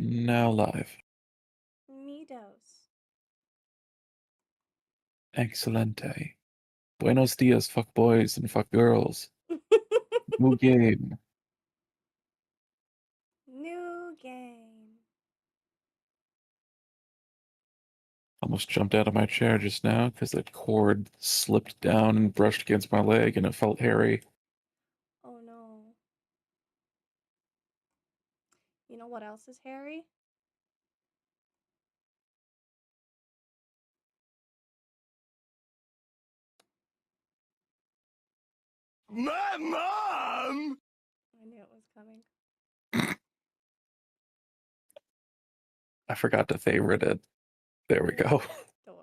Now live. Neatos. Excelente. Buenos dias, fuck boys and fuck girls. New game. New game. Almost jumped out of my chair just now because that cord slipped down and brushed against my leg and it felt hairy. Oh no. You know what else is hairy? My mom! I knew it was coming. I forgot to favorite it. There we go. Adorable.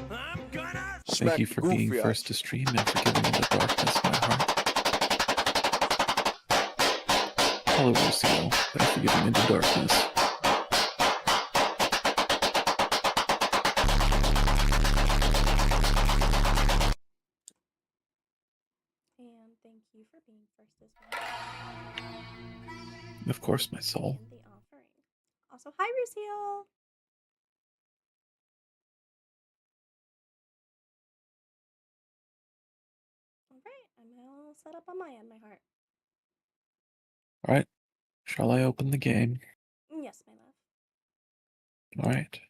I'm gonna Thank you for being first to stream and for giving me the darkness, my heart. Hello, Lucio. Thanks for giving me the darkness. And thank you for being first as well. Of course, my soul. And the offering. Also, hi, Rusil. Alright, I'm all set up on my end, my heart. Alright. Shall I open the game? Yes, my love. Alright.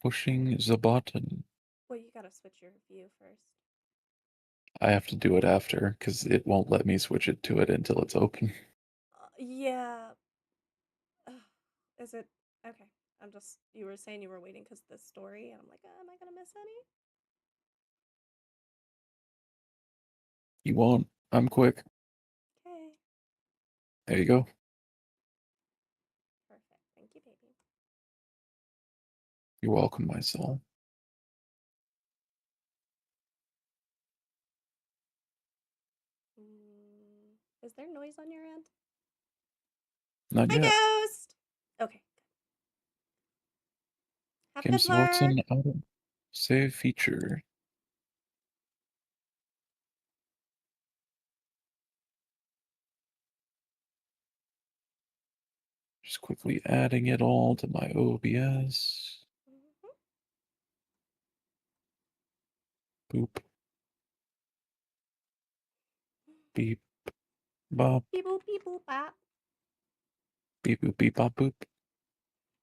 Pushing the button. Well, you gotta switch your view first. I have to do it after, because it won't let me switch it to it until it's open. Yeah. Is it? Okay. You were saying you were waiting because the story, and I'm like, am I gonna miss any? You won't. I'm quick. Okay. There you go. Perfect. Thank you, baby. You're welcome, my soul. Is there noise on your end? Not Hi, yet. Ghost! Okay. Have Kim good luck. Swartzen auto save feature. Just quickly adding it all to my OBS. Boop. Beep. Bop. Beep boop beep boop bop. Beep boop beep bop boop.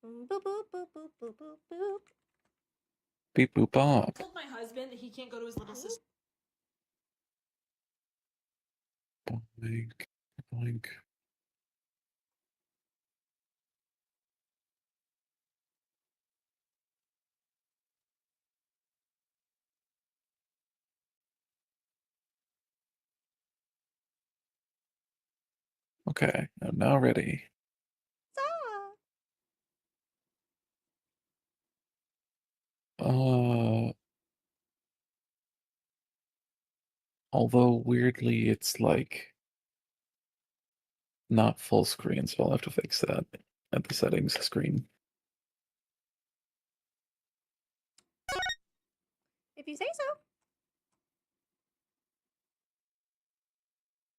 Boop boop boop boop boop boop boop. Beep boop bop. I told my husband that he can't go to his little sister. Boink. Boink. Okay, I'm now ready. Although weirdly it's like not full screen, so I'll have to fix that at the settings screen. If you say so.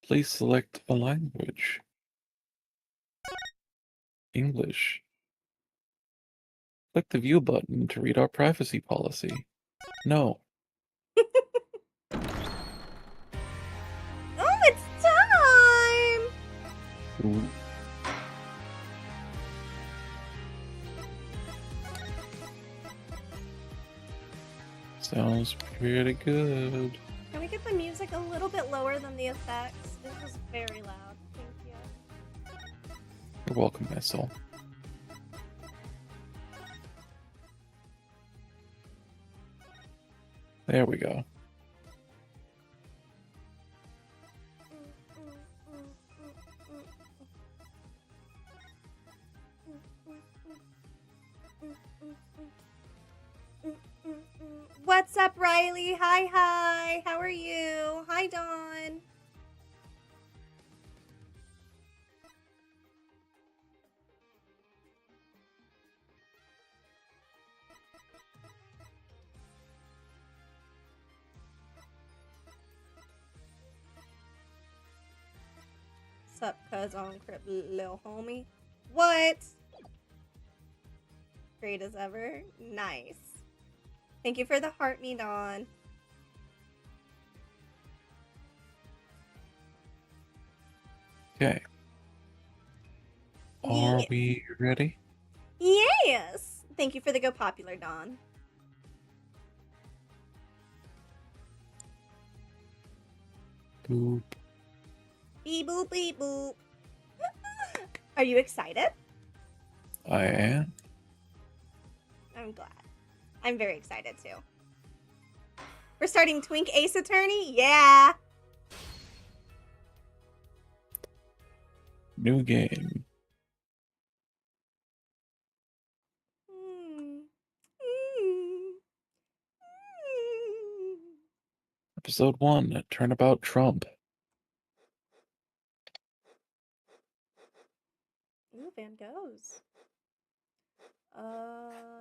Please select a language. English. Click the view button to read our privacy policy. No. Oh, it's time! Ooh. Sounds pretty good. Can we get the music a little bit lower than the effects? This was very loud. Thank you. You're welcome, my soul. There we go. What's up, Riley? Hi. How are you? Hi, Dawn. What's up, cuz on Crip, little homie? What? Great as ever. Nice. Thank you for the heart, me Dawn. Okay. Are we ready? Yes. Thank you for the go popular, Dawn. Boop. Beep boop beep boop. Are you excited? I am. I'm glad. I'm very excited too. We're starting Twink Ace Attorney? Yeah. New game. Mm. Mm. Mm. Episode 1, Turnabout Trump. Ooh, Van Gogh's. I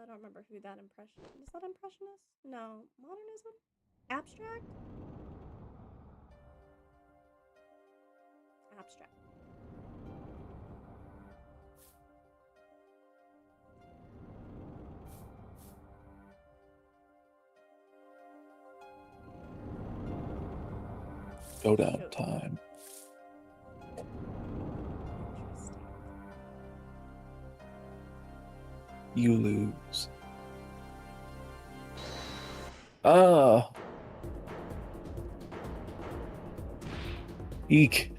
don't remember who that impression is. That impressionist? No. Modernism? Abstract? Abstract. Showdown time. Interesting. You lose. Ah. Eek.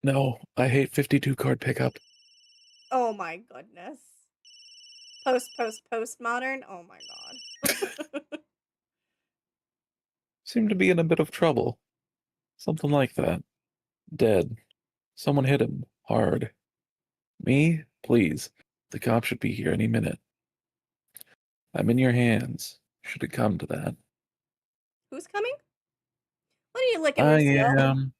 No, I hate 52 card pickup. Oh my goodness. Postmodern? Oh my god. Seem to be in a bit of trouble. Something like that. Dead. Someone hit him. Hard. Me? Please. The cop should be here any minute. I'm in your hands. Should it come to that. Who's coming? What are you licking, I Lucille? am.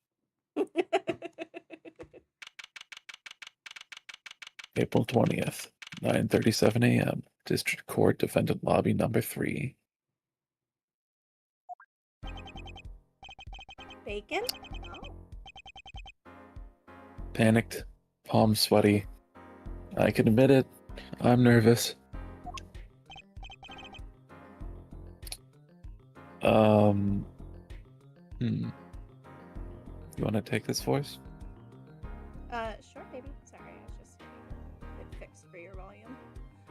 April 20th, 9:37 a.m. District Court Defendant Lobby number 3. Bacon? Oh. Panicked. Palms sweaty. I can admit it. I'm nervous. You want to take this voice? Sure, baby. Sorry, I was just getting it fixed for your volume.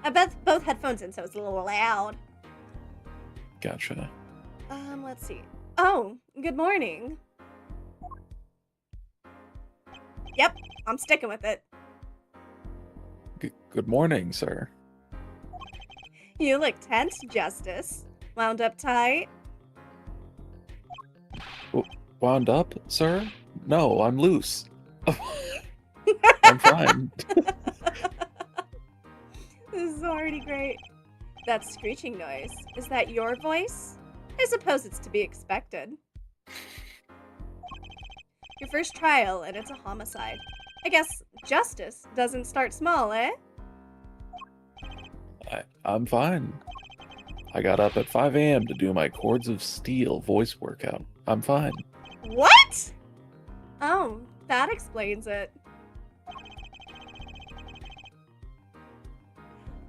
I both headphones in, so it's a little loud. Gotcha. Let's see. Oh, good morning. Yep, I'm sticking with it. Good morning, sir. You look tense, Justice. Wound up tight? Wound up, sir? No, I'm loose. I'm fine. This is already great. That screeching noise, is that your voice? I suppose it's to be expected. Your first trial, and it's a homicide. I guess justice doesn't start small, eh? I'm fine. I got up at 5 a.m. to do my Chords of Steel voice workout. I'm fine. What? Oh, that explains it.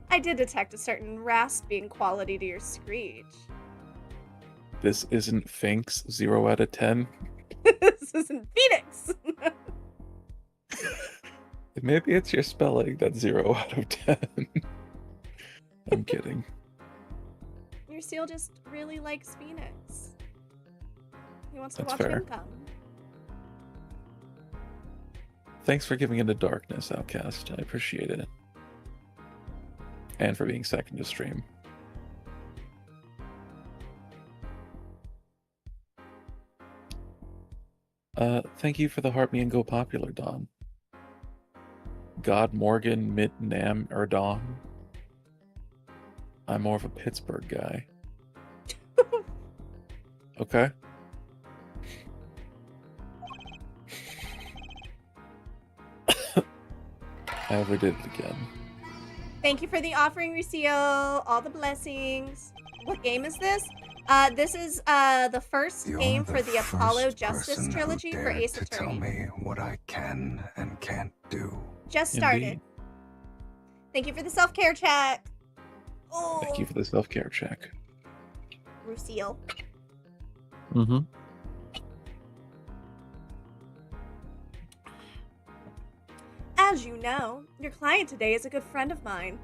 I did detect a certain rasping quality to your screech. This isn't Finks 0 out of 10. This isn't Phoenix. Maybe it's your spelling that's 0 out of 10. I'm kidding. Your seal just really likes Phoenix. He wants to That's watch fair. him come. Thanks for giving into darkness, Outcast. I appreciate it. And for being second to stream. Thank you for the Heart Me and Go Popular, Don. God Morgan Mit Nam Erdon. I'm more of a Pittsburgh guy. Okay. I overdid it again. Thank you for the offering, Lucio. All the blessings. What game is this? This is the first game for the Apollo Justice Trilogy for Ace to tell Attorney. me what I can and can't do. Just started. Indeed. Thank you for the self-care check. Oh, Thank you for the self-care check. Lucille. Mm-hmm. As you know, your client today is a good friend of mine.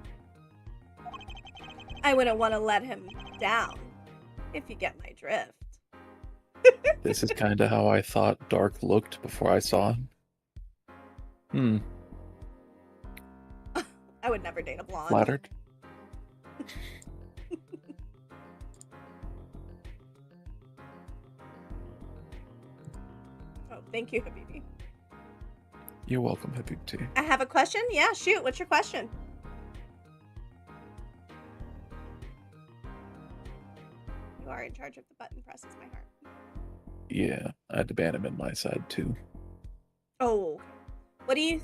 I wouldn't want to let him down, if you get my drift. This is kind of how I thought Dark looked before I saw him. I would never date a blonde. Flattered? Oh, thank you, Habibi. You're welcome, Habibti. I have a question? Yeah, shoot. What's your question? You are in charge of the button presses my heart. Yeah, I had to ban him in my side too. Oh, okay.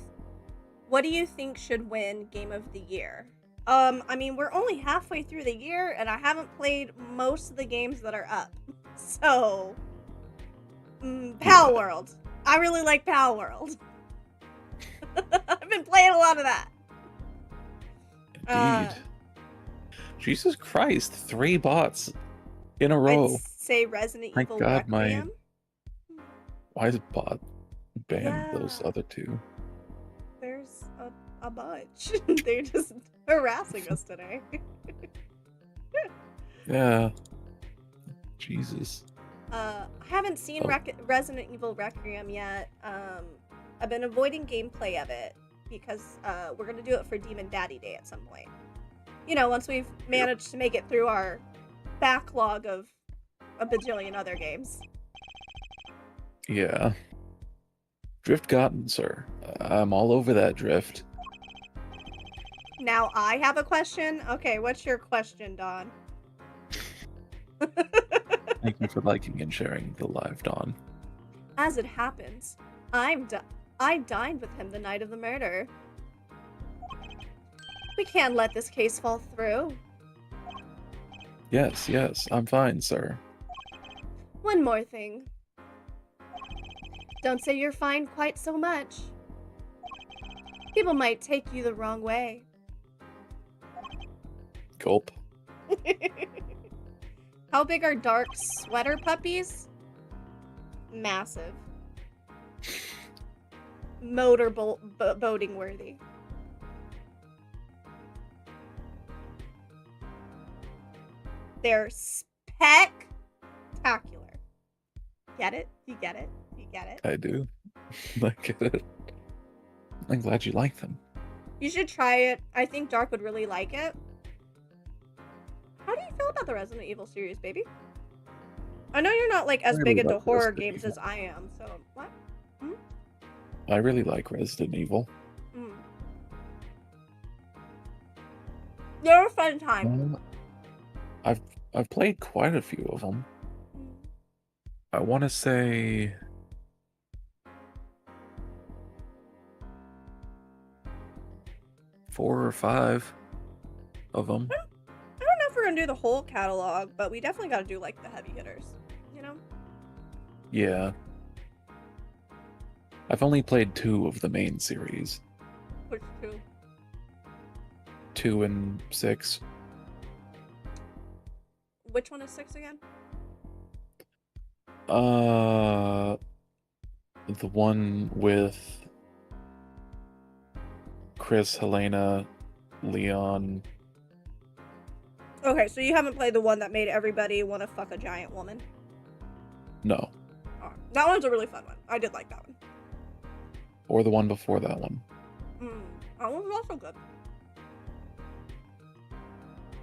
What do you think should win Game of the Year? I mean, we're only halfway through the year, and I haven't played most of the games that are up. So, Pal World. I really like Pal World. I've been playing a lot of that. Indeed. Jesus Christ, 3 bots in a row. I'd say Resident Thank Evil God my- Requiem. Why did bot ban Yeah. those other 2? There's a bunch. They're just harassing us today. Yeah. Jesus. I haven't seen Oh. Resident Evil Requiem yet. I've been avoiding gameplay of it because we're gonna do it for Demon Daddy Day at some point. You know, once we've managed to make it through our backlog of a bajillion other games. Yeah. Drift gotten, sir. I'm all over that drift. Now I have a question. Okay, what's your question, Dawn? Thank you for liking and sharing the live, Dawn. As it happens, I dined with him the night of the murder. We can't let this case fall through. Yes, I'm fine, sir. One more thing. Don't say you're fine quite so much. People might take you the wrong way. Gulp. How big are dark sweater puppies? Massive. Boating worthy. They're spectacular. Get it? You get it? You get it? I do. I get it. I'm glad you like them. You should try it. I think Dark would really like it. How do you feel about the Resident Evil series, baby? I know you're not like as I big really into like horror Resident games Evil. as I am, so what? I really like Resident Evil. They're a fun time. I've played quite a few of them. I want to say 4 or 5 of them. I don't know if we're gonna do the whole catalog, but we definitely gotta do like the heavy hitters, you know? Yeah. I've only played 2 of the main series. Which two? 2 and 6. Which one is 6 again? The one with Chris, Helena, Leon. Okay, so you haven't played the one that made everybody want to fuck a giant woman. No. Oh, that one's a really fun one. I did like that one. Or the one before that one. That one was also good.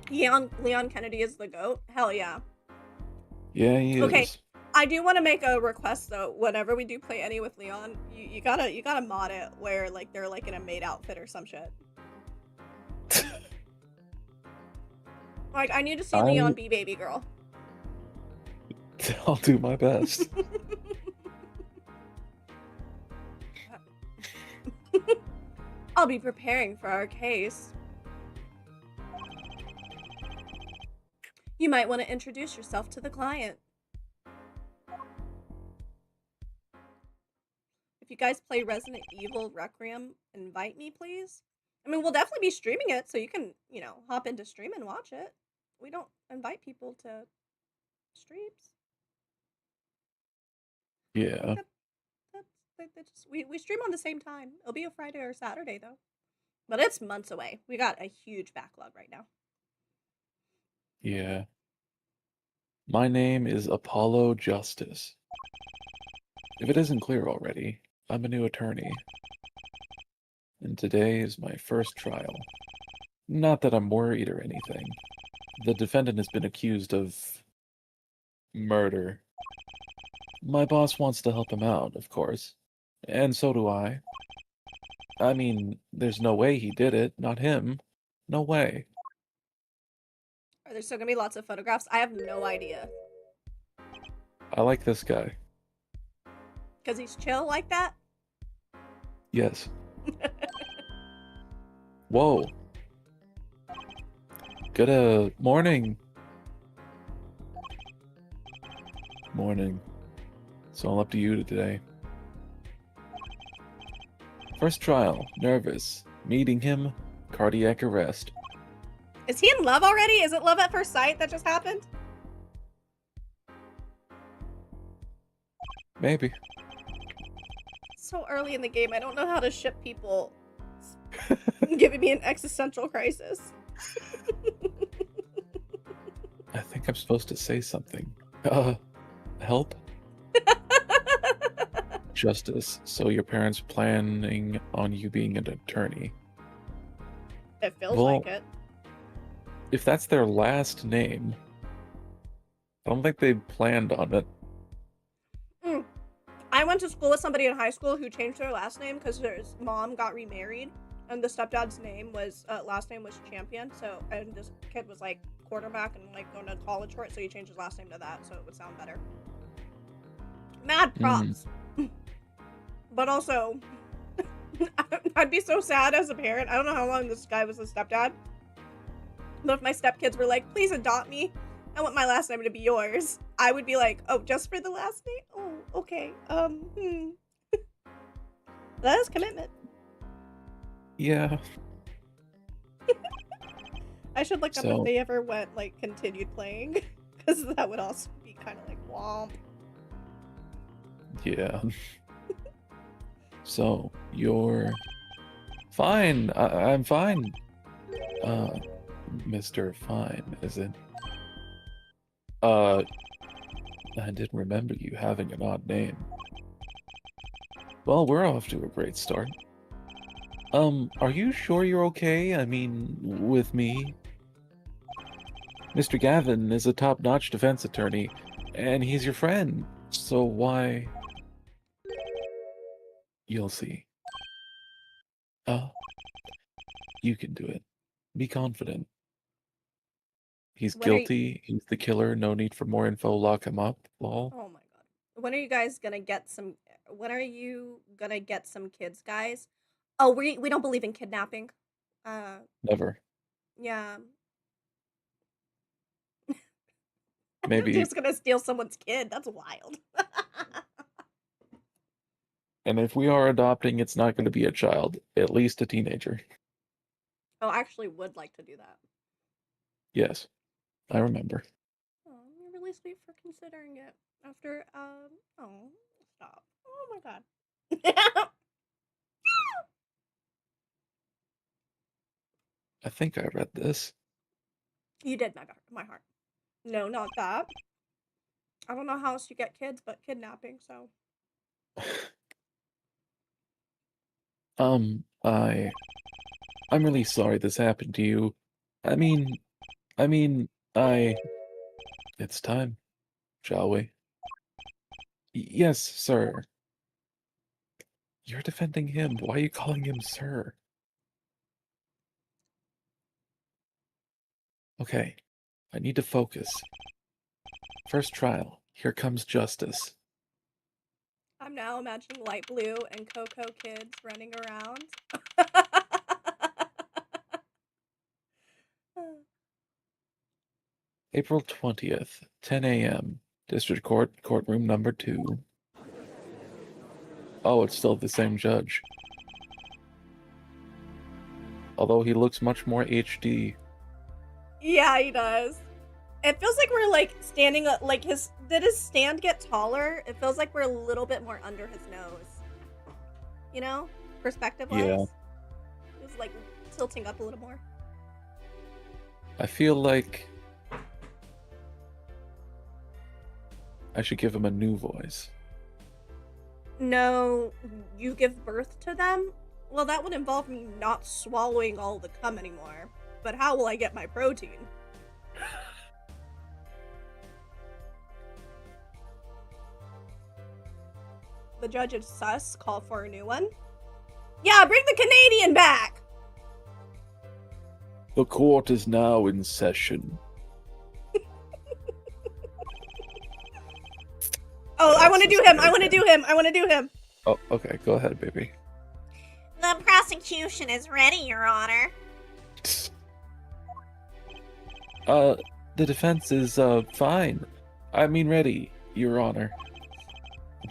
Leon Kennedy is the GOAT? Hell yeah. Yeah, he Okay. is. I do want to make a request though. Whenever we do play any with Leon, you gotta mod it where like they're like in a maid outfit or some shit. Like I need to see Leon be baby girl. I'll do my best. I'll be preparing for our case. You might want to introduce yourself to the client. If you guys play Resident Evil Requiem, invite me, please. I mean, we'll definitely be streaming it, so you can, hop into stream and watch it. We don't invite people to streams. Yeah. That's just, we stream on the same time. It'll be a Friday or Saturday, though. But it's months away. We got a huge backlog right now. Yeah. My name is Apollo Justice. If it isn't clear already, I'm a new attorney. And today is my first trial. Not that I'm worried or anything. The defendant has been accused of murder. My boss wants to help him out, of course. And so do I. I mean, there's no way he did it, not him. No way. Are there still gonna be lots of photographs? I have no idea. I like this guy. Because he's chill like that? Yes. Whoa. Good morning. Morning. It's all up to you today. First trial. Nervous. Meeting him. Cardiac arrest. Is he in love already? Is it love at first sight that just happened? Maybe. So early in the game, I don't know how to ship people. Giving me an existential crisis. I think I'm supposed to say something. Help? Justice. So your parents planning on you being an attorney. It feels Well, like it. If that's their last name, I don't think they planned on it. I went to school with somebody in high school who changed their last name because his mom got remarried, and the stepdad's name was last name was Champion. So, and this kid was like quarterback and like going to college for it, so he changed his last name to that so it would sound better. Mad props. But also, I'd be so sad as a parent. I don't know how long this guy was a stepdad. But if my stepkids were like, please adopt me, I want my last name to be yours, I would be like, oh, just for the last name? Oh, okay. That is commitment. Yeah. I should look up if they ever went, like, continued playing. Because that would also be kind of like, womp. Yeah. So, you're fine. I'm fine. Mr. Fine, is it? I didn't remember you having an odd name. Well, we're off to a great start. Are you sure you're okay? I mean, with me? Mr. Gavin is a top-notch defense attorney, and he's your friend, so why... You'll see. You can do it. Be confident. He's guilty. He's the killer. No need for more info. Lock him up. Lol. Oh my god. When are you guys gonna get some... When are you gonna get some kids, guys? Oh, we don't believe in kidnapping. Never. Yeah. Maybe. Just gonna steal someone's kid. That's wild. And if we are adopting, it's not going to be a child. At least a teenager. Oh, I actually would like to do that. Yes. I remember. Oh, you're really sweet for considering it. After, oh, stop. Oh my god. I think I read this. You did, my heart. No, not that. I don't know how else you get kids but kidnapping, so. I'm really sorry this happened to you. I mean, it's time, shall we? Yes, sir. You're defending him. Why are you calling him sir? Okay, I need to focus. First trial. Here comes justice. I'm now imagining light blue and Coco kids running around. April 20th, 10 a.m. District Court, courtroom number 2. Oh, it's still the same judge. Although he looks much more HD. Yeah, he does. It feels like we're like standing up. Like did his stand get taller? It feels like we're a little bit more under his nose. You know, perspective wise. Yeah. It was like tilting up a little more. I feel like I should give him a new voice. No, you give birth to them? Well, that would involve me not swallowing all the cum anymore. But how will I get my protein? The judge is sus. Call for a new one. Yeah, bring the Canadian back! The court is now in session. Oh, I want to do him! I want to do him! I want to do him! Oh, okay. Go ahead, baby. The prosecution is ready, Your Honor. The defense is, fine. I mean ready, Your Honor.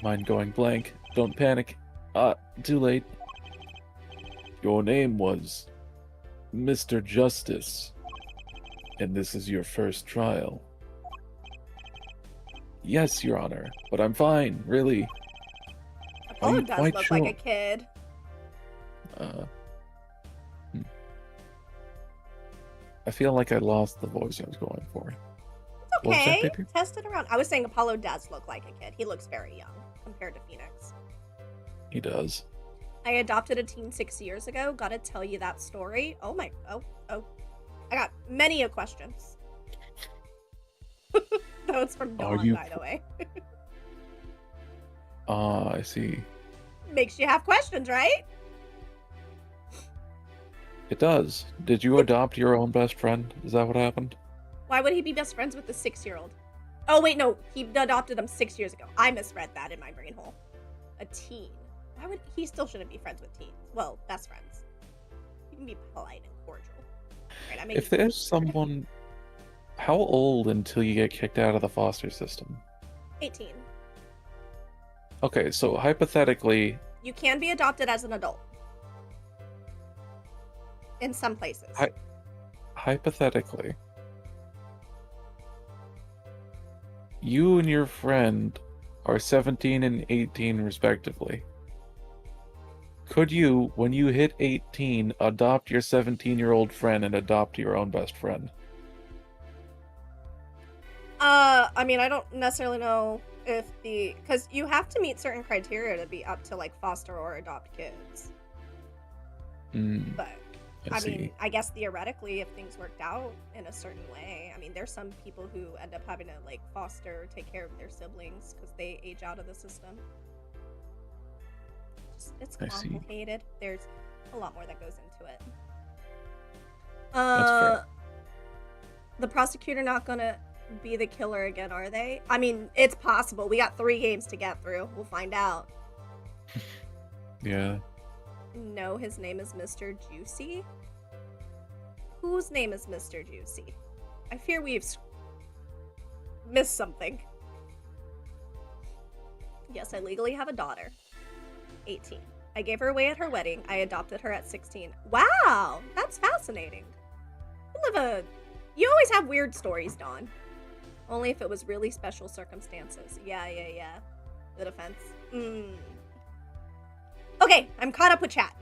Mind going blank. Don't panic. Too late. Your name was Mr. Justice, and this is your first trial. Yes, Your Honor, but I'm fine, really. Apollo you does quite look sure? like a kid. I feel like I lost the voice I was going for. It's What was that, okay. baby? Test it around. I was saying Apollo does look like a kid. He looks very young compared to Phoenix. He does. I adopted a teen 6 years ago. Gotta tell you that story. Oh. I got many questions. That was from Dawn, by the way. I see. Makes you have questions, right? It does. Did you adopt your own best friend? Is that what happened? Why would he be best friends with the 6-year-old? Oh, wait, no. He adopted him 6 years ago. I misread that in my brain hole. A teen. Why would he still shouldn't be friends with teens? Well, best friends. You can be polite and cordial. Right, If there's someone... How old until you get kicked out of the foster system? 18. Okay, so hypothetically... You can be adopted as an adult. In some places. Hypothetically... You and your friend are 17 and 18 respectively. Could you, when you hit 18, adopt your 17-year-old friend and adopt your own best friend? I mean, I don't necessarily know if because you have to meet certain criteria to be up to, like, foster or adopt kids. But, I mean, I guess theoretically, if things worked out in a certain way, I mean, there's some people who end up having to, like, foster, take care of their siblings because they age out of the system. It's complicated. There's a lot more that goes into it. That's fair. The prosecutor not gonna be the killer again, are they? I mean, it's possible. We got 3 games to get through. We'll find out. Yeah. No, his name is Mr. Juicy. Whose name is Mr. Juicy? I fear we've missed something. Yes, I legally have a daughter. 18. I gave her away at her wedding. I adopted her at 16. Wow, that's fascinating. You always have weird stories, Dawn. Only if it was really special circumstances. Yeah. The defense. Okay, I'm caught up with chat.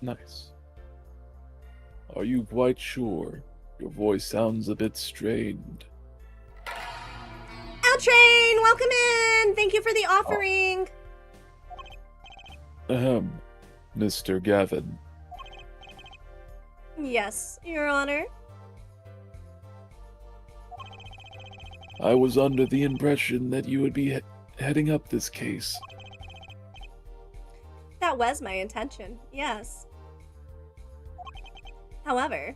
Nice. Are you quite sure? Your voice sounds a bit strained. Train, welcome in! Thank you for the offering. Mr. Gavin. Yes, Your Honor. I was under the impression that you would be heading up this case. That was my intention, yes. However,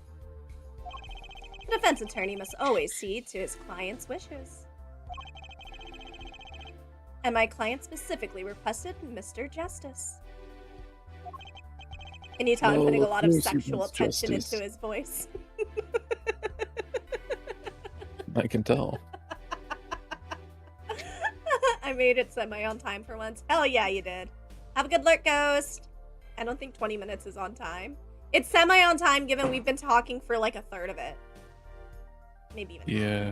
the defense attorney must always see to his client's wishes. And my client specifically requested Mr. Justice. Can you tell I'm putting a lot of sexual tension into his voice? I can tell. I made it semi on time for once. Hell yeah, you did. Have a good lurk, Ghost. I don't think 20 minutes is on time. It's semi on time given we've been talking for like a third of it. Maybe even. Yeah.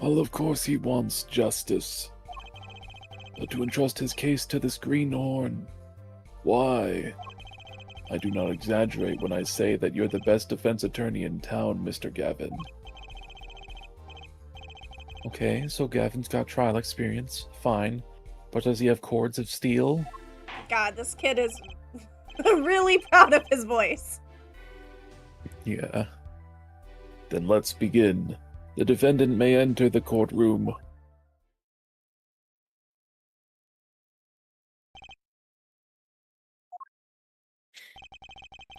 Well, of course he wants justice. But to entrust his case to this greenhorn, why? I do not exaggerate when I say that you're the best defense attorney in town, Mr. Gavin. Okay, so Gavin's got trial experience, fine. But does he have Chords of Steel? God, this kid is really proud of his voice. Yeah. Then let's begin. The defendant may enter the courtroom.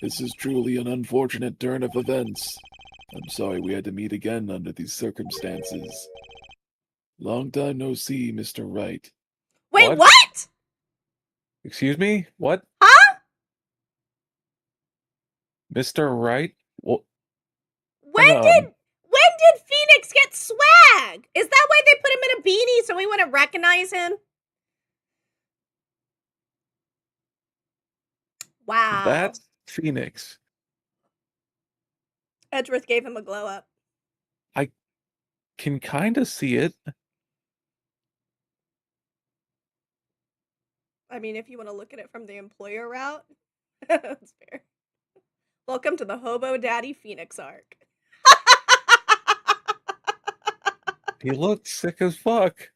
This is truly an unfortunate turn of events. I'm sorry we had to meet again under these circumstances. Long time no see, Mr. Wright. Wait, what? Excuse me? What? Huh? Mr. Wright? What? When did Phoenix get swag? Is that why they put him in a beanie so we wouldn't recognize him? Wow. That's Phoenix. Edgeworth gave him a glow up. I can kind of see it. I mean, if you want to look at it from the employer route, that's fair. Welcome to the Hobo Daddy Phoenix arc. He looks sick as fuck.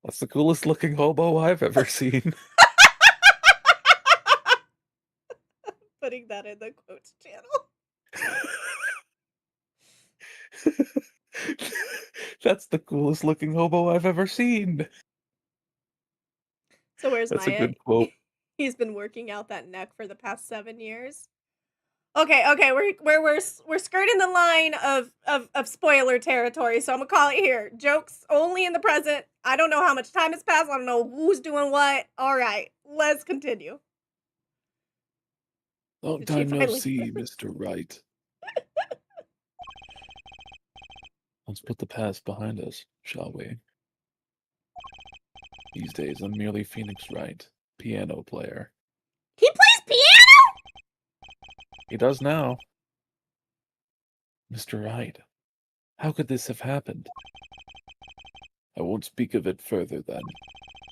That's the coolest looking hobo I've ever seen. Putting that in the quotes channel. That's the coolest looking hobo I've ever seen. So where's That's a Maya? good quote. He's been working out that neck for the past 7 years. Okay, we're skirting the line of spoiler territory, so I'm gonna call it here. Jokes only in the present. I don't know how much time has passed. I don't know who's doing what. All right, let's continue. Long Did she time no finally- see, Mr. Wright. Let's put the past behind us, shall we? These days, I'm merely Phoenix Wright, piano player. He plays piano? He does now. Mr. Wright, how could this have happened? I won't speak of it further, then.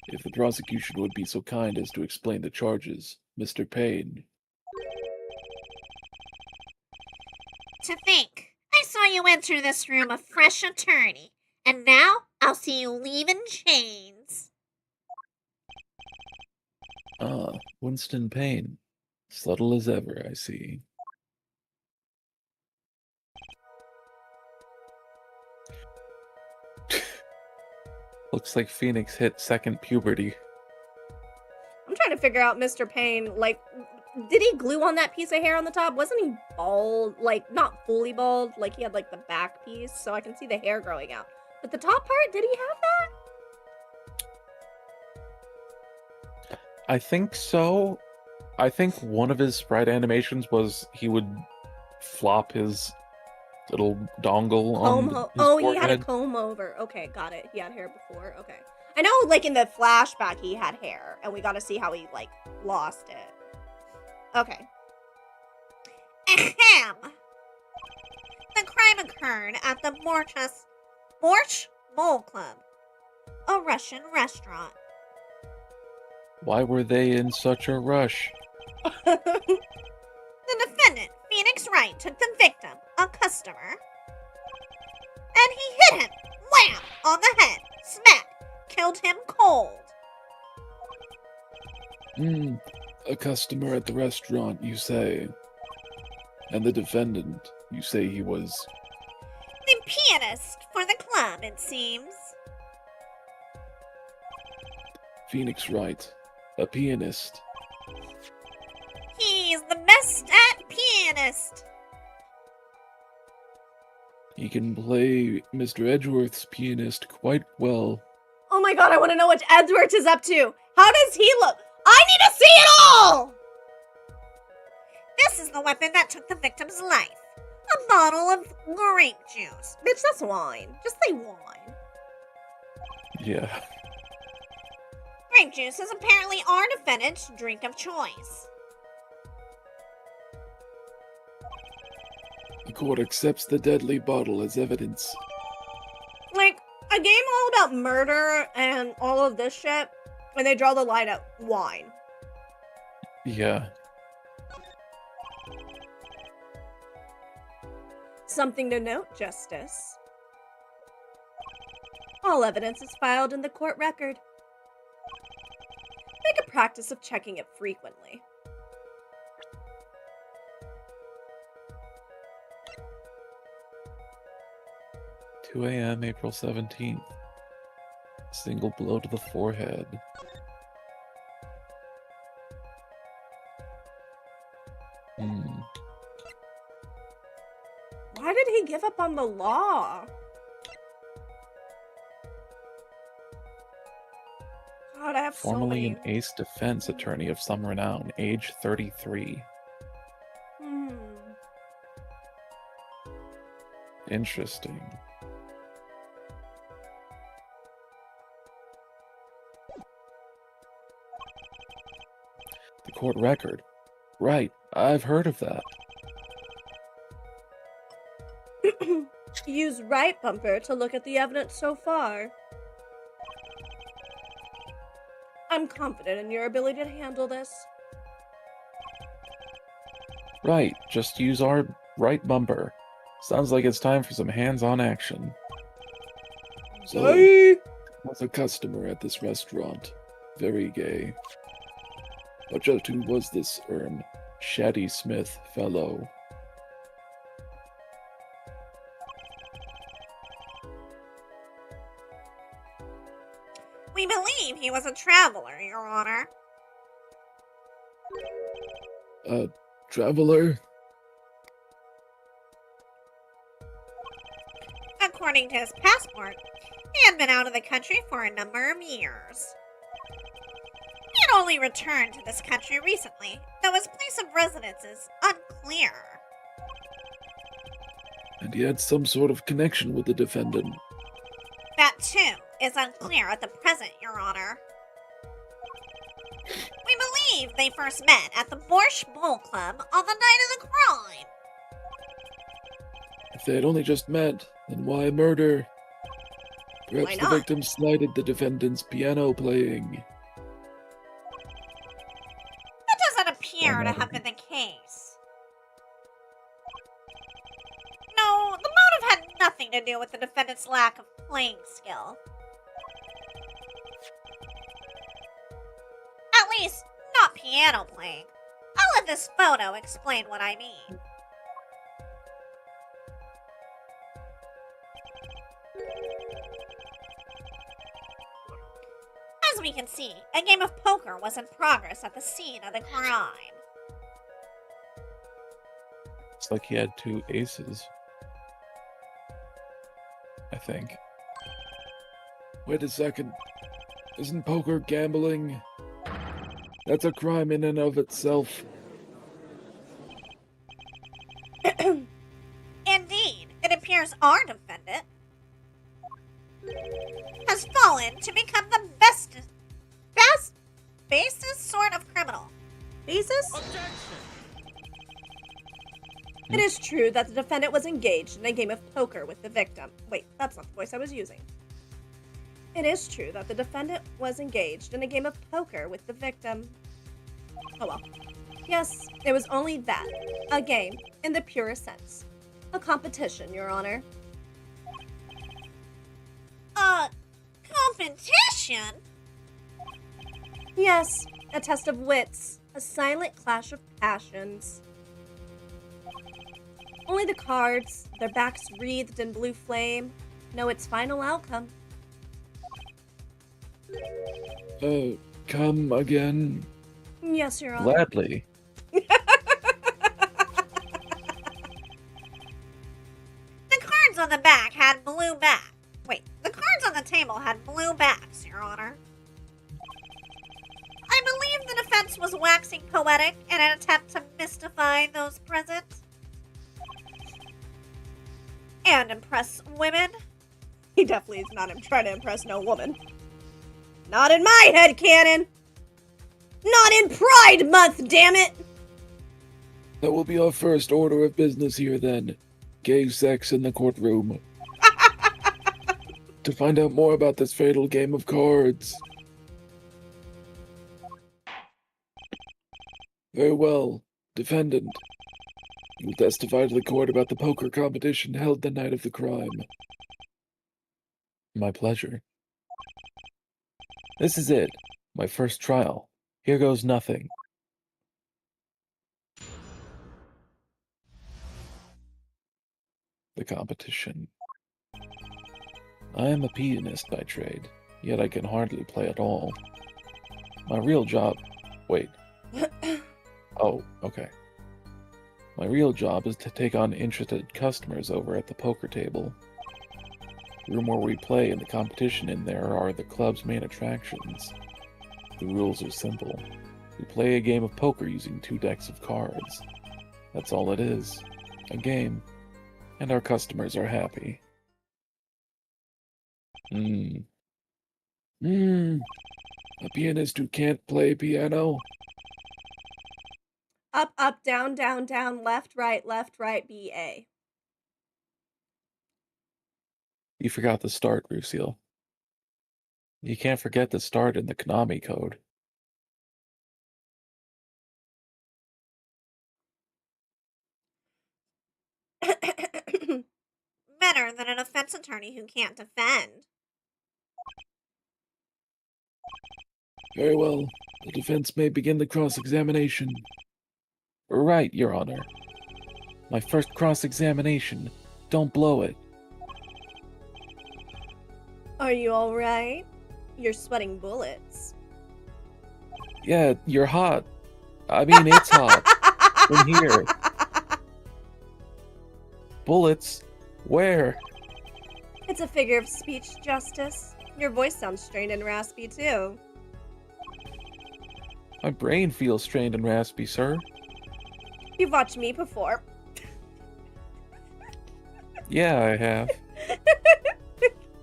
If the prosecution would be so kind as to explain the charges, Mr. Payne. To think, I saw you enter this room a fresh attorney, and now I'll see you leave in chains. Ah, Winston Payne. Subtle as ever, I see. Looks like Phoenix hit second puberty. I'm trying to figure out Mr. Payne. Like, did he glue on that piece of hair on the top? Wasn't he bald? Like, not fully bald. Like, he had, like, the back piece, so I can see the hair growing out. But the top part, did he have that? I think so. I think one of his sprite animations was he would flop his little dongle on his he had a forehead. comb over. Okay, got it. He had hair before. Okay. I know, like, in the flashback, he had hair, and we got to see how he, like, lost it. Okay. Ahem! The crime occurred at the Borch Bowl Club, a Russian restaurant. Why were they in such a rush? The defendant, Phoenix Wright, took the victim, a customer, and he hit him, wham, on the head, smack, killed him cold. A customer at the restaurant, you say. And the defendant, you say he was... The pianist for the club, it seems. Phoenix Wright, a pianist. He's the best at pianist. He can play Mr. Edgeworth's pianist quite well. Oh my god, I want to know what Edgeworth is up to. How does he look? I need to see it all! This is the weapon that took the victim's life. A bottle of grape juice. Bitch, that's wine. Just say wine. Yeah. Grape juice is apparently our defendant's drink of choice. The court accepts the deadly bottle as evidence. Like, a game all about murder and all of this shit, and they draw the line at wine. Yeah. Something to note, Justice. All evidence is filed in the court record. Make a practice of checking it frequently. Two a.m. April 17th. Single blow to the forehead. Why did he give up on the law? God, I have Formerly so an many. ace defense attorney of some renown, age 33. Interesting. The court record. Right, I've heard of that. Use right bumper to look at the evidence so far. I'm confident in your ability to handle this. Right, just use our right bumper. Sounds like it's time for some hands-on action. So, Bye. was a customer at this restaurant. Very gay. But just who was this, Shaddy Smith fellow? We believe he was a traveler, Your Honor. A traveler? According to his passport, he had been out of the country for a number of years. He had only returned to this country recently, though his place of residence is unclear. And he had some sort of connection with the defendant. That, too, is unclear at the present, Your Honor. We believe they first met at the Borscht Bowl Club on the night of the crime. If they had only just met, then why murder? Perhaps Why the not? victim slighted the defendant's piano playing. That doesn't appear Why to not? have been the case. No, the motive had nothing to do with the defendant's lack of playing skill. At least, not piano playing. I'll let this photo explain what I mean. As we can see, a game of poker was in progress at the scene of the crime. It's like he had two aces. I think. Wait a second. Isn't poker gambling? That's a crime in and of itself. Indeed, it appears our defendant has fallen to become the basest sort of criminal. Basis? It is true that the defendant was engaged in a game of poker with the victim. Wait, that's not the voice I was using. It is true that the defendant was engaged in a game of poker with the victim. Oh well. Yes, it was only that. A game, in the purest sense. A competition, Your Honor. Competition? Yes, a test of wits. A silent clash of passions. Only the cards, their backs wreathed in blue flame, know its final outcome. Come again? Yes, Your Honor. Gladly. The cards on the back had blue back. Wait, the cards on the table had blue backs, Your Honor. I believe the poetic in an attempt to mystify those present and impress women. He definitely is not trying to impress no woman. Not in my head canon. Not in Pride Month, damn it! That will be our first order of business here then. Gay sex in the courtroom. To find out more about this fatal game of cards. Very well. Defendant. You will testify to the court about the poker competition held the night of the crime. My pleasure. This is it. My first trial. Here goes nothing. The competition. I am a pianist by trade, yet I can hardly play at all. My real job... Wait. Oh, okay. My real job is to take on interested customers over at the poker table. The room where we play and the competition in there are the club's main attractions. The rules are simple. We play a game of poker using 2 decks of cards. That's all it is. A game. And our customers are happy. A pianist who can't play piano? Up, up, down, down, down, left, right, B-A. You forgot the start, Rusil. You can't forget the start in the Konami code. Better than a defense attorney who can't defend. Very well. The defense may begin the cross-examination. Right, Your Honor. My first cross-examination. Don't blow it. Are you alright? You're sweating bullets. Yeah, you're hot. I mean, it's hot. In here. Bullets? Where? It's a figure of speech, Justice. Your voice sounds strained and raspy, too. My brain feels strained and raspy, sir. You've watched me before. Yeah, I have.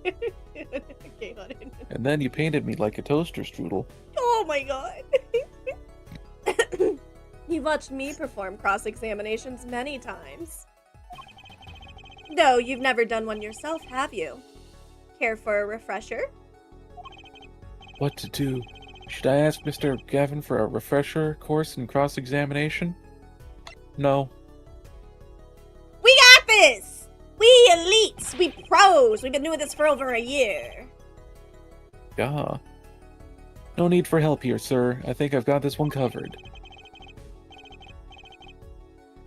Okay, hold on. And then you painted me like a toaster strudel. Oh my god. You've watched me perform cross-examinations many times. No, you've never done one yourself, have you? Care for a refresher? What to do? Should I ask Mr. Gavin for a refresher course in cross-examination? No. We got this! We elites! We pros! We've been doing this for over a year. Yeah. No need for help here, sir. I think I've got this one covered.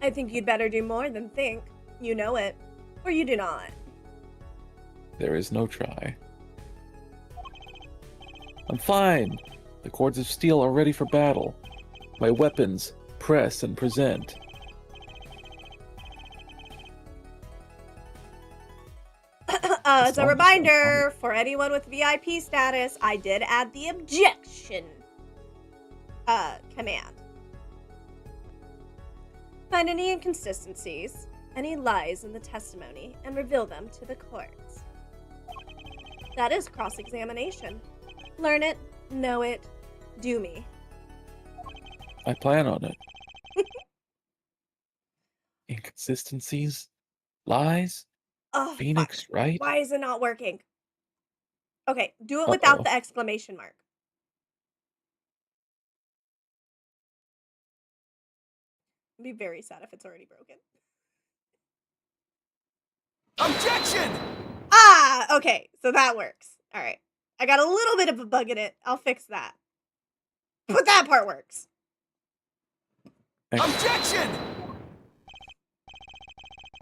I think you'd better do more than think. You know it. Or you do not. There is no try. I'm fine. The Chords of Steel are ready for battle. My weapons, press and present. As a reminder, for anyone with VIP status, I did add the objection command. Find any inconsistencies, any lies in the testimony, and reveal them to the courts. That is cross-examination. Learn it, know it, do me. I plan on it. Inconsistencies? Lies? Oh, Phoenix Wright? why is it not working? Okay, do it without the exclamation mark. I'd be very sad if it's already broken. Objection! Ah, okay, so that works. All right. I got a little bit of a bug in it. I'll fix that. But that part works. Objection!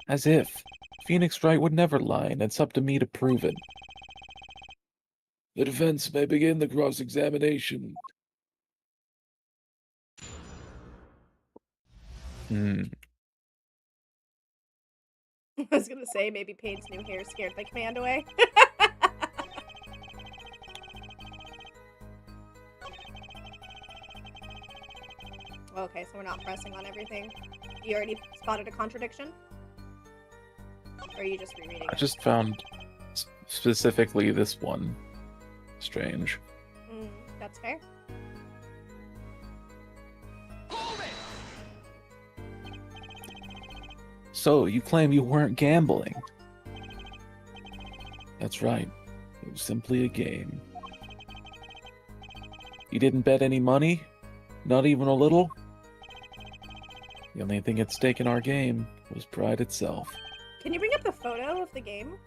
As if. Phoenix Wright would never lie, and it's up to me to prove it. The defense may begin the cross-examination. I was gonna say maybe Payne's new hair scared the command away. Okay, so we're not pressing on everything. You already spotted a contradiction? Or are you just rereading I it? just found specifically this one strange. That's fair. So, you claim you weren't gambling? That's right. It was simply a game. You didn't bet any money? Not even a little? The only thing at stake in our game was pride itself. Can you bring up the photo of the game?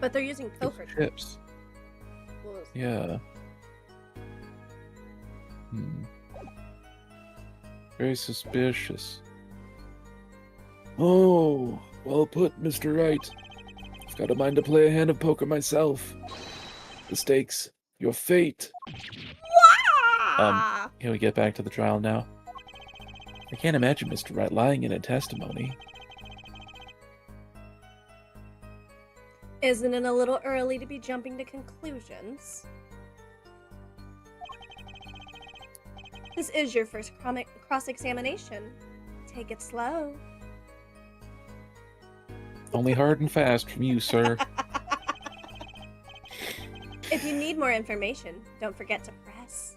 But they're using It's poker chips. Well, Yeah. Very suspicious. Oh, well put, Mr. Wright. I've got a mind to play a hand of poker myself. The stakes, your fate. Can we get back to the trial now? I can't imagine Mr. Wright lying in a testimony. Isn't it a little early to be jumping to conclusions? This is your first cross-examination. Take it slow. Only hard and fast from you, sir. If you need more information, don't forget to press.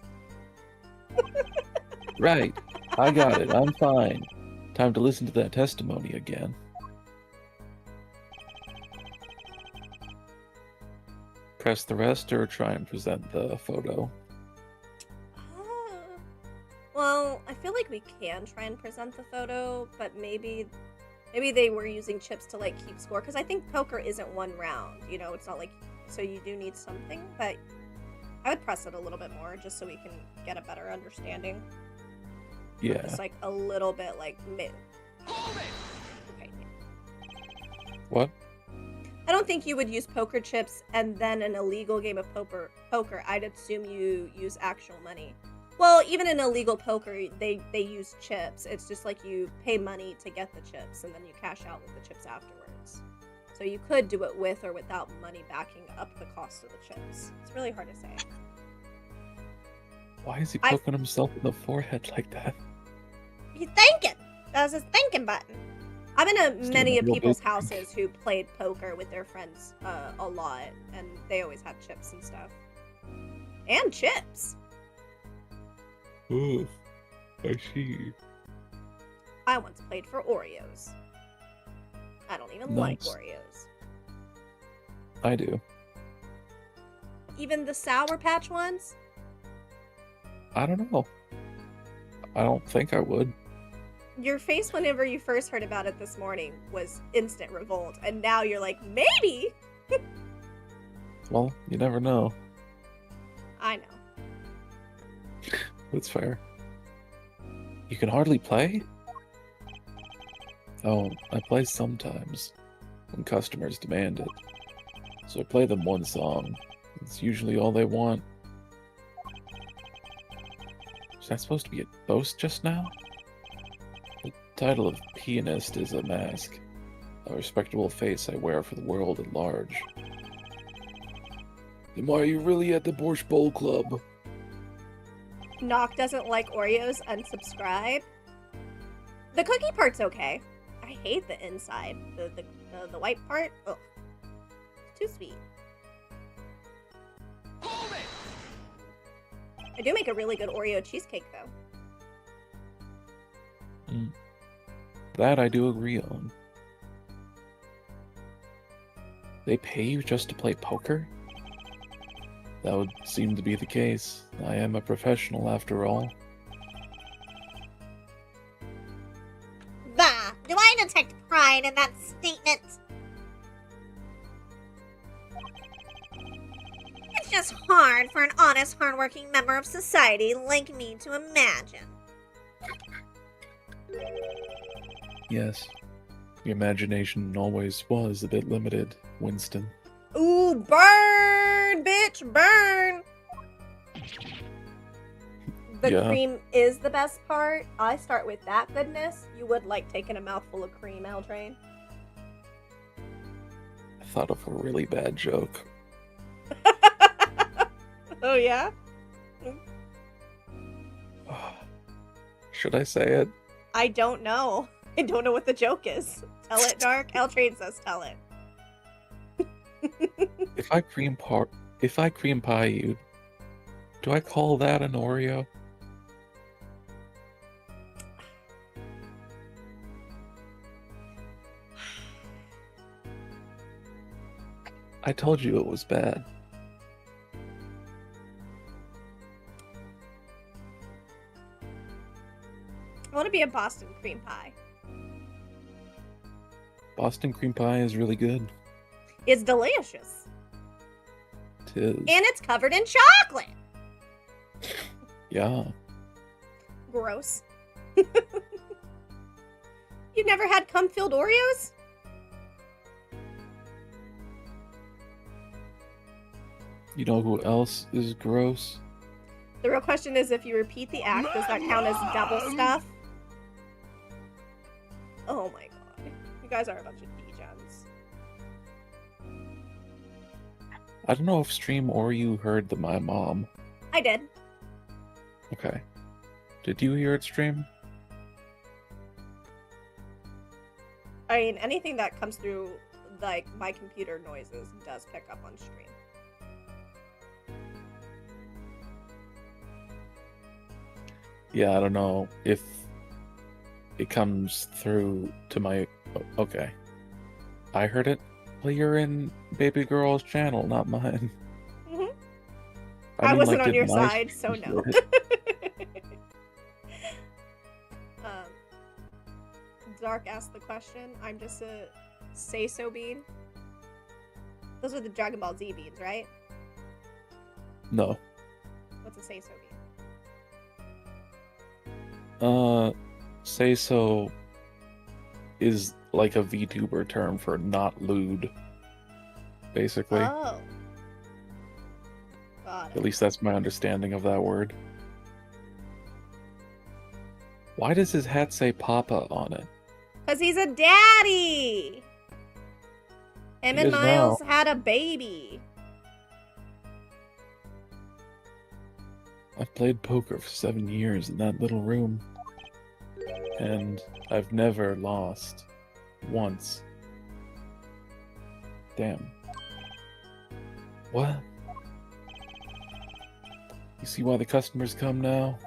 Right. I got it. I'm fine. Time to listen to that testimony again. Press the rest or try and present the photo. Well, I feel like we can try and present the photo, but maybe they were using chips to like keep score, because I think poker isn't one round, you know, it's not like, so you do need something, but I would press it a little bit more just so we can get a better understanding. Yeah. Just like a little bit like mid. Okay. What? I don't think you would use poker chips and then an illegal game of poker. I'd assume you use actual money. Well, even in illegal poker, they use chips. It's just like you pay money to get the chips, and then you cash out with the chips afterwards. So you could do it with or without money backing up the cost of the chips. It's really hard to say. Why is he poking himself in the forehead like that? He's thinking. That's his thinking button. I've been at Still many a of real people's big- houses who played poker with their friends a lot, and they always had chips and stuff. And chips. Oh, I see. I once played for Oreos. I don't even like Nice. Oreos. I do. Even the Sour Patch ones? I don't know. I don't think I would. Your face whenever you first heard about it this morning was instant revolt, and now you're like, maybe! Well, you never know. I know. That's fair. You can hardly play? Oh, I play sometimes, when customers demand it. So I play them one song. It's usually all they want. Was that supposed to be a boast just now? The title of pianist is a mask. A respectable face I wear for the world at large. Then why are you really at the Borscht Bowl Club? Knock doesn't like Oreos, unsubscribe. The cookie part's okay. I hate the inside. The white part, ugh. It's too sweet. I do make a really good Oreo cheesecake, though. That I do agree on. They pay you just to play poker? That would seem to be the case. I am a professional after all. Bah! Do I detect pride in that statement? It's just hard for an honest, hardworking member of society like me to imagine. Yes. Your imagination always was a bit limited, Winston. Ooh, burn, bitch, burn! The Yeah. cream is the best part. I start with that goodness. You would like taking a mouthful of cream, L-Train. I thought of a really bad joke. Oh yeah? Should I say it? I don't know. I don't know what the joke is. Tell it, Dark. L Train says tell it. If I cream pie you, do I call that an Oreo? I told you it was bad. I want to be a Boston cream pie. Boston cream pie is really good. It's delicious. It is. And it's covered in chocolate. Yeah. Gross. You've never had cum-filled Oreos? You know who else is gross? The real question is, if you repeat the act, does that count as double stuff? Oh my god. You guys are a bunch of degens. I don't know if Stream or you heard my mom. I did. Okay. Did you hear it, Stream? I mean, anything that comes through, like, my computer noises does pick up on stream. Yeah, I don't know if it comes through to my... Okay. I heard it. Well, you're in baby girl's channel, not mine. Mm-hmm. I mean, wasn't like, on did your my side, so stream no. hear it? Dark asked the question. I'm just a say-so bean. Those are the Dragon Ball Z beans, right? No. What's a say-so bean? Say so is like a VTuber term for not lewd, basically. Oh. Got At it. least that's my understanding of that word. Why does his hat say Papa on it? Because he's a daddy! Him He and is Miles now. had a baby. I've played poker for 7 years in that little room. And I've never lost. Once. Damn. What? You see why the customers come now?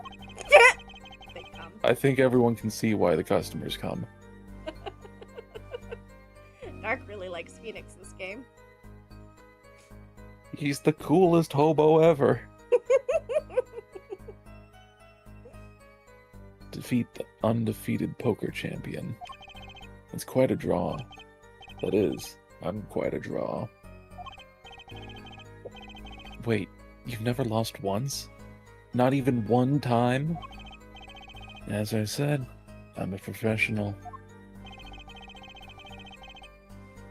They come. I think everyone can see why the customers come. Dark really likes Phoenix this game. He's the coolest hobo ever. Defeat the undefeated poker champion. It's quite a draw. That is, I'm quite a draw. Wait, you've never lost once? Not even one time? As I said, I'm a professional.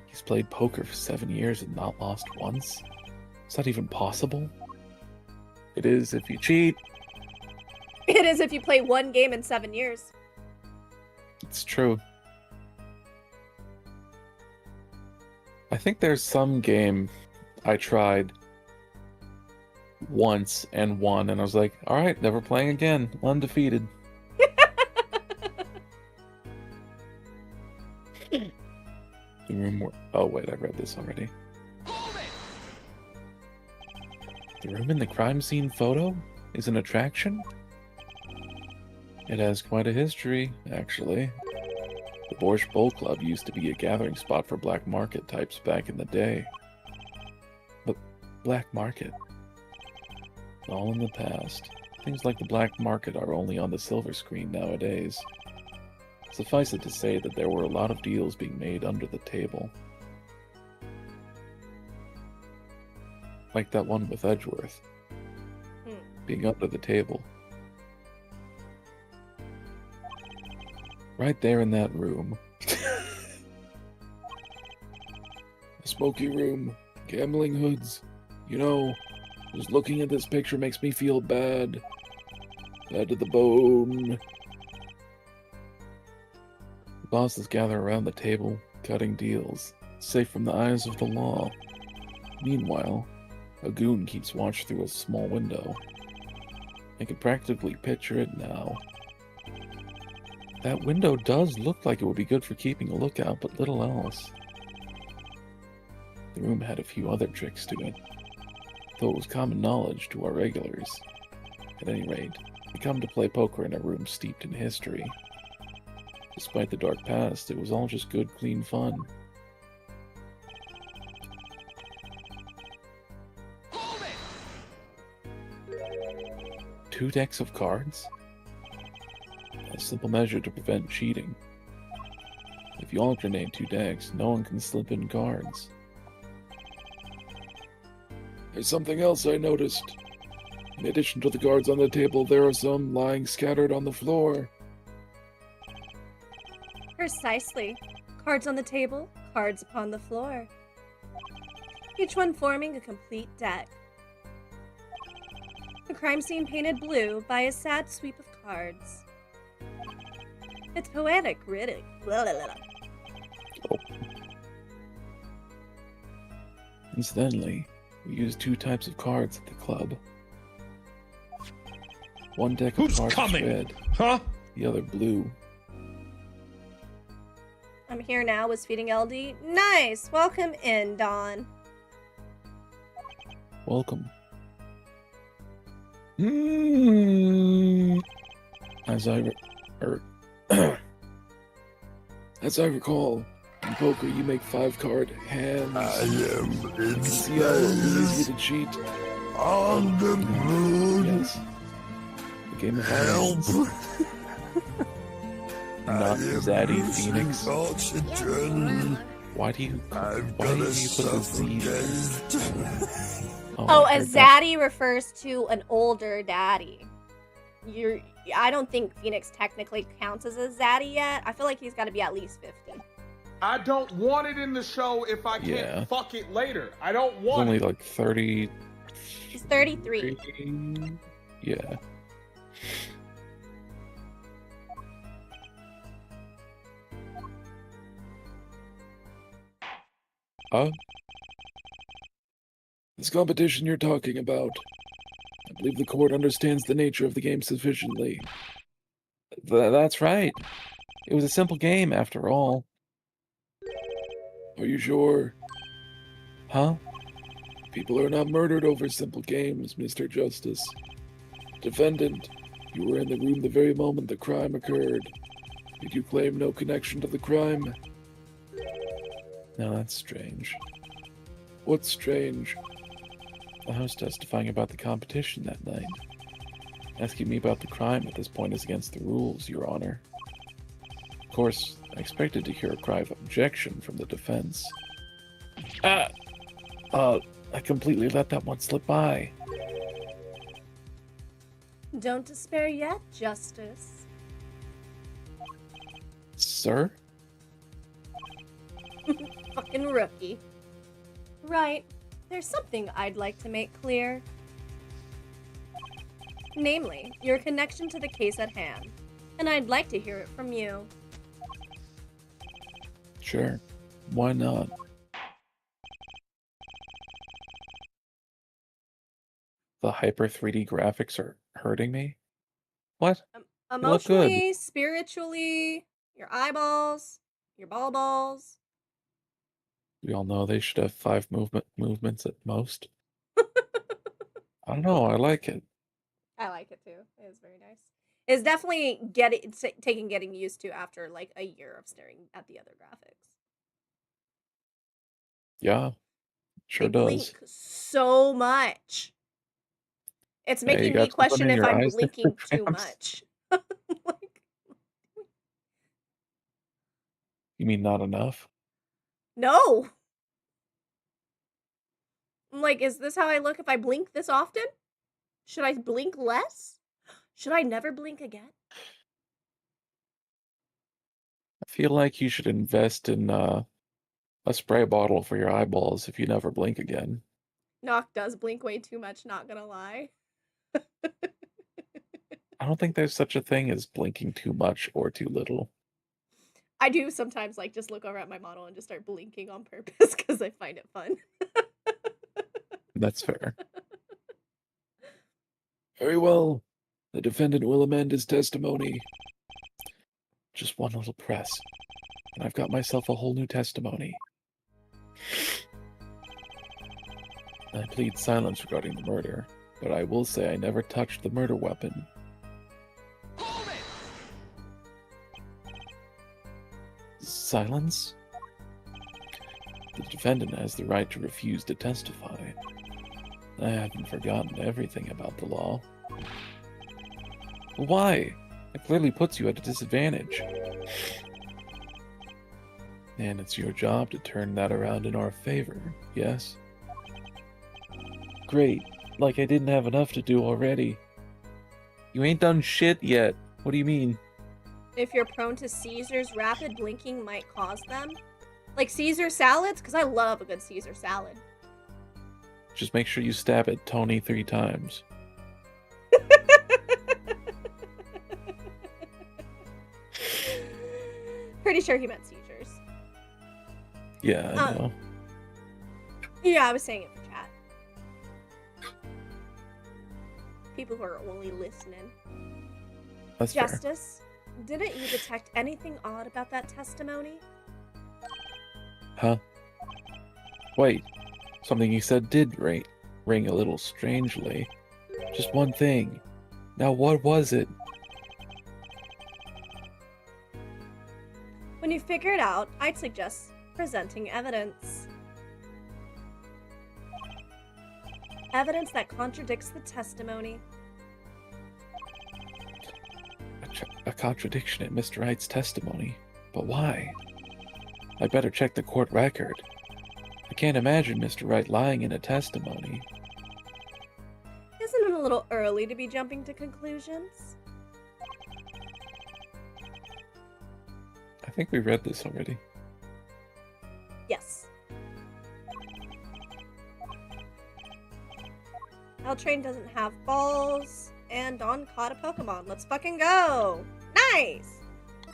He's played poker for 7 years and not lost once? Is that even possible? It is if you cheat. It is if you play one game in 7 years. It's true. I think there's some game I tried once and won, and I was like, alright, never playing again. Undefeated. The room where... Oh, wait, I read this already. The room in the crime scene photo is an attraction? It has quite a history, actually. The Borscht Bowl Club used to be a gathering spot for black market types back in the day. But black market? All in the past. Things like the black market are only on the silver screen nowadays. Suffice it to say that there were a lot of deals being made under the table. Like that one with Edgeworth. Being under the table. Right there in that room. A smoky room. Gambling hoods. You know, just looking at this picture makes me feel bad. Bad to the bone. The bosses gather around the table, cutting deals, safe from the eyes of the law. Meanwhile, A goon keeps watch through a small window. I can practically picture it now. That window does look like it would be good for keeping a lookout, but little else. The room had a few other tricks to it, though it was common knowledge to our regulars. At any rate, we come to play poker in a room steeped in history. Despite the dark past, it was all just good, clean fun. Hold it! 2 decks of cards? A simple measure to prevent cheating. If you alternate 2 decks, no one can slip in cards. There's something else I noticed. In addition to the cards on the table, there are some lying scattered on the floor. Precisely. Cards on the table, cards upon the floor. Each one forming a complete deck. A crime scene painted blue by a sad sweep of cards. It's poetic, really. Blah, blah, blah. Incidentally, we use 2 types of cards at the club. One deck of cards is red, the other blue. I'm here now, was feeding LD. Nice! Welcome in, Dawn. Welcome. As I recall, in poker you make 5-card hands. I am See how easy to cheat. on the moon. Yes. The game of Help! hands. Not Zaddy Phoenix. Oxygen. Why do you I'm put gonna the Z there? suffocate. Oh, I a heard that. zaddy refers to an older daddy. I don't think Phoenix technically counts as a zaddy yet. I feel like he's got to be at least 50. I don't want it in the show if I can't Yeah. fuck it later. I don't He's want only it. like 30. He's 33. Yeah. This competition you're talking about. I believe the court understands the nature of the game sufficiently. That's right. It was a simple game, after all. Are you sure? Huh? People are not murdered over simple games, Mr. Justice. Defendant, you were in the room the very moment the crime occurred. Did you claim no connection to the crime? Now that's strange. What's strange? I was testifying about the competition that night. Asking me about the crime at this point is against the rules, Your Honor. Of course, I expected to hear a cry of objection from the defense. I completely let that one slip by. Don't despair yet, Justice. Sir? Fucking rookie. Right. There's something I'd like to make clear. Namely, your connection to the case at hand. And I'd like to hear it from you. Sure. Why not? The hyper 3D graphics are hurting me? What? look good. Emotionally, spiritually, your eyeballs, your balls. We all know they should have 5 movements at most. I don't know, I like it. I like it too. It is very nice. It's definitely getting used to after like a year of staring at the other graphics. Yeah, sure They does. blink so much. It's Hey, you making got me question something in if your I'm eyes there, blinking too Gramps? much. Like, You mean not enough? no. I'm like, is this how I look if I blink this often? Should I blink less? Should I never blink again? I feel like you should invest in a spray bottle for your eyeballs if you never blink again. Nock does blink way too much, not gonna lie. I don't think there's such a thing as blinking too much or too little. I do sometimes like just look over at my model and just start blinking on purpose because I find it fun. That's fair. Very well. The defendant will amend his testimony. Just one little press, and I've got myself a whole new testimony. I plead silence regarding the murder, but I will say I never touched the murder weapon. Hold it! Silence? The defendant has the right to refuse to testify. I haven't forgotten everything about the law. Why? It clearly puts you at a disadvantage. And it's your job to turn that around in our favor, yes? Great. Like I didn't have enough to do already. You ain't done shit yet. What do you mean? If you're prone to Caesar's, rapid blinking might cause them. Like Caesar salads? Because I love a good Caesar salad. Just make sure you stab at Tony 3 times. Pretty sure he meant seizures. Yeah, I know. Yeah, I was saying it for chat. People who are only listening. That's fair. Justice, didn't you detect anything odd about that testimony? Huh? Wait. Something you said did ring a little strangely. Just one thing. Now what was it? When you figure it out, I'd suggest presenting evidence. Evidence that contradicts the testimony. A contradiction in Mr. Wright's testimony. But why? I'd better check the court record. I can't imagine Mr. Wright lying in a testimony. Isn't it a little early to be jumping to conclusions? I think we read this already. Yes. L-Train doesn't have balls, and Dawn caught a Pokemon. Let's fucking go! Nice!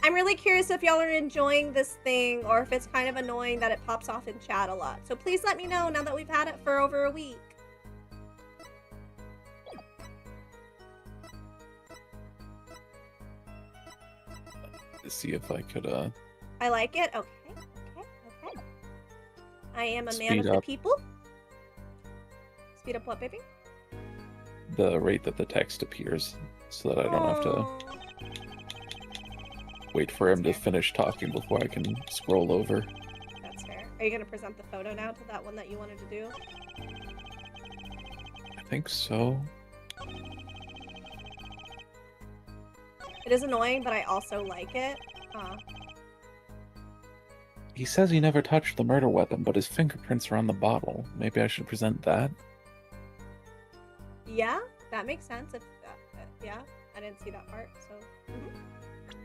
I'm really curious if y'all are enjoying this thing, or if it's kind of annoying that it pops off in chat a lot. So please let me know now that we've had it for over a week. To see if I could, I like it. Okay. I am a man Speed of the up. people. Speed up what, baby? the rate that the text appears, so that I don't have to Aw. wait for him to finish talking before I can scroll over. That's fair. Are you going to present the photo now to that one that you wanted to do? I think so. It is annoying, but I also like it. He says he never touched the murder weapon, but his fingerprints are on the bottle. Maybe I should present that? Yeah, that makes sense. If yeah, I didn't see that part, so...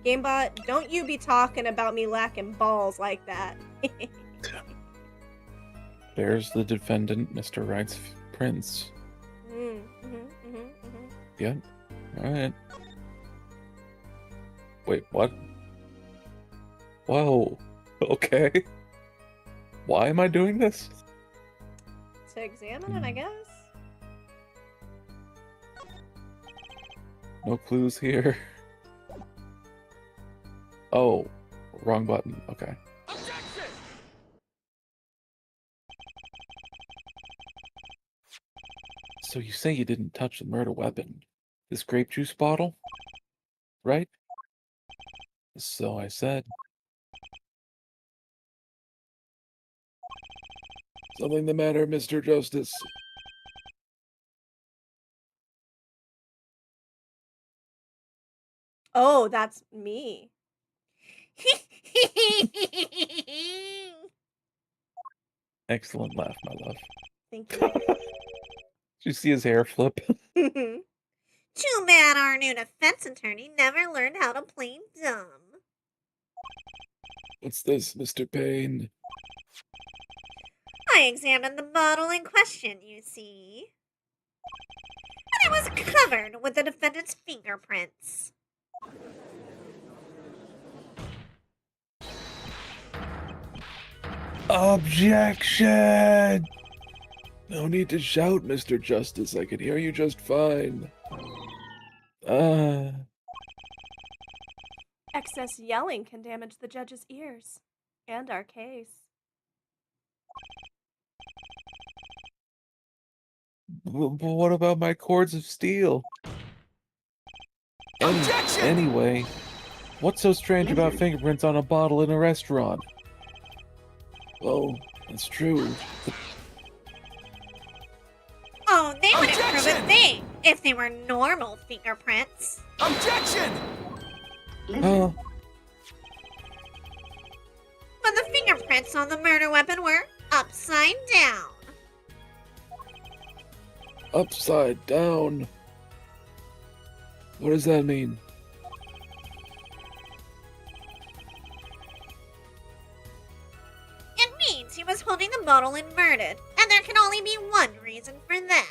Gamebot, don't you be talking about me lacking balls like that. There's the defendant, Mr. Wright's prints. Yep. Alright. Wait, what? Whoa. Okay. Why am I doing this? To examine it, I guess. No clues here. Oh, wrong button. Okay. Objection! So you say you didn't touch the murder weapon. This grape juice bottle? Right? So I said. Something the matter, Mr. Justice? Oh, that's me. Excellent laugh, my love. Thank you. Did you see his hair flip? Too bad our new defense attorney never learned how to play dumb. What's this, Mr. Payne? I examined the bottle in question, you see. And it was covered with the defendant's fingerprints. Objection! No need to shout, Mr. Justice. I can hear you just fine. Excess yelling can damage the judge's ears and our case. But what about my Chords of Steel? Objection! Anyway, what's so strange about fingerprints on a bottle in a restaurant? Oh, it's true. Oh, they wouldn't prove a Objection! thing if they were normal fingerprints. Objection! Oh, But the fingerprints on the murder weapon were upside down. upside down. What does that mean? It means he was holding the bottle inverted, and there can only be one reason for that.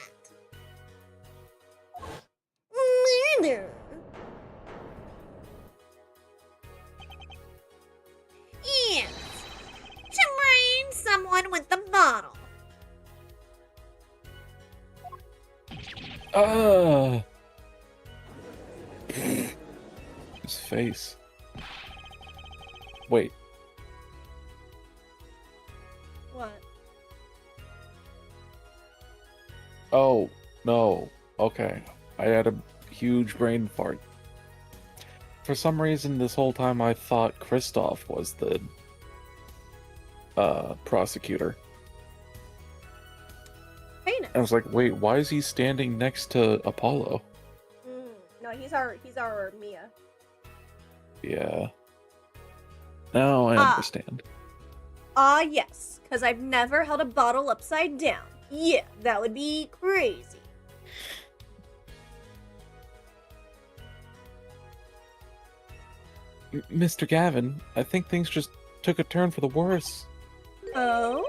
Murder. Yes. To brain someone with the bottle. Ah! His face. Wait, What? oh, no. Okay. I had a huge brain fart. For some reason, this whole time I thought Kristoff was the prosecutor. Phoenix. I was like, wait, why is he standing next to Apollo? No, he's our Mia. Yeah. Now I Ah. understand. Yes, because I've never held a bottle upside down. Yeah, that would be crazy. Mr. Gavin, I think things just took a turn for the worse. Oh?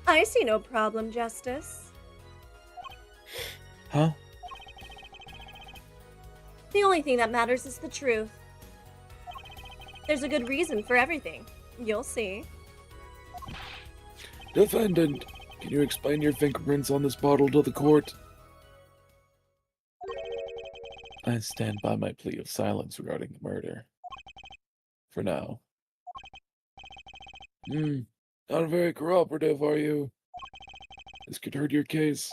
I see no problem, Justice. Huh? The only thing that matters is the truth. There's a good reason for everything. You'll see. Defendant, can you explain your fingerprints on this bottle to the court? I stand by my plea of silence regarding the murder. For now. Not very cooperative, are you? This could hurt your case.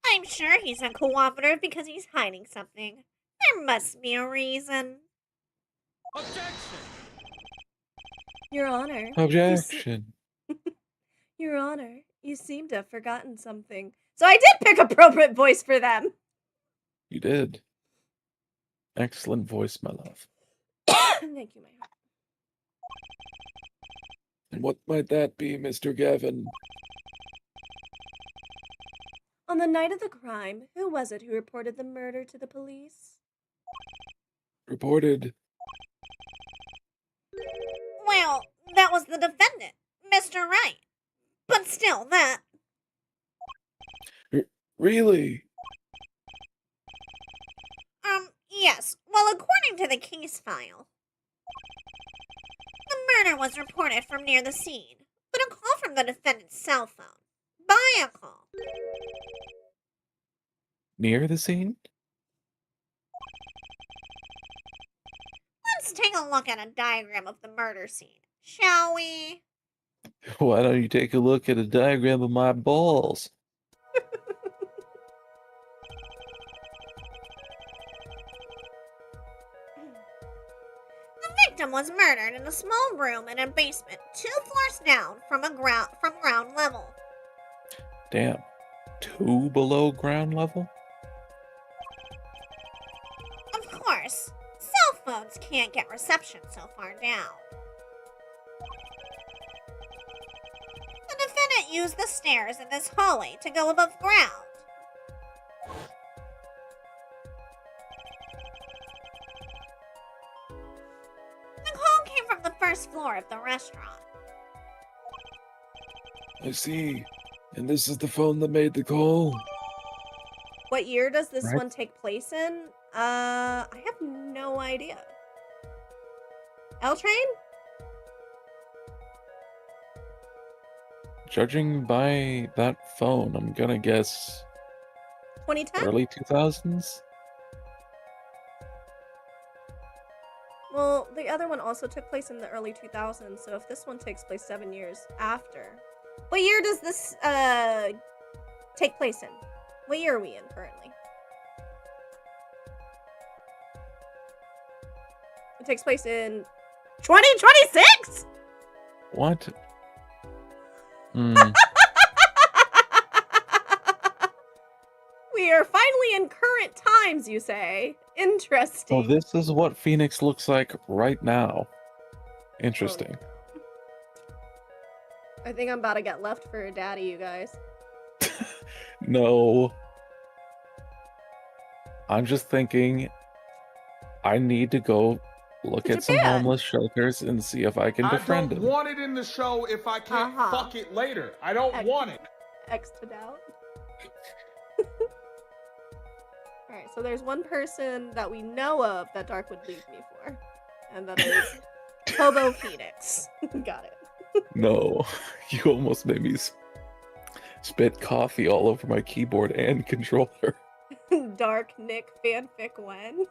I'm sure he's uncooperative because he's hiding something. There must be a reason. Objection! Your Honor. Objection. Your Honor, you seem to have forgotten something. So I did pick appropriate voice for them. You did. Excellent voice, my love. Thank you, my heart. And what might that be, Mr. Gavin? On the night of the crime, who was it who reported the murder to the police? Reported. Well, that was the defendant, Mr. Wright. But still, that... Really? Yes. Well, according to the case file, the murder was reported from near the scene, but a call from the defendant's cell phone. By a call. Near the scene? Let's take a look at a diagram of the murder scene, shall we? Why don't you take a look at a diagram of my balls? The victim was murdered in a small room in a basement 2 floors down from ground level. Damn. 2 below ground level? Of course, cell phones can't get reception so far down. The defendant used the stairs in this hallway to go above ground. The call came from the first floor of the restaurant. I see. And this is the phone that made the call? What year does this Right. one take place in? I have no idea. L Train? Judging by that phone, I'm gonna guess 2010? early 2000s? Well, the other one also took place in the early 2000s, so if this one takes place 7 years after. What year does this take place in? What year are we in currently? It takes place in 2026? What? We are finally in current times, you say. Interesting. Oh, this is what Phoenix looks like right now. Interesting. I think I'm about to get left for a daddy, you guys. No. I'm just thinking I need to go look To at some Japan. homeless shelters and see if I can I befriend don't him. want it in the show if I can't fuck it later. I don't want it. X to doubt. Alright, so there's one person that we know of that Dark would leave me for. And that is Hobo Phoenix. Got it. No, you almost made me spit coffee all over my keyboard and controller. Dark Nick fanfic when?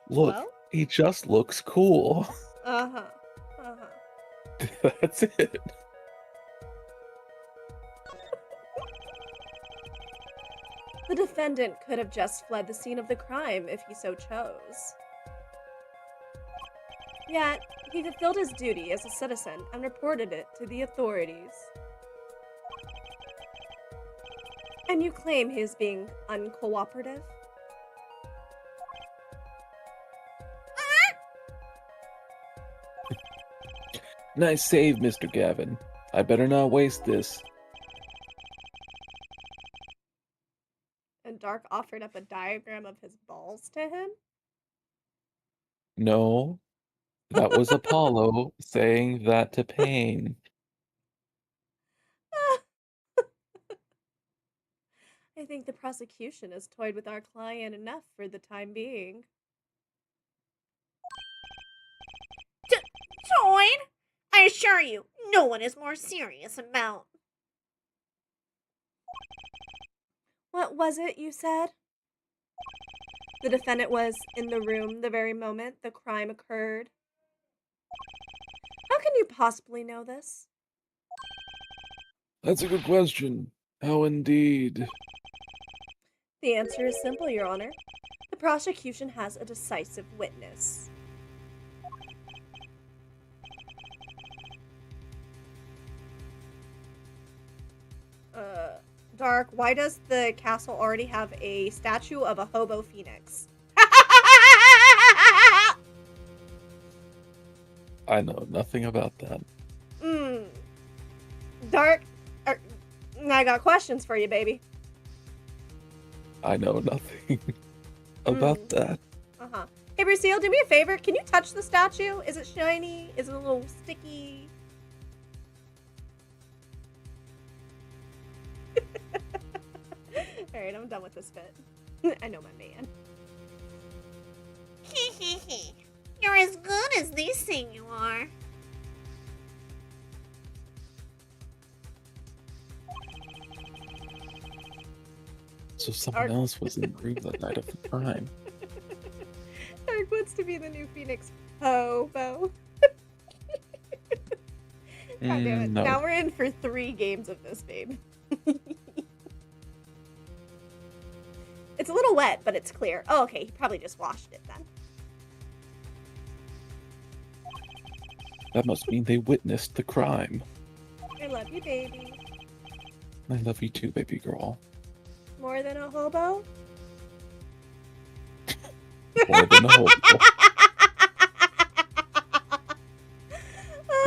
Look, Well? he just looks cool. Uh-huh. That's it. The defendant could have just fled the scene of the crime if he so chose. Yet, he fulfilled his duty as a citizen and reported it to the authorities. And you claim he is being uncooperative? Nice save, Mr. Gavin. I better not waste this. And Dark offered up a diagram of his balls to him? No, that was Apollo saying that to Pain. I think the prosecution has toyed with our client enough for the time being. Toyd? I assure you, no one is more serious about. What was it you said? The defendant was in the room the very moment the crime occurred. How can you possibly know this? That's a good question. How indeed? The answer is simple, Your Honor. The prosecution has a decisive witness. Dark, why does the castle already have a statue of a hobo phoenix? I know nothing about that. Dark, I got questions for you, baby. I know nothing about that. Uh-huh. Hey, Brucille, do me a favor. Can you touch the statue? Is it shiny? Is it a little sticky? Alright, I'm done with this bit. I know my man. You're as good as they say you are. So someone else was in the room that night of the crime. Dark wants to be the new Phoenix hobo. God damn it. No. Now we're in for 3 games of this, babe. It's a little wet, but it's clear. Oh, okay. He probably just washed it then. That must mean they witnessed the crime. I love you, baby. I love you too, baby girl. More than a hobo? More than a hobo.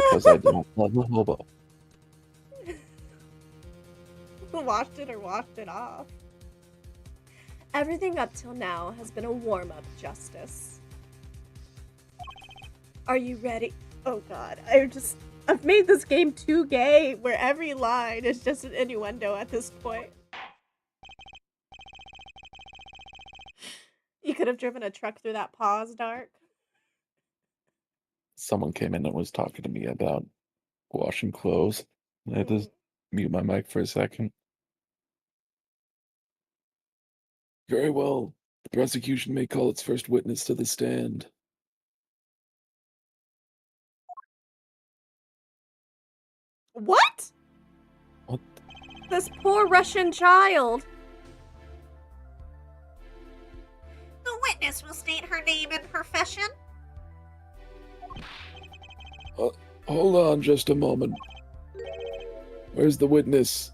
Because I don't love a hobo. Washed it or washed it off. Everything up till now has been a warm-up, Justice. Are you ready? Oh god, I've made this game too gay, where every line is just an innuendo at this point. You could have driven a truck through that pause, Dark. Someone came in and was talking to me about washing clothes. I had to mute my mic for a second. Very well. The prosecution may call its first witness to the stand. What? What? This poor Russian child. The witness will state her name and profession. Hold on just a moment. Where's the witness?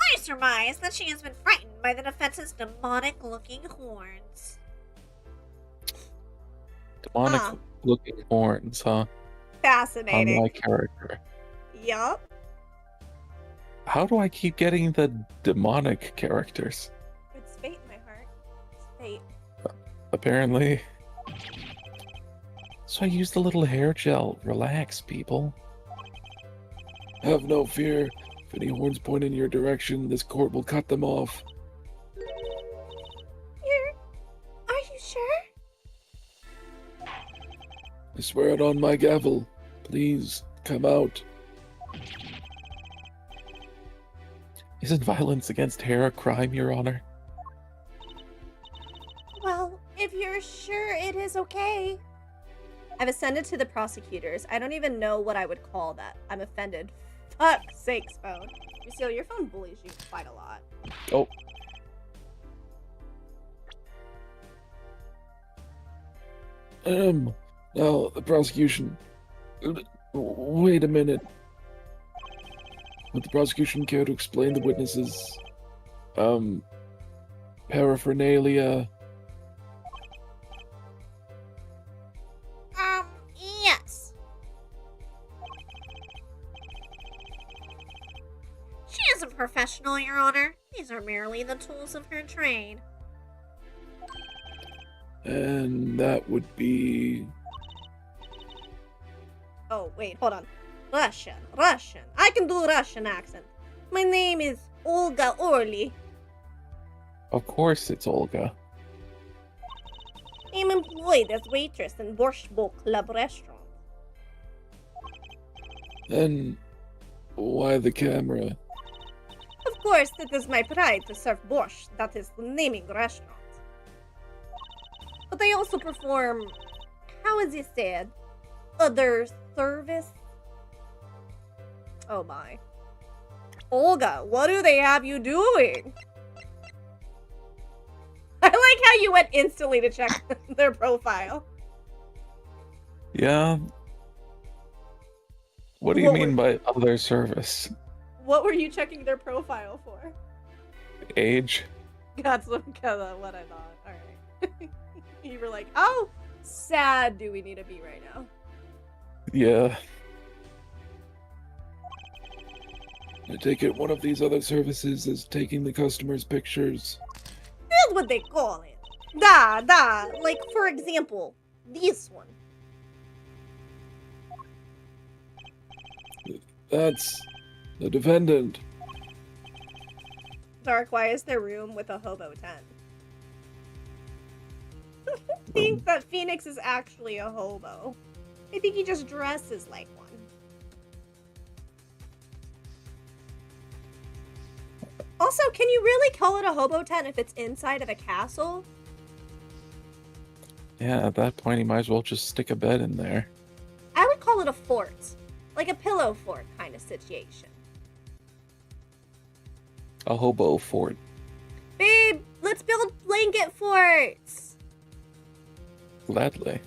I surmise that she has been frightened by the defense's demonic-looking horns. Demonic-looking horns, huh? On Fascinating. my character. Yup. How do I keep getting the demonic characters? It's fate, my heart. It's fate. Apparently. So I used a little hair gel. Relax, people. Have no fear. If any horns point in your direction, this court will cut them off. Are you sure? I swear it on my gavel. Please, come out. Isn't violence against hair a crime, Your Honor? Well, if you're sure it is okay. I've ascended to the prosecutors. I don't even know what I would call that. I'm offended. Fuck's sakes, phone. Lucille, your phone bullies you quite a lot. Oh. Now, the prosecution. Wait a minute. Would the prosecution care to explain the witnesses' paraphernalia? Yes. She isn't professional, Your Honor. These are merely the tools of her trade. And that would be... Oh, wait, hold on. Russian. I can do Russian accent. My name is Olga Orly. Of course it's Olga. I'm employed as waitress in Borscht Bowl Club restaurant. Then why the camera? Of course, it is my pride to serve borscht. That is the naming restaurant. But I also perform, how is it said, other service? Oh my. Olga, what do they have you doing? I like how you went instantly to check their profile. Yeah. What do you mean by other service? What were you checking their profile for? Age? That's what I thought. Alright. You were like, how sad do we need to be right now? Yeah. I take it one of these other services is taking the customer's pictures. That's what they call it. Da. Like, for example, this one. That's the defendant. Dark, why is there room with a hobo tent? I think that Phoenix is actually a hobo. I think he just dresses like one. Also, can you really call it a hobo tent if it's inside of a castle? Yeah, at that point, he might as well just stick a bed in there. I would call it a fort. Like a pillow fort kind of situation. A hobo fort. Babe, let's build blanket forts! Gladly.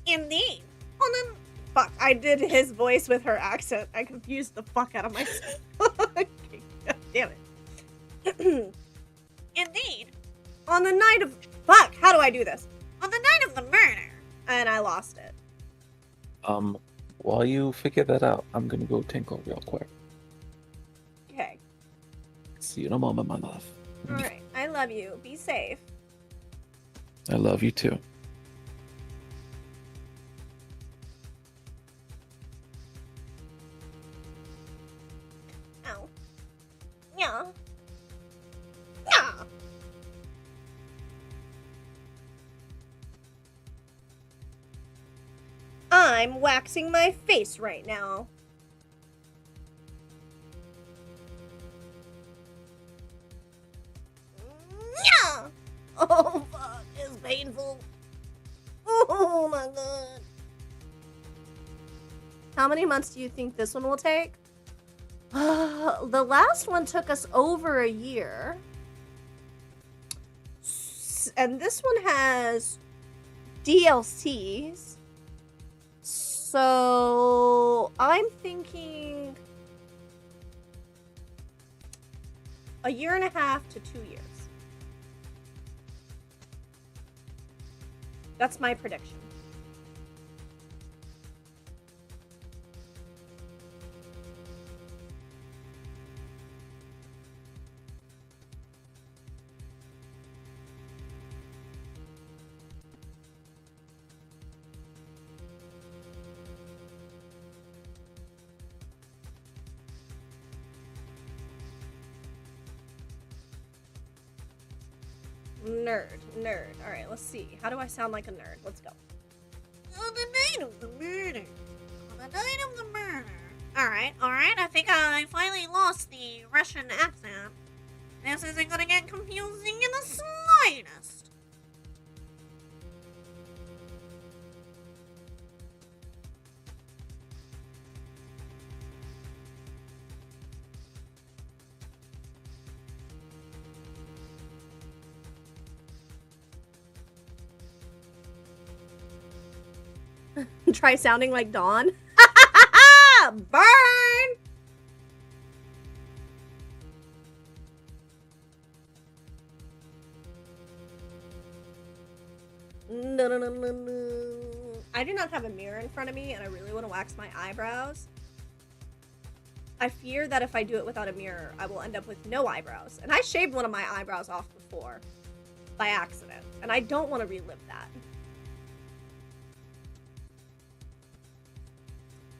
Indeed. Oh, no. Fuck, I did his voice with her accent. I confused the fuck out of myself. God damn it. Indeed. On the night of... Fuck, how do I do this? On the night of the murder. And I lost it. While you figure that out, I'm gonna go tinkle real quick. Okay. See you in a moment, my love. Alright, I love you. Be safe. I love you too. Ow. Yeah. Yeah. I'm waxing my face right now. Yeah. Oh, fuck. It's painful. Oh, my God. How many months do you think this one will take? The last one took us over a year. And this one has DLCs. So I'm thinking a year and a half to 2 years. That's my prediction. Nerd. Alright, let's see. How do I sound like a nerd? Let's go. On the night of the murder. On the night of the murder. Alright. I think I finally lost the Russian accent. This isn't gonna get confusing in the slightest. Try sounding like Dawn. Burn! No. I do not have a mirror in front of me, and I really want to wax my eyebrows. I fear that if I do it without a mirror, I will end up with no eyebrows. And I shaved one of my eyebrows off before, by accident, and I don't want to relive that.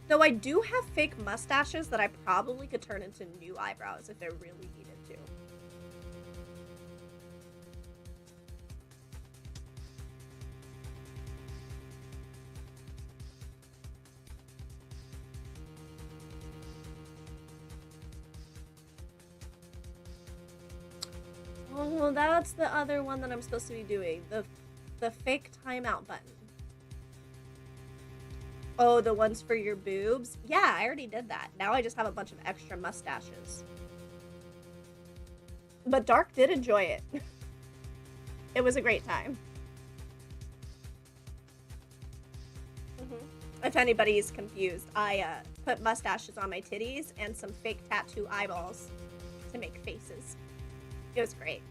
Though I do have fake mustaches that I probably could turn into new eyebrows if I really needed to. Oh, that's the other one that I'm supposed to be doing. The fake timeout button. Oh, the ones for your boobs? Yeah, I already did that. Now I just have a bunch of extra mustaches. But Dark did enjoy it. It was a great time. If anybody's confused, I put mustaches on my titties and some fake tattoo eyeballs to make faces. It was great.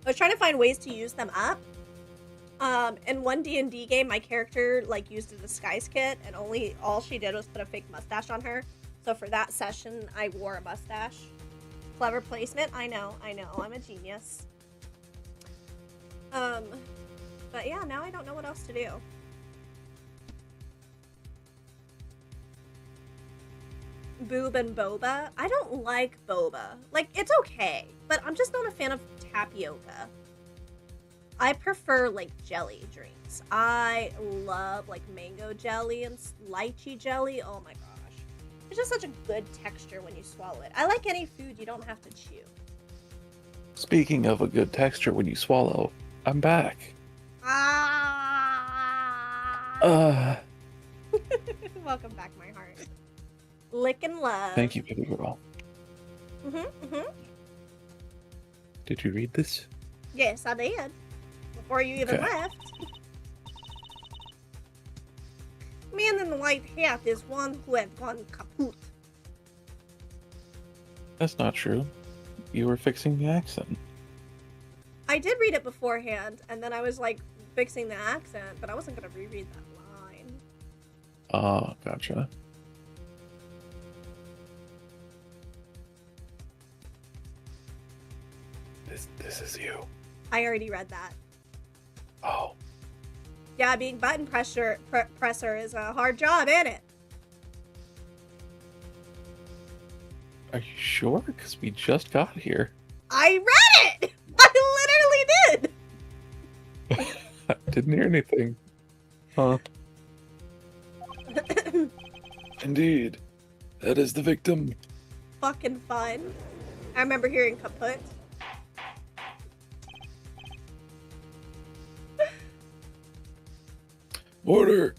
I was trying to find ways to use them up. In one D&D game, my character used a disguise kit, and all she did was put a fake mustache on her. So for that session, I wore a mustache. Clever placement. I know. I'm a genius. But yeah, now I don't know what else to do. Boob and boba. I don't like boba. It's okay, but I'm just not a fan of tapioca. I prefer jelly drinks. I love mango jelly and lychee jelly. Oh my gosh. It's just such a good texture when you swallow it. I like any food you don't have to chew. Speaking of a good texture when you swallow, I'm back. Welcome back, my heart. Lick and love. Thank you, baby girl. Did you read this? Yes, I did. Before you even left. Man in the white hat is one who had gone kaput. That's not true. You were fixing the accent. I did read it beforehand, and then I was fixing the accent, but I wasn't gonna reread that line. Oh, gotcha. This is you. I already read that. Oh. Yeah, being button presser is a hard job, ain't it? Are you sure? Because we just got here. I read it! I literally did. I didn't hear anything. Huh. Indeed. That is the victim. Fucking fun. I remember hearing kaput. Order!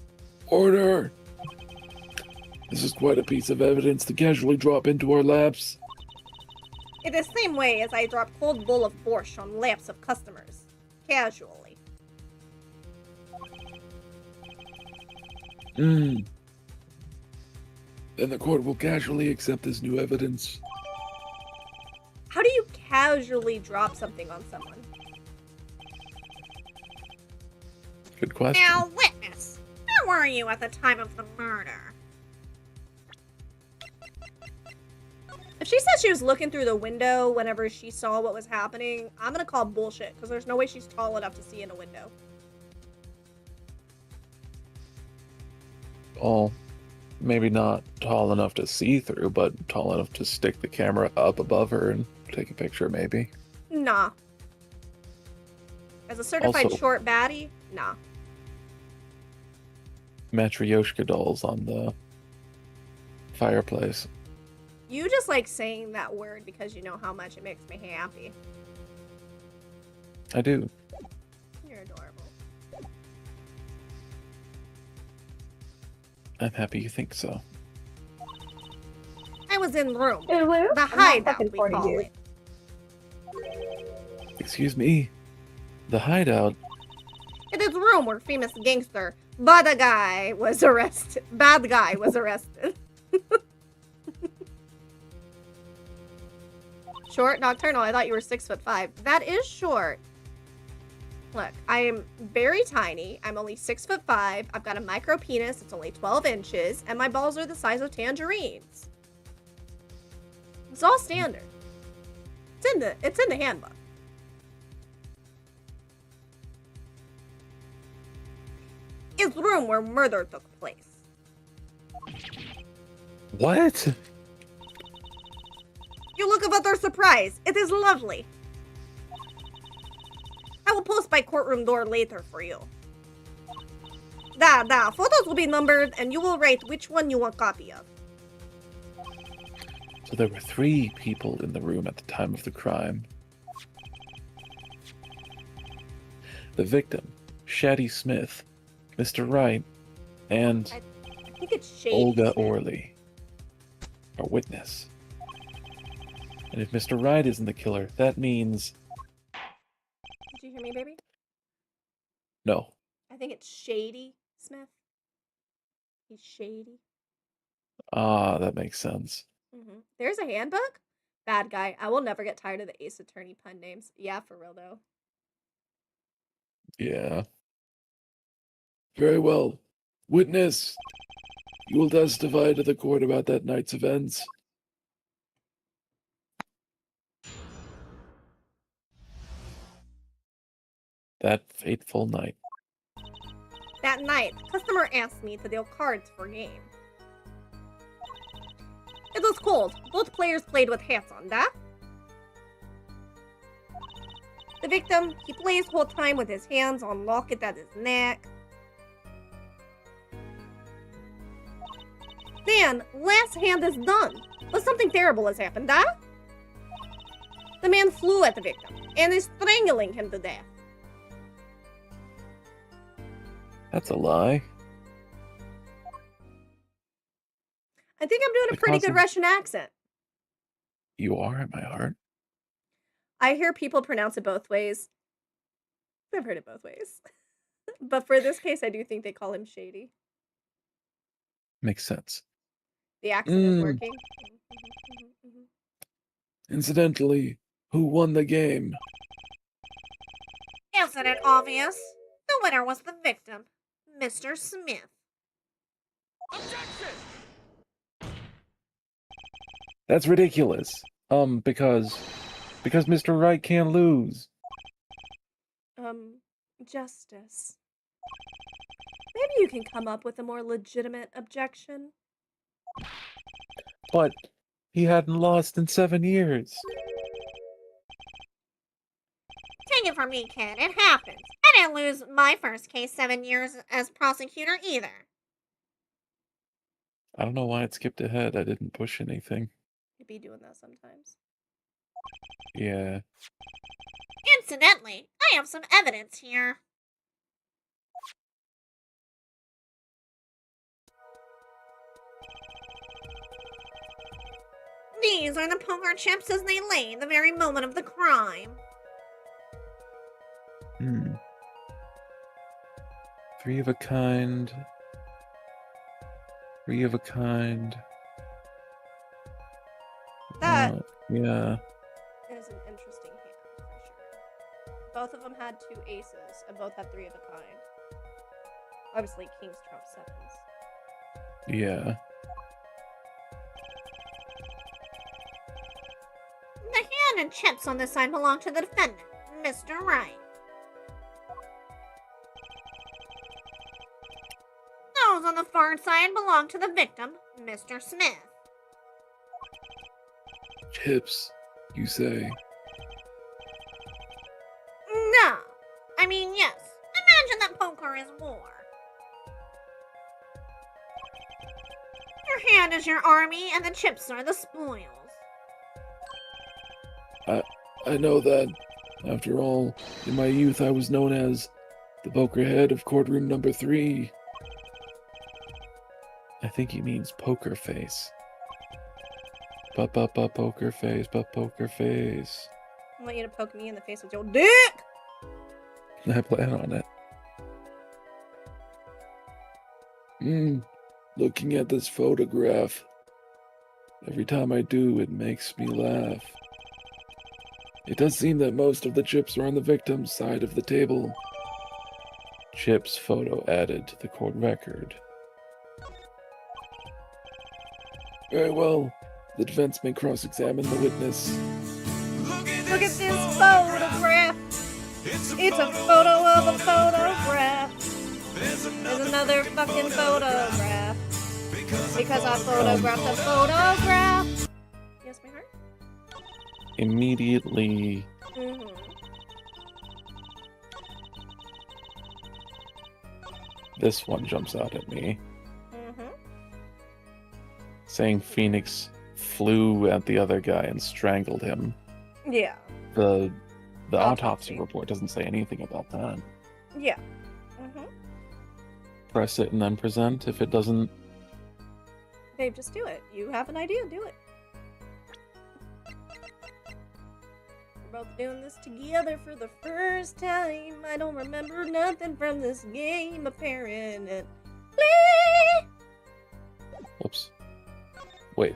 Order! This is quite a piece of evidence to casually drop into our laps. In the same way as I drop cold bowl of borscht on laps of customers. Casually. Then the court will casually accept this new evidence. How do you casually drop something on someone? Good question. Now, witness, where were you at the time of the murder? If she said she was looking through the window whenever she saw what was happening, I'm gonna call bullshit, because there's no way she's tall enough to see in a window. Oh, maybe not tall enough to see through, but tall enough to stick the camera up above her and take a picture, maybe. Nah. As a certified Also- short baddie, nah. Matryoshka dolls on the fireplace. You just like saying that word because you know how much it makes me happy. I do. You're adorable. I'm happy you think so. I was in the room. Hey, Lou, The I'm not hideout, fucking we for call you. it. Excuse me. The hideout? It is room where famous gangster Bad guy was arrested. Bad guy was arrested. Short, nocturnal. I thought you were 6'5". That is short. Look, I am very tiny. I'm only 6'5". I've got a micro penis. It's only 12 inches, and my balls are the size of tangerines. It's all standard. It's in the handbook. Is the room where murder took place. What? You look of utter surprise. It is lovely. I will post by courtroom door later for you. The photos will be numbered, and you will write which one you want copy of. So there were 3 people in the room at the time of the crime. The victim, Shaddy Smith, Mr. Wright, and I think it's shady. Olga Orley, our witness. And if Mr. Wright isn't the killer, that means... Did you hear me, baby? No. I think it's Shady Smith. He's shady. Ah, that makes sense. There's a handbook? Bad guy. I will never get tired of the Ace Attorney pun names. Yeah, for real, though. Yeah. Very well. Witness, you will testify to the court about that night's events. That fateful night. That night, customer asked me to deal cards for game. It was cold. Both players played with hats on, that? The victim, he plays whole time with his hands on locket at his neck. Then, last hand is done, but something terrible has happened, that? The man flew at the victim and is strangling him to death. That's a lie. I think I'm doing a pretty good Because Russian accent. You are at my heart. I hear people pronounce it both ways. I've heard it both ways. But for this case, I do think they call him Shady. Makes sense. The accent is working. Incidentally, who won the game? Isn't it obvious? The winner was the victim, Mr. Smith. Objection! That's ridiculous. Because Mr. Wright can't lose. Justice. Maybe you can come up with a more legitimate objection. But he hadn't lost in 7 years. Take it from me, kid. It happens. I didn't lose my first case 7 years as prosecutor either. I don't know why it skipped ahead. I didn't push anything. You'd be doing that sometimes. Yeah. Incidentally, I have some evidence here. These are the poker chips as they lay the very moment of the crime. Hmm. 3 of a kind. 3 of a kind. That Yeah. is an interesting hand, for sure. Both of them had 2 aces, and both had 3 of a kind. Obviously, kings trump 7s. Yeah. The hand and chips on this side belong to the defendant, Mr. Wright. Those on the far side belong to the victim, Mr. Smith. Chips, you say? No. I mean, yes. Imagine that poker is war. Your hand is your army, and the chips are the spoils. I know that. After all, in my youth I was known as the poker head of courtroom number 3. I think he means poker face. Poker face, poker face. I want you to poke me in the face with your dick! I plan on it. Looking at this photograph. Every time I do, it makes me laugh. It does seem that most of the chips are on the victim's side of the table. Chips photo added to the court record. Very well. The defense may cross-examine the witness. Look at this photograph! It's a photo of a photograph! There's another fucking photograph! Because I photographed a photograph! Yes, my heart? Immediately, this one jumps out at me. Saying Phoenix flew at the other guy and strangled him. Yeah. The autopsy report doesn't say anything about that. Yeah. Press it and then present. If it doesn't... Babe, just do it. You have an idea, do it. We're both doing this together for the first time. I don't remember nothing from this game, apparently. Whoops. Wait.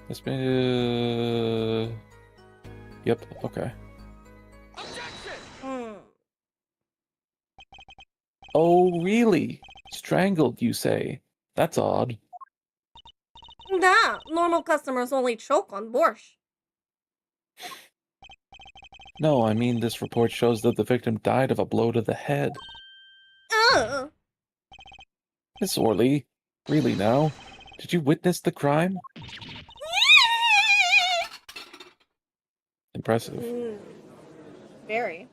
This may... Yep, okay. Oh, really? Strangled, you say? That's odd. Nah, normal customers only choke on borscht. No, I mean this report shows that the victim died of a blow to the head. Miss Orley, really now? Did you witness the crime? Impressive. Very.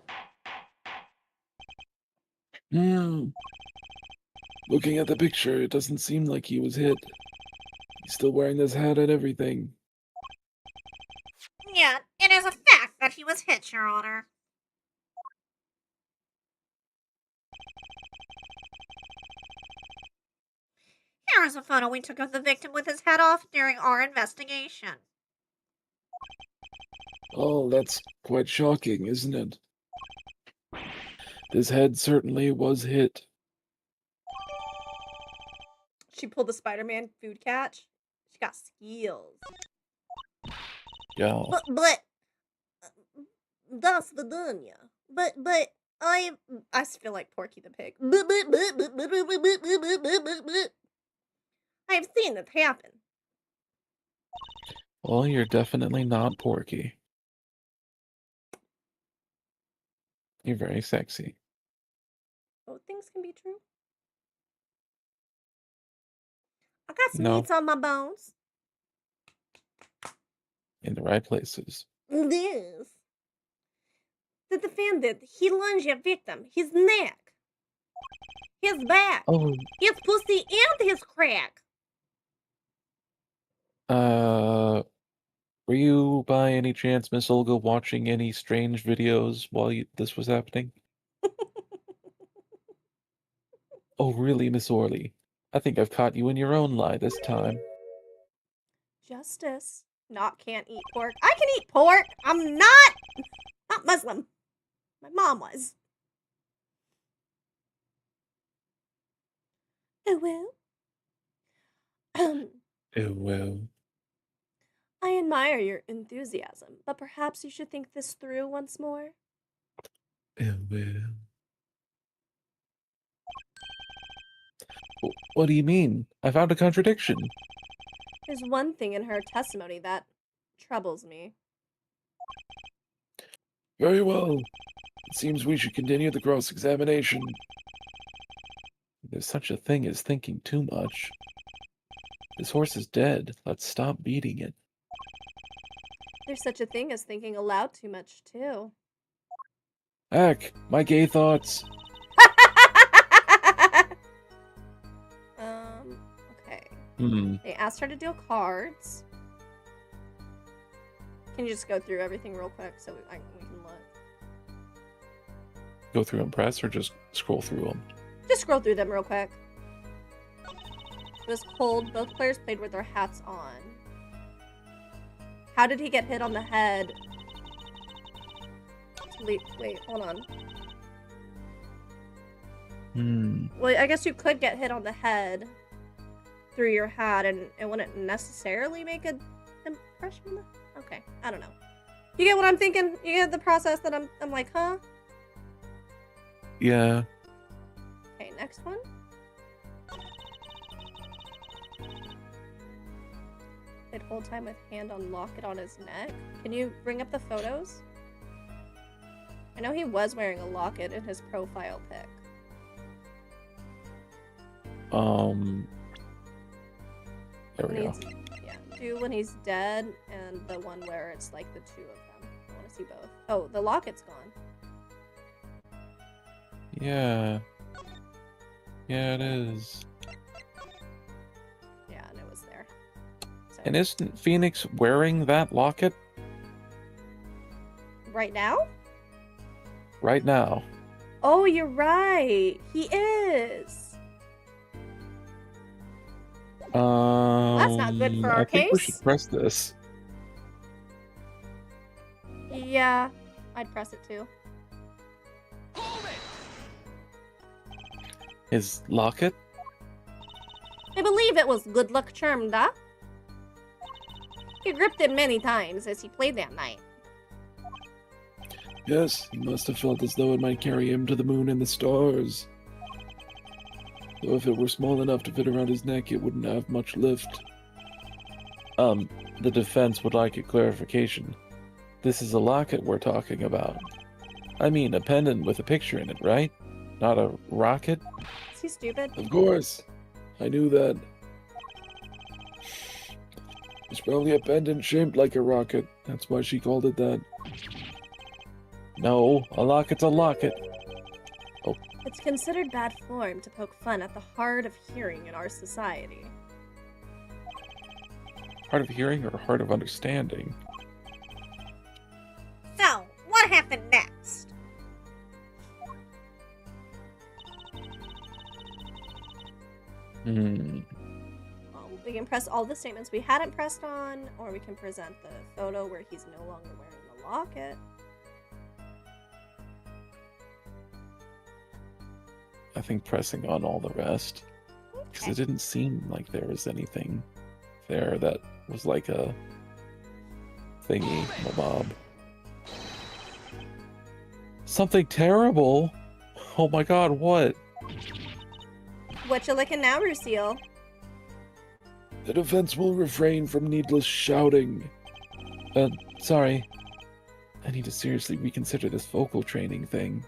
Looking at the picture, it doesn't seem like he was hit. He's still wearing this hat and everything. Yet, it is a fact that he was hit, Your Honor. Here is a photo we took of the victim with his head off during our investigation. Oh, that's quite shocking, isn't it? This head certainly was hit. She pulled the Spider-Man food catch. She got skills. Yeah. But that's the dunya. But I feel like Porky the Pig. I've seen this happen. Well, you're definitely not Porky. You're very sexy. Both things can be true. I got some No. meats on my bones. In the right places. This. The defendant, he lunged at victim, his neck, his back, Oh, his pussy, and his crack. were you by any chance, Miss Olga, watching any strange videos while this was happening? Oh, really, Miss Orley? I think I've caught you in your own lie this time. Justice. Not can't eat pork. I can eat pork. I'm not Muslim. My mom was. Oh well. Oh, well. I admire your enthusiasm, but perhaps you should think this through once more. Oh, well. What do you mean? I found a contradiction. There's one thing in her testimony that troubles me. Very well. It seems we should continue the cross-examination. There's such a thing as thinking too much. This horse is dead. Let's stop beating it. There's such a thing as thinking aloud too much, too. Heck, my gay thoughts. Okay. Hmm. They asked her to deal cards. Can you just go through everything real quick so we can look? Go through and press or just scroll through them? Just scroll through them real quick. It was cold. Both players played with their hats on. How did he get hit on the head? Wait, hold on. Well, I guess you could get hit on the head through your hat and it wouldn't necessarily make an impression. Okay, I don't know. You get what I'm thinking? You get the process that I'm like, huh? Yeah. Okay, next one. Played whole time with hand on locket on his neck. Can you bring up the photos? I know he was wearing a locket in his profile pic. There we go. Yeah, do when he's dead and the one where it's like the two of them. I want to see both. Oh, the locket's gone. Yeah. Yeah, it is. Yeah, and it was there. So, And isn't Phoenix wearing that locket right now? right now? Oh, you're right. He is. That's not good for our I think we should case. press this. Yeah, I'd press it too. His locket? I believe it was good luck charmed, huh? He gripped it many times as he played that night. Yes, he must have felt as though it might carry him to the moon and the stars. Though if it were small enough to fit around his neck, it wouldn't have much lift. The defense would like a clarification. This is a locket we're talking about. I mean, a pendant with a picture in it, right? Not a rocket? Is he stupid? Of course. I knew that. It's probably a pendant shaped like a rocket. That's why she called it that. No, a locket's a locket. It's considered bad form to poke fun at the hard of hearing in our society. Hard of hearing or hard of understanding? So, what happened next? We can press all the statements we hadn't pressed on, or we can present the photo where he's no longer wearing the locket. I think pressing on all the rest. Because it didn't seem like there was anything there that was like a thingy, mabob. Something terrible? Oh my god, what? What you looking now, Lucille? The defense will refrain from needless shouting. Sorry. I need to seriously reconsider this vocal training thing.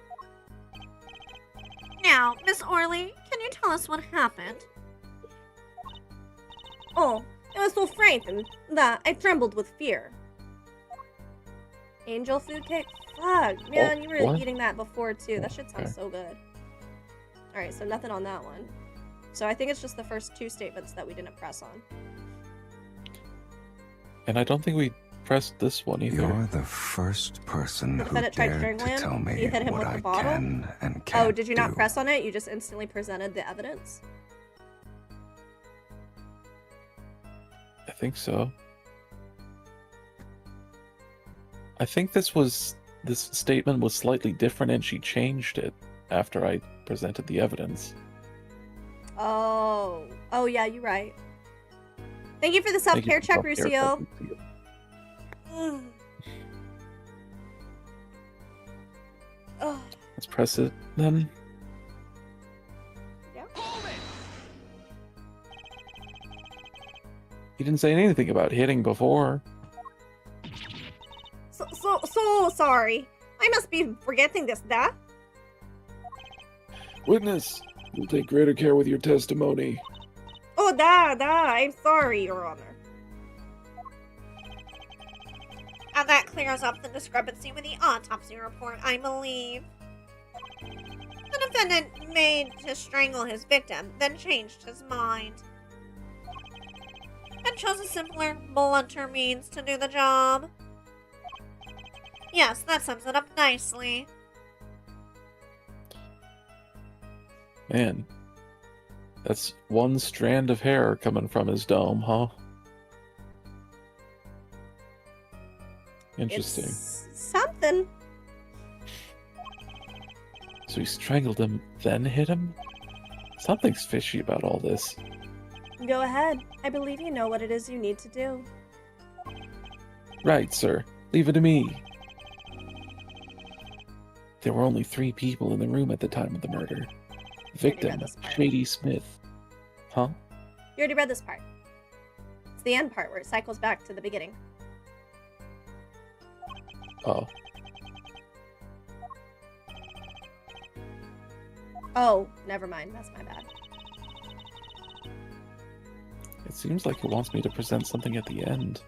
Now, Miss Orley, can you tell us what happened? Oh, I was so frightened that I trembled with fear. Angel food cake? Fuck, man, you were what? eating that before too. That shit sounds Okay. so good. Alright, so nothing on that one. So I think it's just the first two statements that we didn't press on. And I don't think we pressed this one either. You're the first person The who defendant tried to dared to strangle him. tell me You hit him what with the I bottle? can and can't Oh, did you not do. press on it? You just instantly presented the evidence? I think so. I think this statement was slightly different and she changed it after I presented the evidence. Oh. Oh, yeah, you're right. Thank you for the Thank you self-care for check, self-care Rusio. check, Lucio. Oh, Let's press it then. yeah. He didn't say anything about hitting before. So sorry. I must be forgetting this, da? Witness, you'll take greater care with your testimony. Oh, da, I'm sorry, Your Honor. And that clears up the discrepancy with the autopsy report, I believe. The defendant made to strangle his victim, then changed his mind. And chose a simpler, blunter means to do the job. Yes, that sums it up nicely. Man, that's one strand of hair coming from his dome, huh? Interesting. It's something. So he strangled him, then hit him? Something's fishy about all this. Go ahead. I believe you know what it is you need to do. Right, sir. Leave it to me. There were only 3 people in the room at the time of the murder. Victim, this part. Shady Smith. Huh? You already read this part. It's the end part where it cycles back to the beginning. Oh. Oh, never mind. That's my bad. It seems like it wants me to present something at the end.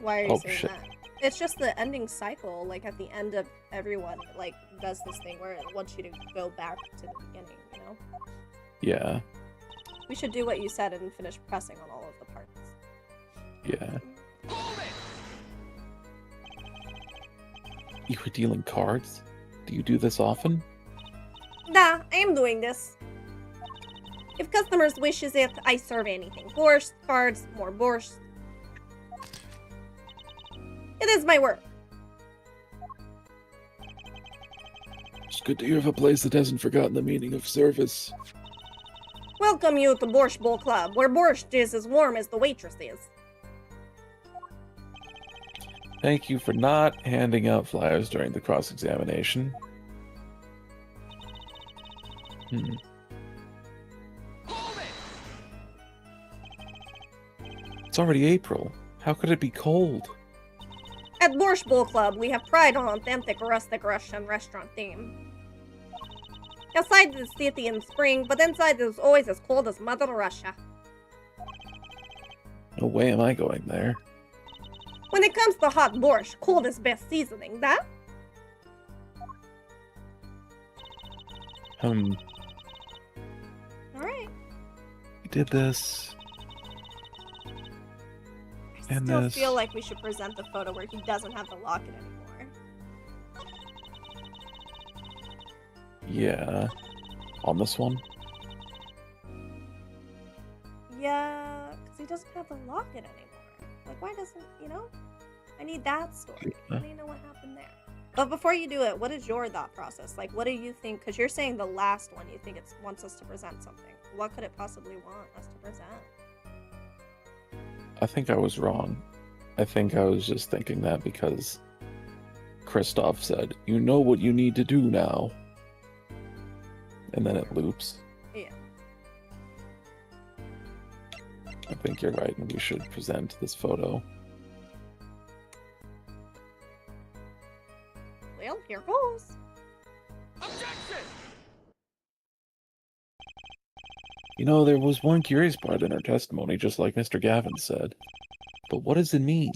Why are you Oh, saying shit. that? It's just the ending cycle, like at the end of everyone, like does this thing where it wants you to go back to the beginning, you know? Yeah. We should do what you said and finish pressing on all of the parts. Yeah. You were dealing cards? Do you do this often? Nah, I am doing this. If customers wishes it, I serve anything. Borscht, cards, more borscht. It is my work. It's good to hear of a place that hasn't forgotten the meaning of service. Welcome you to Borscht Bowl Club, where borscht is as warm as the waitress is. Thank you for not handing out flyers during the cross-examination. It's already April. How could it be cold? At Borscht Bowl Club, we have pride on authentic rustic Russian restaurant theme. Outside is city in spring, but inside is always as cold as Mother Russia. No way am I going there. When it comes to hot borscht, cold is best seasoning, that? Alright, Alright. we did this. I And still this. feel like we should present the photo where he doesn't have the locket anymore. Yeah. On this one? Yeah, because he doesn't have the locket anymore. Like, why doesn't, you know? I need that story. I need to know what happened there. But before you do it, what is your thought process? Like, what do you think? Because you're saying the last one, you think it wants us to present something. What could it possibly want us to present? I think I was wrong. I think I was just thinking that because Kristoff said, "You know what you need to do now." And then it loops. Yeah. I think you're right, and we should present this photo. Well, here goes. Objection! You know, there was one curious part in her testimony, just like Mr. Gavin said. But what does it mean?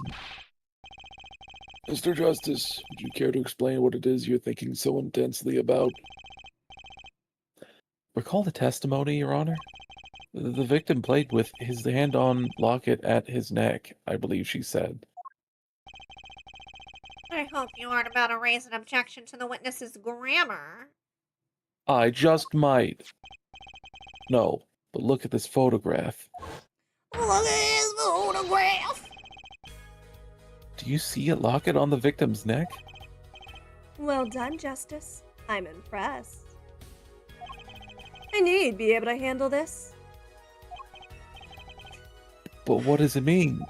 Mr. Justice, would you care to explain what it is you're thinking so intensely about? Recall the testimony, Your Honor? The victim played with his hand-on locket at his neck, I believe she said. I hope you aren't about to raise an objection to the witness's grammar. I just might. No, but look at this photograph. Look at his photograph. Do you see a locket on the victim's neck? Well done, Justice. I'm impressed. I knew you'd be able to handle this. But what does it mean?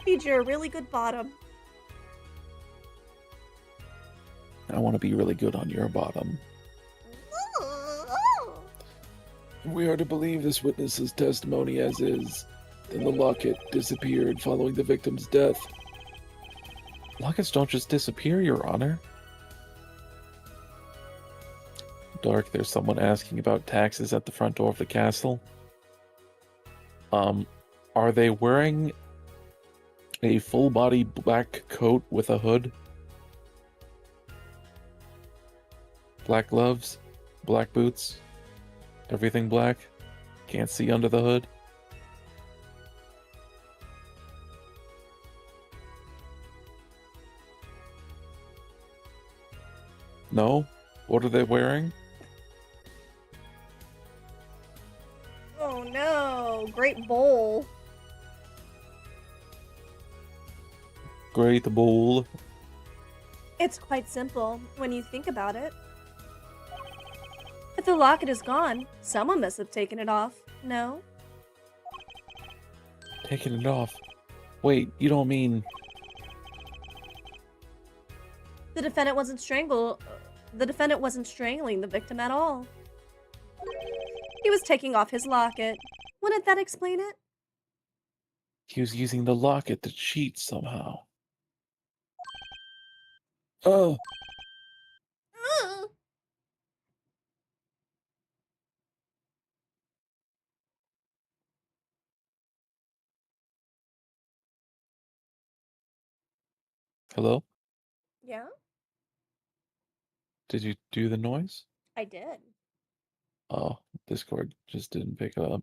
Feed you a really good bottom. I want to be really good on your bottom. If we are to believe this witness's testimony as is, then the locket disappeared following the victim's death. Lockets don't just disappear, Your Honor. Dark, there's someone asking about taxes at the front door of the castle. Are they wearing a full-body black coat with a hood? Black gloves? Black boots? Everything black? Can't see under the hood? No? What are they wearing? Oh no, great bowl. Great bowl. It's quite simple when you think about it. If the locket is gone, someone must have taken it off. No? Taking it off. Wait, you don't mean... The defendant wasn't strangling the victim at all. He was taking off his locket. Wouldn't that explain it? He was using the locket to cheat somehow. Oh, hello? Yeah, Did you do the noise? I did. Oh, Discord just didn't pick it up.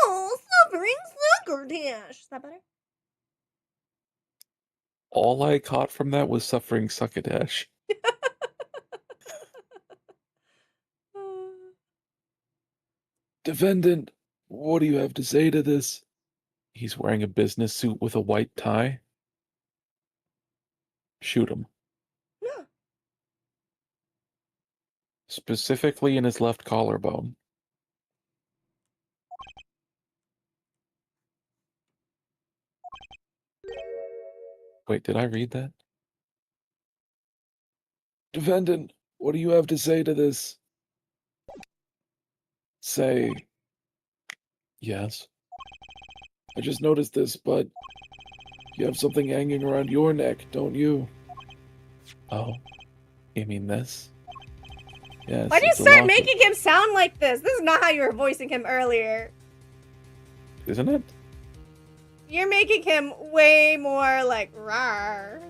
No, suffering sucker dash. Is that better? All I caught from that was suffering succotash. Defendant, what do you have to say to this? He's wearing a business suit with a white tie. Shoot him. Yeah. Specifically in his left collarbone. Wait, did I read that? Defendant, what do you have to say to this? Say... Yes. I just noticed this, but... You have something hanging around your neck, don't you? Oh. You mean this? Yes. Why do you it's a start locket. making him sound like this? This is not how you were voicing him earlier. Isn't it? You're making him way more like rawr.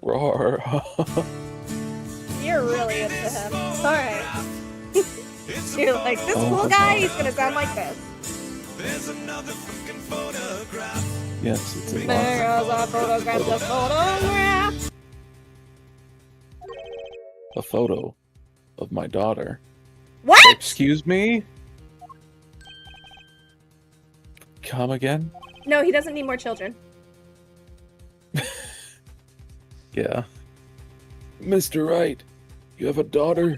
Roar. You're really into him. Alright. You're like, this cool guy, he's gonna sound like this. Yes, it's a locket. There's a photograph, the photograph. A photo of my daughter. What? Excuse me? Come again? No, he doesn't need more children. Yeah. Mr. Wright, you have a daughter?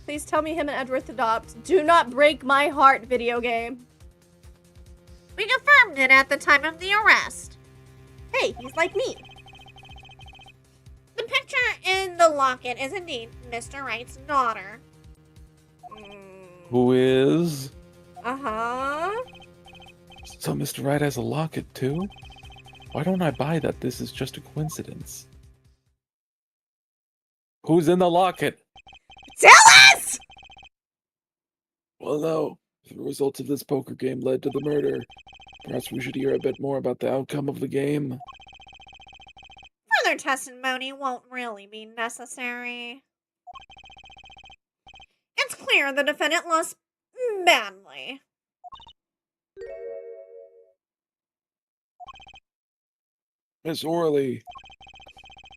Please tell me him and Edward adopt. Do not break my heart, video game. We confirmed it at the time of the arrest. Hey, he's like me. The picture in the locket is indeed Mr. Wright's daughter. Who is? Uh-huh. So Mr. Wright has a locket too? Why don't I buy that this is just a coincidence? Who's in the locket? Tell us! Well, no. If the results of this poker game led to the murder, perhaps we should hear a bit more about the outcome of the game. Further testimony won't really be necessary. It's clear the defendant lost badly. Miss Orley,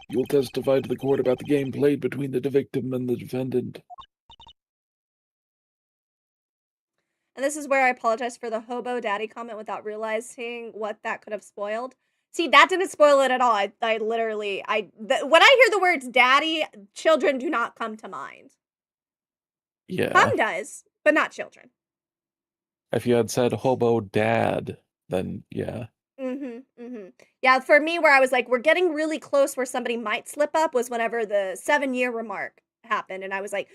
you'll testify to the court about the game played between the victim and the defendant. And this is where I apologize for the hobo daddy comment without realizing what that could have spoiled. See, that didn't spoil it at all. I literally, when I hear the words daddy, children do not come to mind. Yeah. Mom does, but not children. If you had said hobo dad, then yeah. Yeah, for me, where I was like, we're getting really close where somebody might slip up was whenever the 7-year remark happened. And I was like,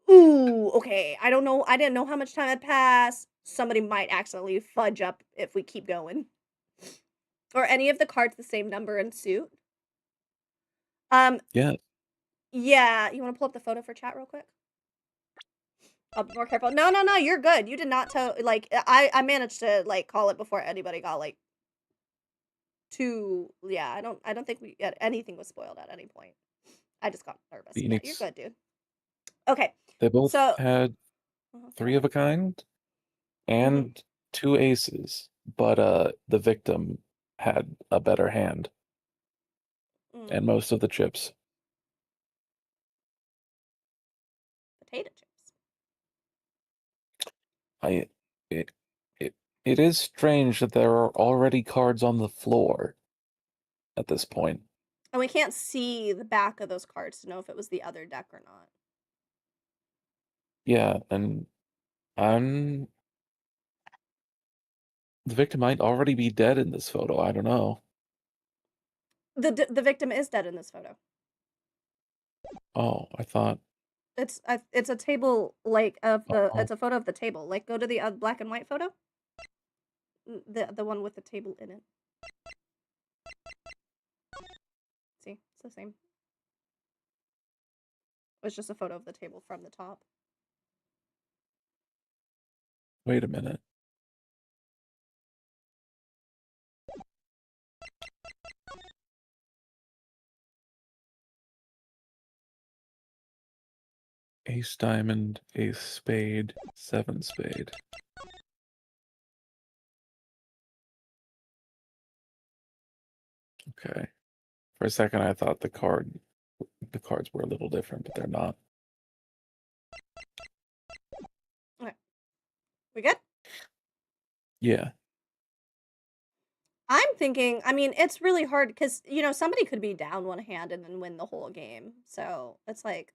ooh, okay. I don't know. I didn't know how much time had passed. Somebody might accidentally fudge up if we keep going. Or any of the cards the same number and suit. Yeah. Yeah, you want to pull up the photo for chat real quick? I'll be more careful. No, you're good. You did not tell, like, I managed to, like, call it before anybody got, like, too, yeah, I don't think anything was spoiled at any point. I just got nervous. Yeah, Phoenix. you're good, dude. Okay. They both So, had 3 of a kind and 2 aces, but the victim had a better hand and most of the chips. Potato chips. It is strange that there are already cards on the floor at this point. And we can't see the back of those cards to know if it was the other deck or not. Yeah, and the victim might already be dead in this photo. I don't know. The victim is dead in this photo. Oh, I thought It's a table, like, of the it's a photo of the table. Like, go to the black and white photo. The one with the table in it. See, it's the same. It's just a photo of the table from the top. Wait a minute. Ace diamond, ace spade, 7 spade. Okay. For a second I thought the cards were a little different, but they're not. Okay. We good? Yeah. I'm thinking, I mean, it's really hard because, you know, somebody could be down one hand and then win the whole game. So it's like,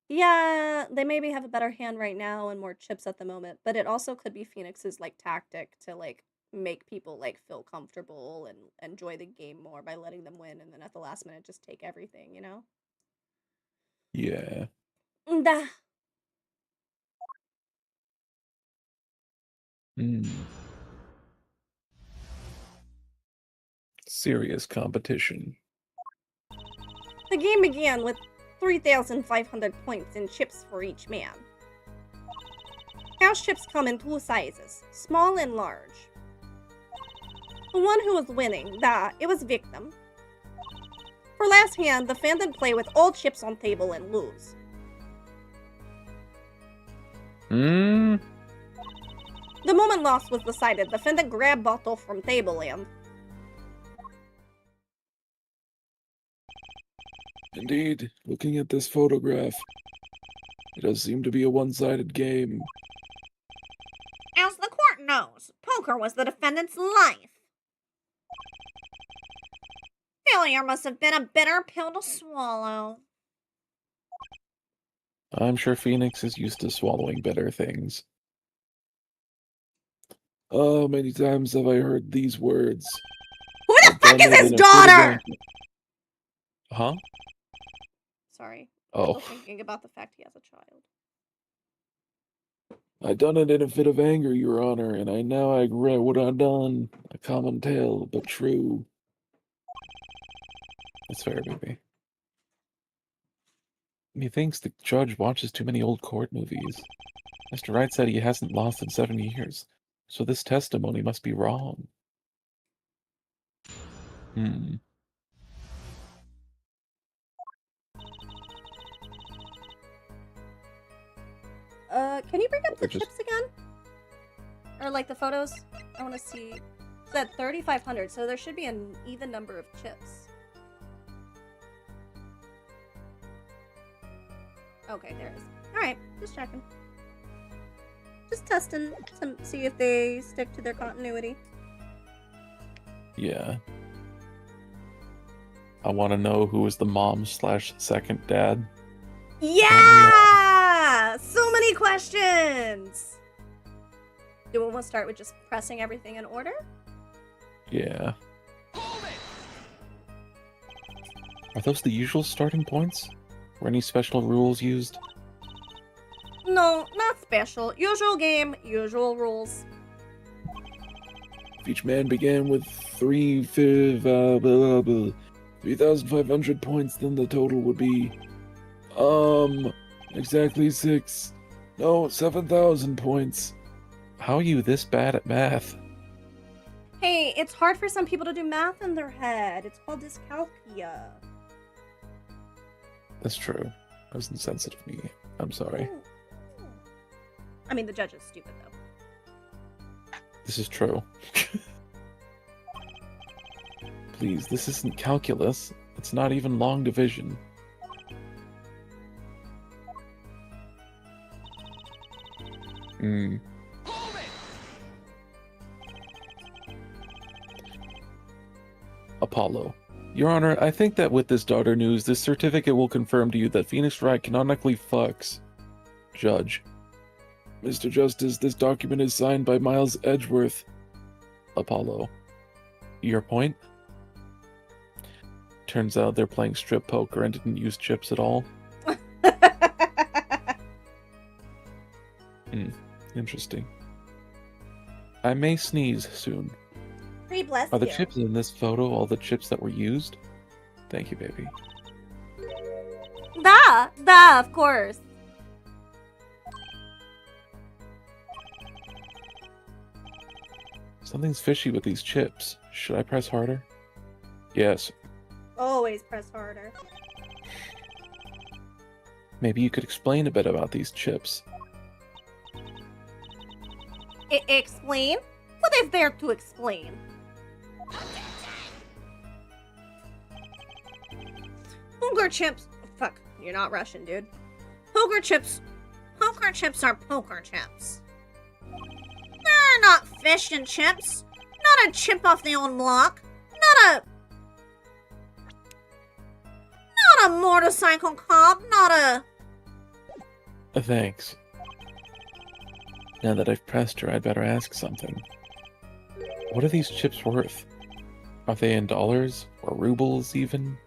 yeah, they maybe have a better hand right now and more chips at the moment, but it also could be Phoenix's, like, tactic to, like, make people, like, feel comfortable and enjoy the game more by letting them win, and then at the last minute just take everything, you know? Yeah. Da. Serious competition. The game began with 3,500 points in chips for each man. House chips come in 2 sizes, small and large. The one who was winning, it was victim. For last hand, the defendant play with all chips on table and lose. The moment loss was decided, the defendant grabbed bottle from table and... Indeed, looking at this photograph, it does seem to be a one-sided game. As the court knows, poker was the defendant's life. Failure must have been a bitter pill to swallow. I'm sure Phoenix is used to swallowing bitter things. Oh, many times have I heard these words. Who the fuck is his daughter? Huh? Sorry. Oh. I'm still thinking about the fact he has a child. I done it in a fit of anger, Your Honor, and I now regret what I done. A common tale, but true. It's fair, baby. Methinks the judge watches too many old court movies. Mr. Wright said he hasn't lost in 7 years, so this testimony must be wrong. Hmm. Can you bring up the Just- chips again? Or like the photos? I want to see. It said 3,500, so there should be an even number of chips. Okay, there it is. Alright, just checking. Just testing to see if they stick to their continuity. Yeah. I want to know who is the mom / second dad. Yeah! So many questions! Do we want to start with just pressing everything in order? Yeah. Are those the usual starting points? Were any special rules used? No, not special. Usual game, usual rules. If each man began with 3,500 points, then the total would be, exactly 7,000 points. How are you this bad at math? Hey, it's hard for some people to do math in their head. It's called dyscalculia. That's true. That was insensitive of me. I'm sorry. I mean, the judge is stupid, though. This is true. Please, this isn't calculus. It's not even long division. Hmm. Apollo. Your Honor, I think that with this daughter news, this certificate will confirm to you that Phoenix Wright canonically fucks. Judge. Mr. Justice, this document is signed by Miles Edgeworth. Apollo. Your point? Turns out they're playing strip poker and didn't use chips at all. Interesting. I may sneeze soon. Bless Are the you. chips in this photo all the chips that were used? Thank you, baby. Da, of course. Something's fishy with these chips. Should I press harder? Yes. Always press harder. Maybe you could explain a bit about these chips. Explain? What is there to explain? Poker chips. Fuck, you're not Russian, dude. Poker chips. Poker chips are poker chips. They're not fish and chips. Not a chip off the old block. Not a motorcycle cop. Not a. Thanks. Now that I've pressed her, I'd better ask something. What are these chips worth? Are they in dollars? Or rubles, even?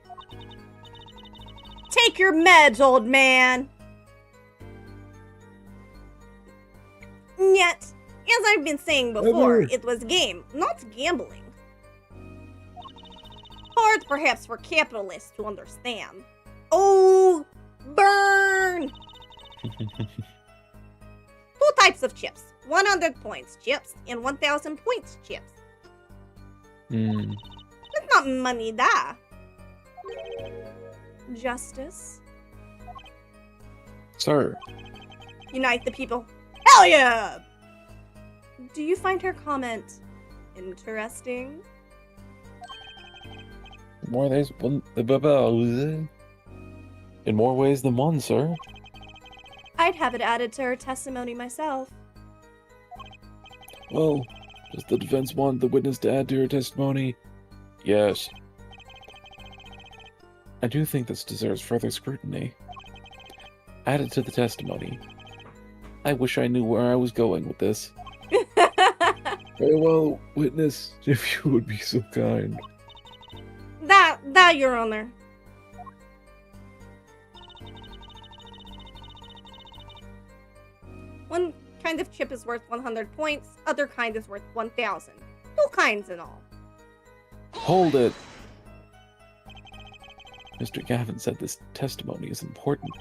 Take your meds, old man. Yet, as I've been saying before, it was game, not gambling. Hard perhaps for capitalists to understand. Oh, burn! 2 types of chips. 100 points chips and 1,000 points chips. That's not money, da. Justice. Sir. Unite the people. Hell yeah! Do you find her comment interesting? In more ways than one, sir. I'd have it added to her testimony myself. Well, does the defense want the witness to add to her testimony? Yes. I do think this deserves further scrutiny. Add it to the testimony. I wish I knew where I was going with this. Very well, witness, if you would be so kind. That, Your Honor. One kind of chip is worth 100 points, other kind is worth 1,000. 2 kinds in all. Hold it! Mr. Gavin said this testimony is important.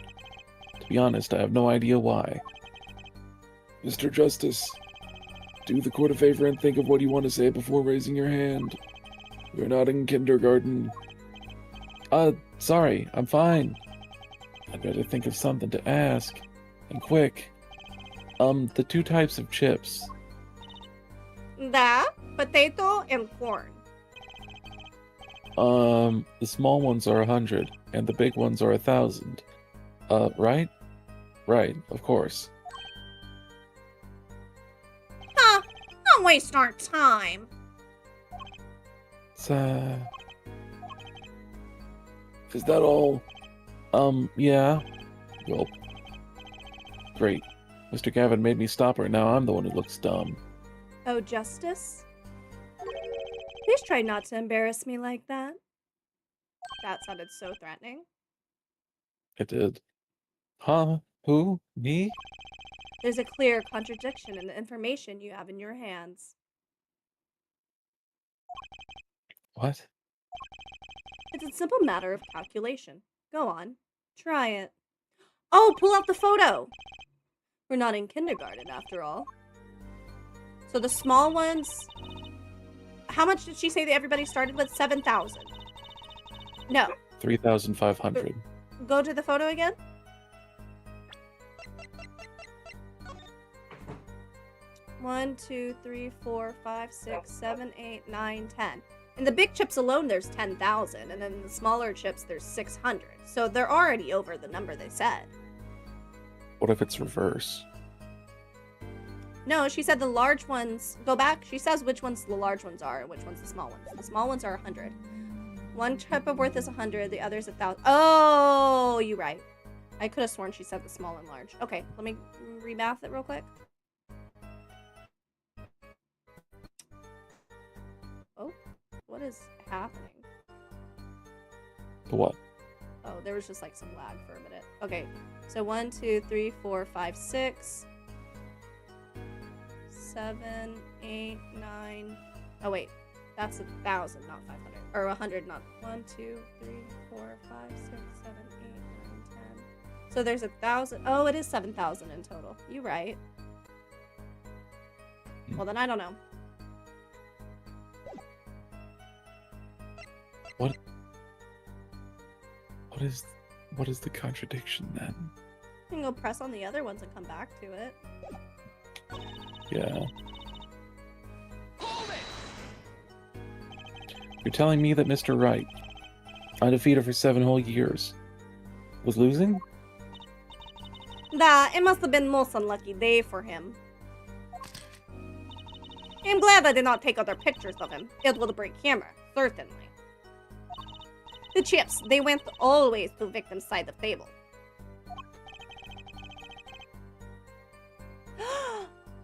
To be honest, I have no idea why. Mr. Justice, do the court a favor and think of what you want to say before raising your hand. You're not in kindergarten. Sorry, I'm fine. I'd better think of something to ask. And quick. The 2 types of chips. The potato and corn. The small ones are 100, and the big ones are 1,000. Right? Right, of course. Huh, don't waste our time. Is that all? Yeah. Well, great. Mr. Gavin made me stop her, now I'm the one who looks dumb. Oh, Justice? Please try not to embarrass me like that. That sounded so threatening. It did. Huh? Who? Me? There's a clear contradiction in the information you have in your hands. What? It's a simple matter of calculation. Go on. Try it. Oh, pull out the photo! We're not in kindergarten, after all. So the small ones... How much did she say that everybody started with? 7,000. No. 3,500. Go to the photo again. One, 2, 3, 4, 5, 6, 7, 8, 9, 10. In the big chips alone, there's 10,000, and then in the smaller chips, there's 600. So they're already over the number they said. What if it's reverse? No, she said the large ones... Go back. She says which ones the large ones are and which ones the small ones. The small ones are 100. One chip of worth is 100. The other's 1,000. Oh, you're right. I could have sworn she said the small and large. Okay, let me remath it real quick. Oh, what is happening? What? Oh, there was just like some lag for a minute. Okay, so 1, 2, 3, 4, 5, 6... 7, 8, 9. Oh wait, that's 1,000, not 500. Or 100, not 1, 2, 3, 4, 5, 6, 7, 8, 9, 10. So there's 1,000. Oh, it is 7,000 in total. You're right. Well, then I don't know. What is the contradiction then? You can go press on the other ones and come back to it. Yeah. You're telling me that Mr. Wright, undefeated for 7 whole years, was losing? It must have been most unlucky day for him. I'm glad I did not take other pictures of him. It would break camera, certainly. The chips, they went always to victim's side of table.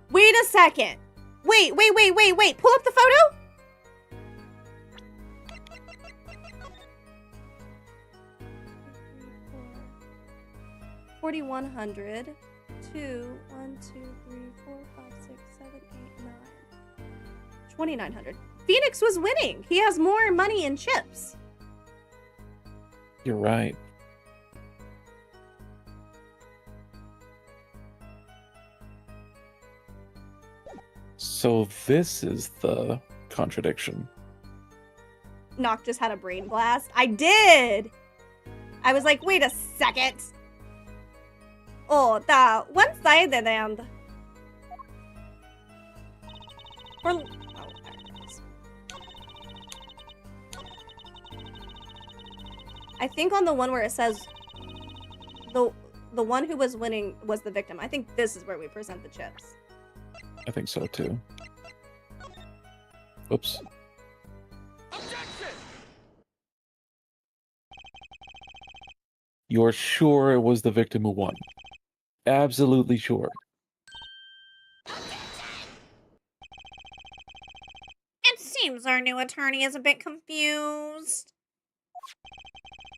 Wait a second. Wait. Pull up the photo. 4,100. 2, 1, 2, 3, 4, 5, 6, 7, 8, 9. 2,900. Phoenix was winning. He has more money in chips. You're right. So this is the contradiction. Nock just had a brain blast. I did! I was like, wait a second. Oh, the one-sided and... Oh, there it is. I think on the one where it says the one who was winning was the victim. I think this is where we present the chips. I think so too. Oops. Objection! You're sure it was the victim who won? Absolutely sure. It seems our new attorney is a bit confused.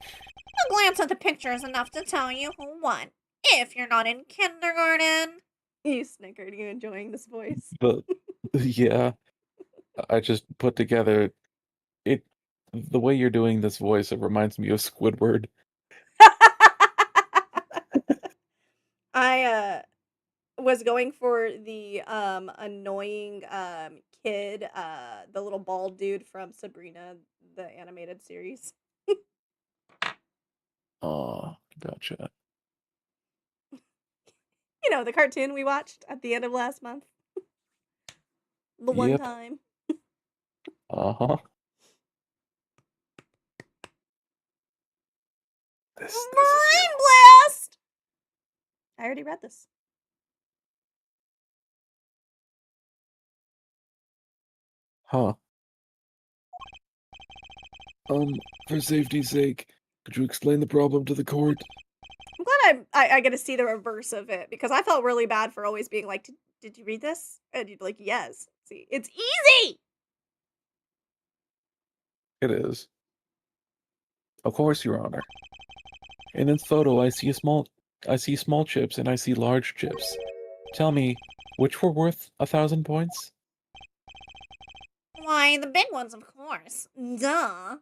A glance at the picture is enough to tell you who won, if you're not in kindergarten. You snickered. You enjoying this voice? But yeah, I just put together it. The way you're doing this voice, it reminds me of Squidward. I was going for the annoying kid, the little bald dude from Sabrina, the animated series. Oh, gotcha. You know, the cartoon we watched at the end of last month. The one Yep. time. Uh-huh. This is Brain blast! I already read this. Huh. For safety's sake, could you explain the problem to the court? I'm glad I get to see the reverse of it because I felt really bad for always being like, did you read this? And you'd be like, yes. See, it's easy! It is. Of course, Your Honor. In this photo, I see small chips and I see large chips. Tell me, which were worth 1,000 points? Why, the big ones, of course. Duh.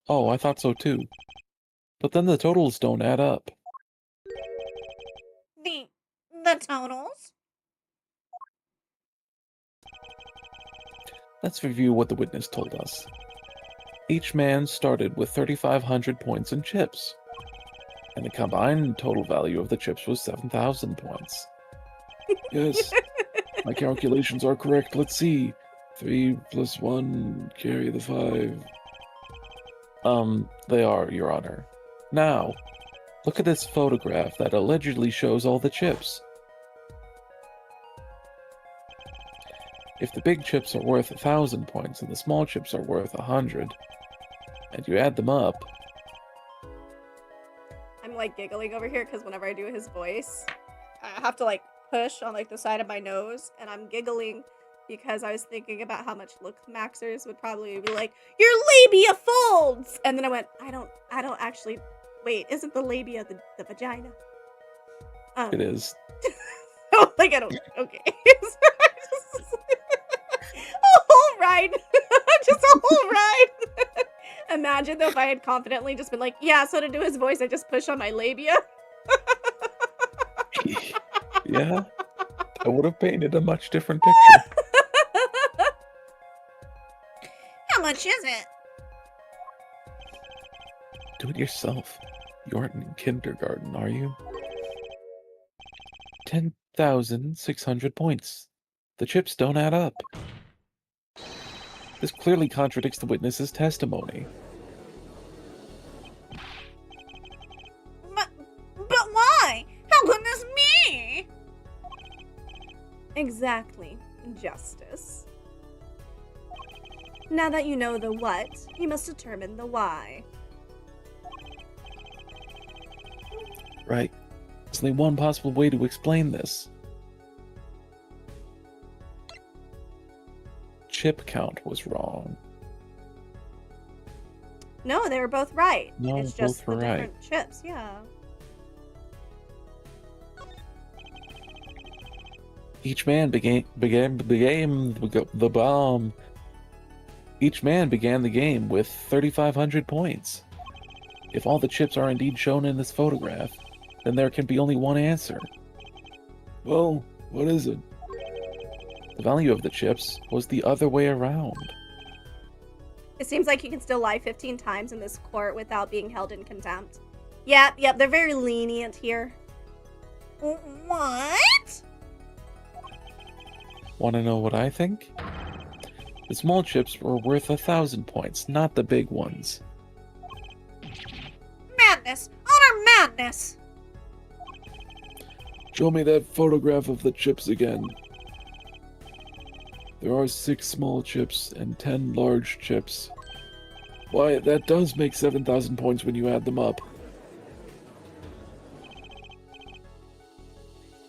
Oh, I thought so too. But then the totals don't add up. The totals? Let's review what the witness told us. Each man started with 3,500 points in chips, and the combined total value of the chips was 7,000 points. Yes, my calculations are correct. Let's see. 3 plus 1, carry the 5. They are, Your Honor. Now, look at this photograph that allegedly shows all the chips. If the big chips are worth 1,000 points and the small chips are worth 100, and you add them up... I'm like giggling over here because whenever I do his voice, I have to like push on like the side of my nose, and I'm giggling because I was thinking about how much look maxers would probably be like, your labia folds! And then I went, I don't actually, wait, isn't the labia the vagina? It is. Oh, like I don't, okay. A whole ride. Just a whole ride. Imagine though if I had confidently just been like, yeah, so to do his voice, I just push on my labia. Yeah, I would have painted a much different picture. How much is it? Do it yourself. You aren't in kindergarten, are you? 10,600 points. The chips don't add up. This clearly contradicts the witness's testimony. But why? How could this be? Exactly, Justice. Now that you know the what, you must determine the why. Right. There's only one possible way to explain this. Chip count was wrong. No, they were both right. No, it's just both the were right. different chips, yeah. Each man began the bomb. Each man began the game with 3,500 points. If all the chips are indeed shown in this photograph, then there can be only one answer. Well, what is it? The value of the chips was the other way around. It seems like you can still lie 15 times in this court without being held in contempt. Yep, they're very lenient here. What? Want to know what I think? The small chips were worth 1,000 points, not the big ones. Madness! Utter madness! Show me that photograph of the chips again. There are 6 small chips and 10 large chips. Why, that does make 7,000 points when you add them up.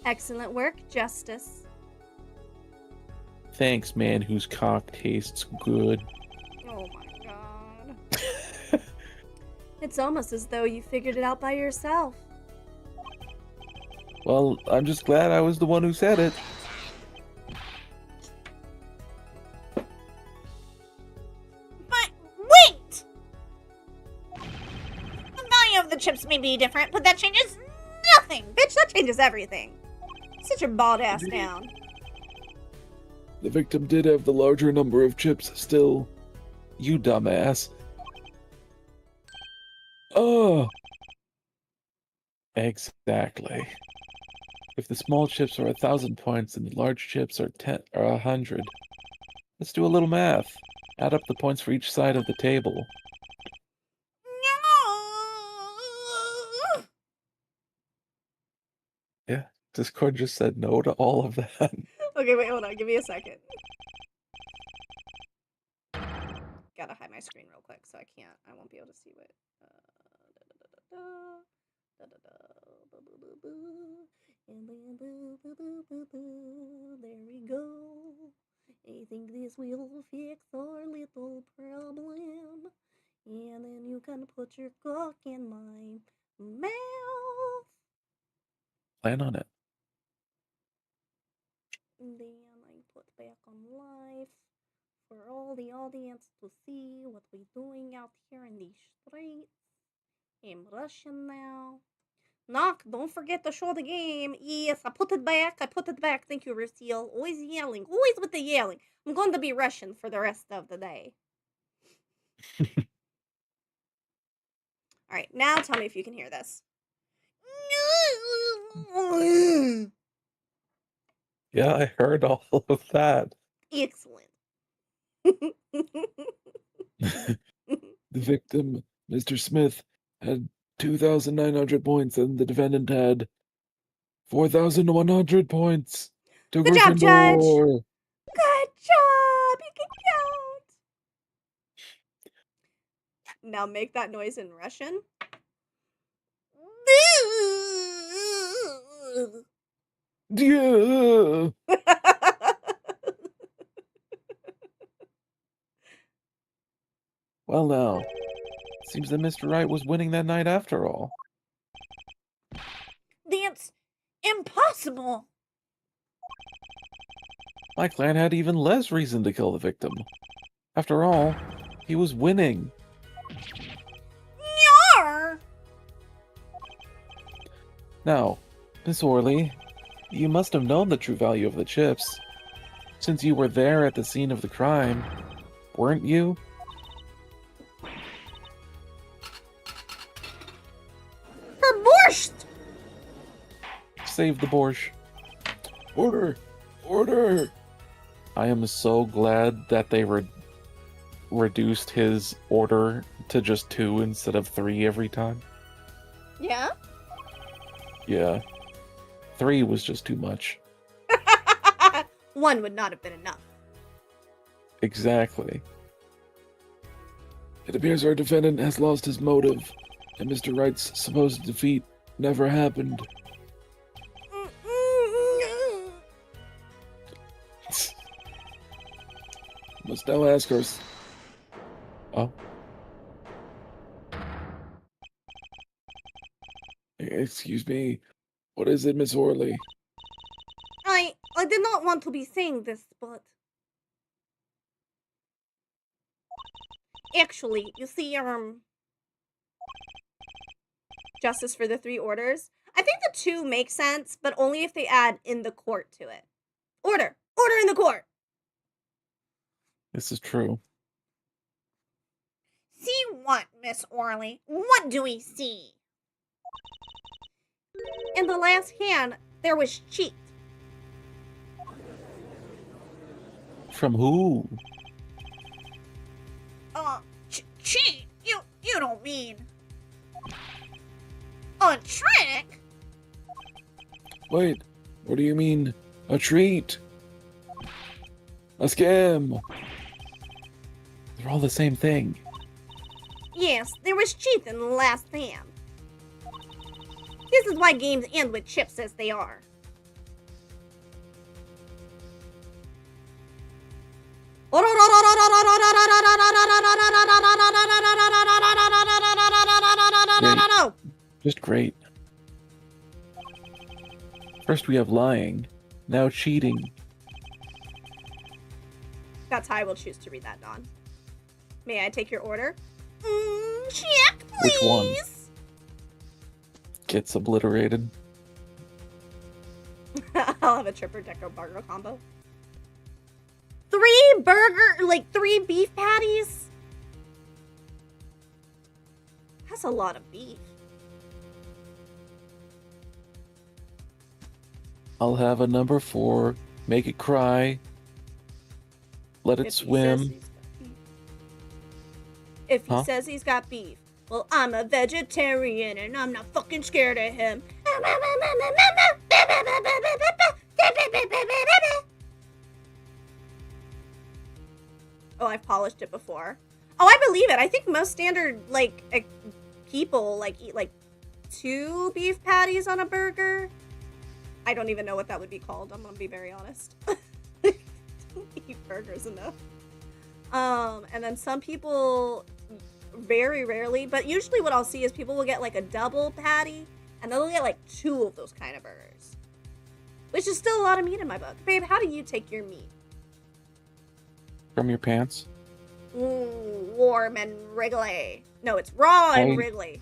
Excellent work, Justice. Thanks, man whose cock tastes good. Oh my god. It's almost as though you figured it out by yourself. Well, I'm just glad I was the one who said it. be different, but that changes nothing. Bitch, that changes everything. Sit your bald ass down. The victim did have the larger number of chips still. You dumbass. Oh! Exactly. If the small chips are 1,000 points and the large chips are 100, let's do a little math. Add up the points for each side of the table. Yeah, Discord just said no to all of that. Okay, wait, hold on. Give me a second. Gotta hide my screen real quick, so I won't be able to see what. There we go. I think this will fix our little problem. And then you can put your cock in my mouth. Plan on it. And then I put back on live for all the audience to see what we're doing out here in the streets. I'm Russian now. Knock, don't forget to show the game. Yes, I put it back. Thank you, Rusil. Always yelling. Always with the yelling. I'm going to be Russian for the rest of the day. Alright, now tell me if you can hear this. Yeah, I heard all of that. Excellent. The victim, Mr. Smith, had 2,900 points and the defendant had 4,100 points. To Good job, Judge. Gryffindor. Good job. You can count. Now make that noise in Russian. Yeah. Well now, seems that Mr. Wright was winning that night after all. That's impossible. My clan had even less reason to kill the victim. After all, he was winning. Yarr! Now, Miss Orley, you must have known the true value of the chips, since you were there at the scene of the crime, weren't you? Her borscht! Save the borscht. Order! Order! I am so glad that they reduced his order to just 2 instead of 3 every time. Yeah? Yeah. 3 was just too much. 1 would not have been enough. Exactly. It appears our defendant has lost his motive, and Mr. Wright's supposed defeat never happened. Must now ask her. Oh. Excuse me. What is it, Miss Orley? I did not want to be saying this, but actually, you see, justice for the 3 orders. I think the 2 makes sense, but only if they add in the court to it. Order! Order in the court! This is true. See what, Miss Orley? What do we see? In the last hand, there was cheat. From who? Cheat? You don't mean... a trick? Wait, what do you mean, a treat? A scam? They're all the same thing. Yes, there was cheat in the last hand. This is why games end with chips as they are. Just great. First we have lying, now cheating. That's how I will choose to read that, Dawn. May I take your order? Check, please. Which one? It's obliterated. I'll have a tripper decker burger combo. 3 beef patties? That's a lot of beef. I'll have a number 4. Make it cry. Let it swim. If he says he's got beef, well, I'm a vegetarian and I'm not fucking scared of him. Oh, I've polished it before. Oh, I believe it. I think most standard, people, eat, 2 beef patties on a burger. I don't even know what that would be called. I'm gonna be very honest. Don't eat burgers enough. And then some people, very rarely, but usually what I'll see is people will get, a double patty, and they'll get, 2 of those kind of burgers. Which is still a lot of meat in my book. Babe, how do you take your meat? From your pants. Warm and wriggly. No, it's raw and wriggly.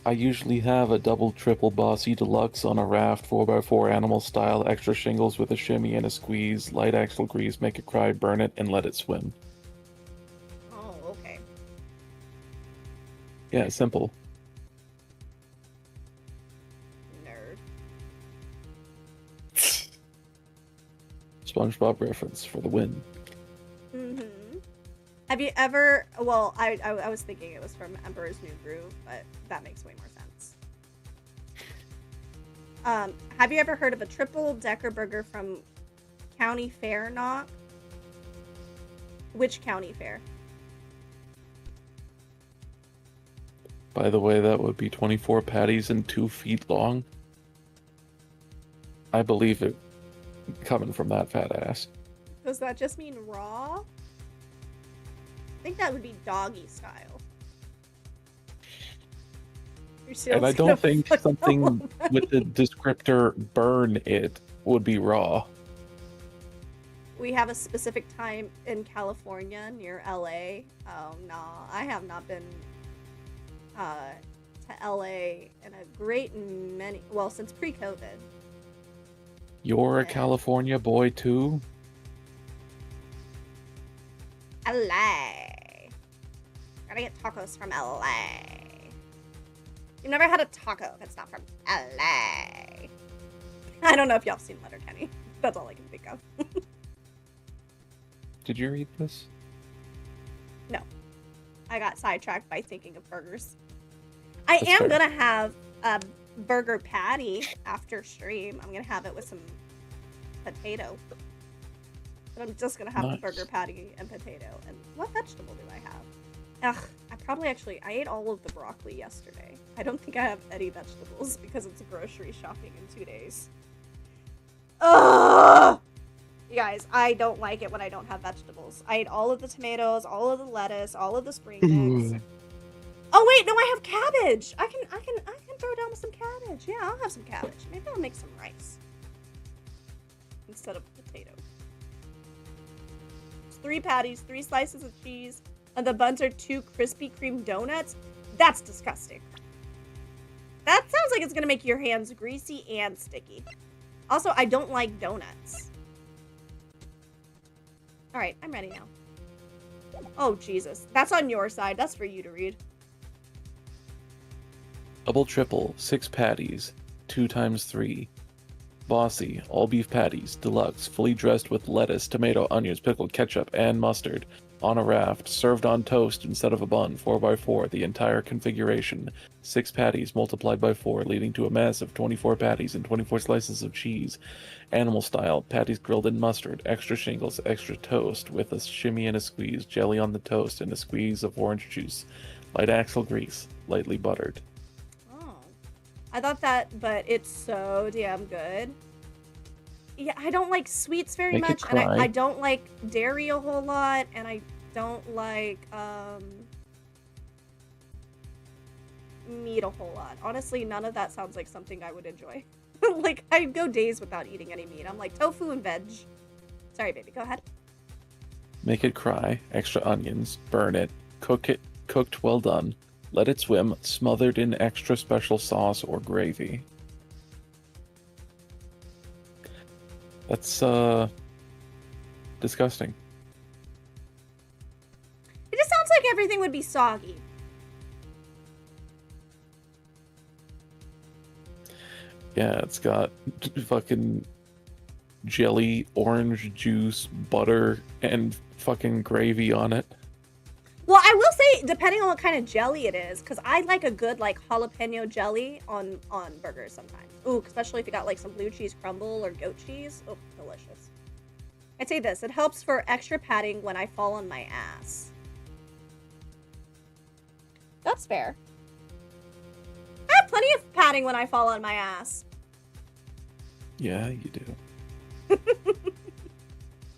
I usually have a double triple bossy deluxe on a raft 4x4 animal style, extra shingles with a shimmy and a squeeze, light axle grease, make it cry, burn it, and let it swim. Oh, okay. Yeah, simple. Nerd. SpongeBob reference for the win. Mm-hmm. Have you ever... Well, I was thinking it was from Emperor's New Groove, but that makes way more sense. Have you ever heard of a triple decker burger from County Fair knock? Which county fair? By the way, that would be 24 patties and 2 feet long. I believe it coming from that fat ass. Does that just mean raw? I think that would be doggy style. And I don't think something with the descriptor burn it would be raw. We have a specific time in California near LA. Oh, no. I have not been to LA in a great many... Well, since pre-COVID. You're a California boy, too? LA. Gotta get tacos from LA. You've never had a taco if it's not from LA. I don't know if y'all have seen Letterkenny. That's all I can think of. Did you read this? No. I got sidetracked by thinking of burgers. I am gonna have a burger patty after stream. I'm gonna have it with some potato. But I'm just gonna have the burger patty and potato. And what vegetable do I have? Ugh, I ate all of the broccoli yesterday. I don't think I have any vegetables because it's grocery shopping in 2 days. Ugh! You guys, I don't like it when I don't have vegetables. I ate all of the tomatoes, all of the lettuce, all of the spring mix. Oh wait, no, I have cabbage. I can throw down with some cabbage. Yeah, I'll have some cabbage. Maybe I'll make some rice instead of potato. It's 3 patties, 3 slices of cheese, and the buns are 2 Krispy Kreme donuts. That's disgusting. That sounds like it's gonna make your hands greasy and sticky. Also, I don't like donuts. All right, I'm ready now. Oh, Jesus. That's on your side. That's for you to read. Double triple, 6 patties, 2 times 3. Bossy, all beef patties, deluxe, fully dressed with lettuce, tomato, onions, pickle, ketchup, and mustard. On a raft, served on toast instead of a bun, 4x4, the entire configuration. 6 patties multiplied by 4, leading to a massive 24 patties and 24 slices of cheese. Animal style, patties grilled in mustard, extra shingles, extra toast, with a shimmy and a squeeze, jelly on the toast, and a squeeze of orange juice. Light axle grease, lightly buttered. Oh. I thought that, but it's so damn good. Yeah, I don't like sweets very much, and I don't like dairy a whole lot, and I don't like meat a whole lot. Honestly, none of that sounds like something I would enjoy. Like, I go days without eating any meat. I'm like, tofu and veg. Sorry, baby, go ahead. Make it cry, extra onions, burn it, cook it, cooked well done. Let it swim, smothered in extra special sauce or gravy. That's, disgusting. It just sounds like everything would be soggy. Yeah, it's got fucking jelly, orange juice, butter, and fucking gravy on it. Well, I will say, depending on what kind of jelly it is, because I like a good, like, jalapeno jelly on burgers sometimes. Ooh, especially if you got, like, some blue cheese crumble or goat cheese. Oh, delicious. I'd say this. It helps for extra padding when I fall on my ass. That's fair. I have plenty of padding when I fall on my ass. Yeah, you do.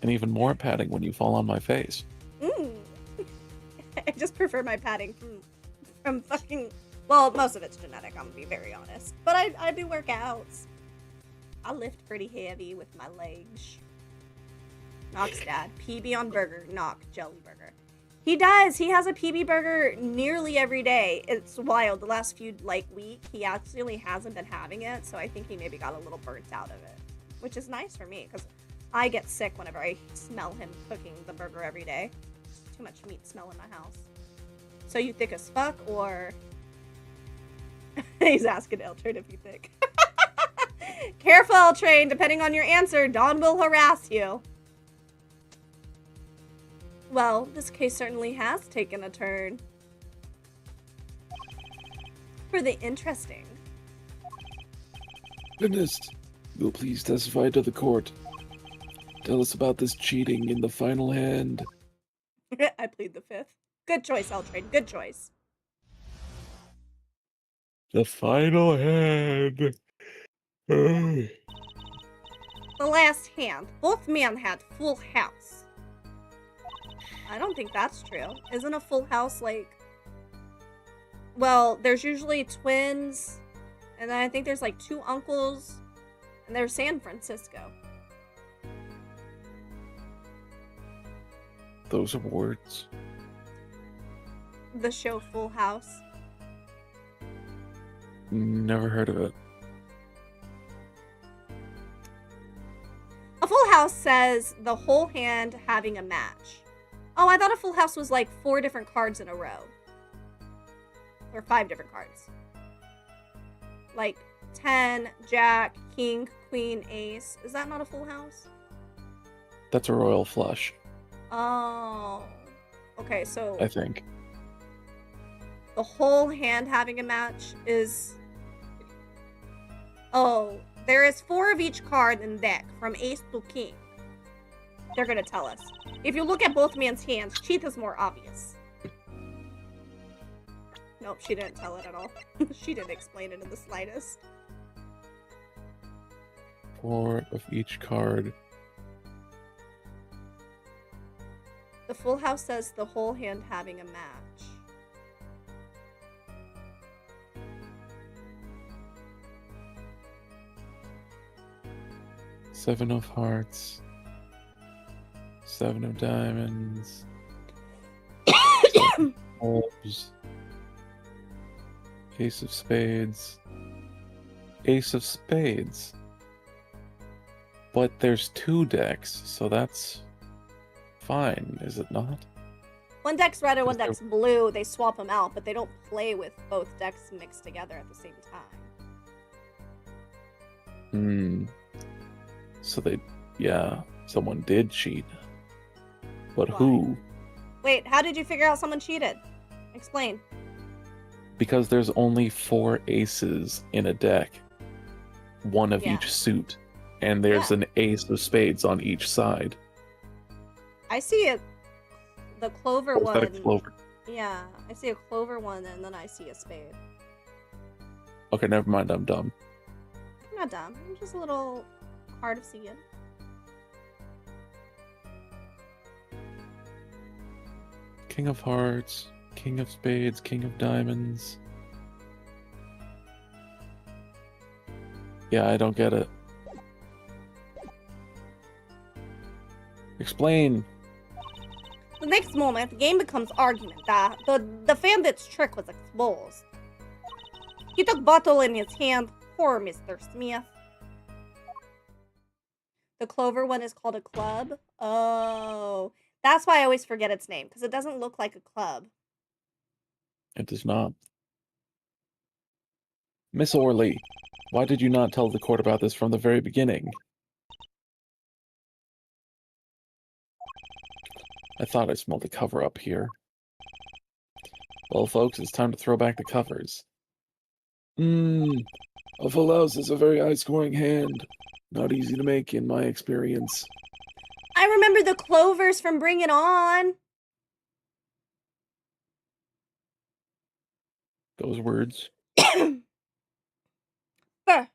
And even more padding when you fall on my face. I just prefer my padding from fucking... Well, most of it's genetic, I'm gonna be very honest. But I do workouts. I lift pretty heavy with my legs. Knox dad. PB on burger. Knock. Jelly burger. He does. He has a PB burger nearly every day. It's wild. The last few, like, week, he actually hasn't been having it. So I think he maybe got a little burnt out of it. Which is nice for me, because I get sick whenever I smell him cooking the burger every day. Too much meat smell in my house. So you thick as fuck, or... He's asking L-Train if you thick. Careful, L-Train. Depending on your answer, Dawn will harass you. Well, this case certainly has taken a turn. For the interesting. Witness, will please testify to the court. Tell us about this cheating in the final hand. I plead the fifth. Good choice, L-Train. Good choice. The final hand. The last hand. Both men had full house. I don't think that's true. Isn't a full house like... Well, there's usually twins. And then I think there's like 2 uncles. And there's San Francisco. Those are words. The show Full House. Never heard of it. A full house says the whole hand having a match. Oh, I thought a full house was like 4 different cards in a row. Or 5 different cards. Like 10, Jack, King, Queen, Ace. Is that not a full house? That's a royal flush, Oh. Okay, so I think. the whole hand having a match is... Oh, there is 4 of each card in the deck, from Ace to King. They're gonna tell us. If you look at both man's hands, Cheath is more obvious. Nope, she didn't tell it at all. She didn't explain it in the slightest. 4 of each card. The full house says the whole hand having a match. Seven of hearts. 7 of diamonds. 7 of clubs. Ace of spades. Ace of spades. But there's 2 decks, so that's fine, is it not? One deck's red and one Is there- deck's blue. They swap them out, but they don't play with both decks mixed together at the same time. So yeah, someone did cheat. But Why? who? Wait, how did you figure out someone cheated? Explain. Because there's only 4 aces in a deck. 1 of Yeah. each suit. And there's Yeah. an ace of spades on each side. I see it. The clover Or is one. that a clover? Yeah, I see a clover one and then I see a spade. Okay, never mind, I'm dumb. I'm not dumb. I'm just a little hard of seeing. King of hearts, king of spades, king of diamonds. Yeah, I don't get it. Explain. The next moment, the game becomes argument. The bandit's trick was exposed. He took bottle in his hand. Poor Mr. Smith. The clover one is called a club. Oh, that's why I always forget its name, because it doesn't look like a club. It does not. Miss Orley, why did you not tell the court about this from the very beginning? I thought I smelled a cover up here. Well, folks, it's time to throw back the covers. A full house is a very high-scoring hand. Not easy to make, in my experience. I remember the clovers from Bring It On. Those words. Burr.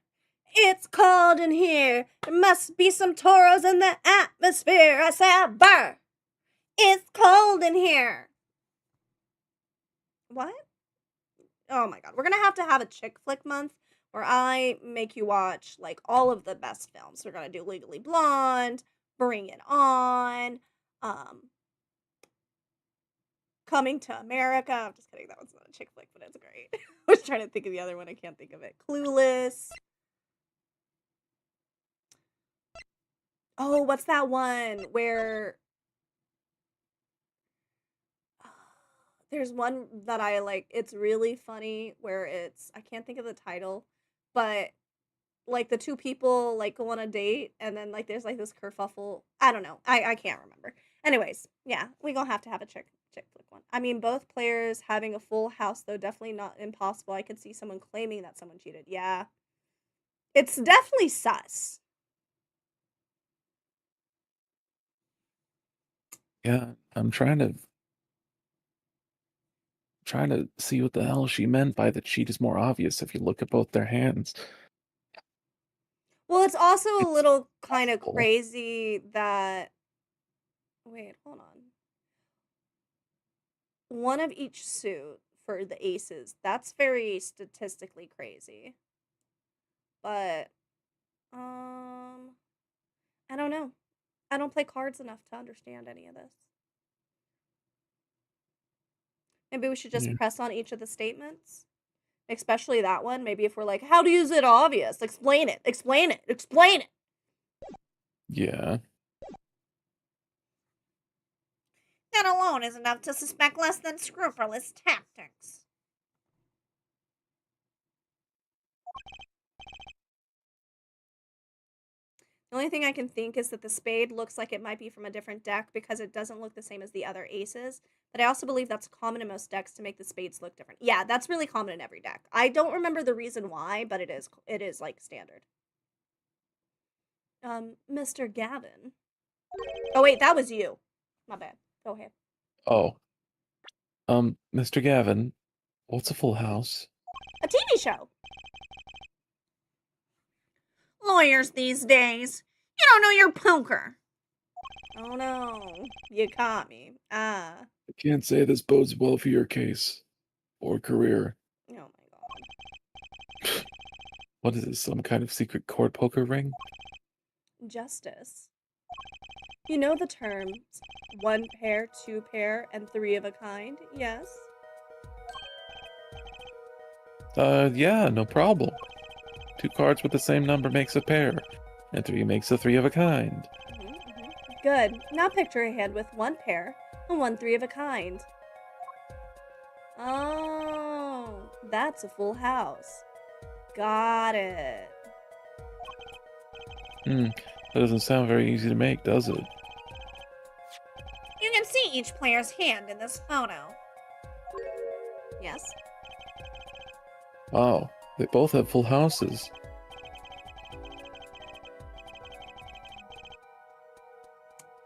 It's cold in here. There must be some toros in the atmosphere. I said, burr. It's cold in here. What? Oh my god. We're gonna have a chick flick month where I make you watch, like, all of the best films. We're gonna do Legally Blonde, Bring It On, Coming to America. I'm just kidding. That one's not a chick flick, but it's great. I was trying to think of the other one. I can't think of it. Clueless. Oh, what's that one where... There's one that I like. It's really funny where I can't think of the title, but like the two people like go on a date and then like there's like this kerfuffle. I don't know. I can't remember. Anyways, yeah, we gonna have a chick flick one. I mean, both players having a full house though, definitely not impossible. I could see someone claiming that someone cheated. Yeah, it's definitely sus. Yeah, I'm trying to see what the hell she meant by the cheat is more obvious if you look at both their hands. Well, it's also a It's little kind of possible. crazy that... Wait, hold on. One of each suit for the aces. That's very statistically crazy. But, I don't know. I don't play cards enough to understand any of this. Maybe we should just Yeah. press on each of the statements. Especially that one. Maybe if we're like, how to use it obvious. Explain it. Explain it. Explain it. Yeah. That alone is enough to suspect less than scrupulous tactics. The only thing I can think is that the spade looks like it might be from a different deck because it doesn't look the same as the other aces. But I also believe that's common in most decks to make the spades look different. Yeah, that's really common in every deck. I don't remember the reason why, but it is like standard. Mr. Gavin. Oh wait, that was you. My bad. Go ahead. Oh. Mr. Gavin, what's a full house? A TV show. Lawyers these days. You don't know your poker. Oh no. You caught me. Ah. I can't say this bodes well for your case. Or career. Oh my god. What is this, some kind of secret court poker ring? Justice. You know the terms 1 pair, 2 pair, and 3 of a kind, yes? Yeah, no problem. 2 cards with the same number makes a pair, and 3 makes a 3 of a kind. Good. Now picture a hand with 1 pair and 1 3 of a kind. Oh, that's a full house. Got it. That doesn't sound very easy to make, does it? You can see each player's hand in this photo. Yes. Wow, they both have full houses.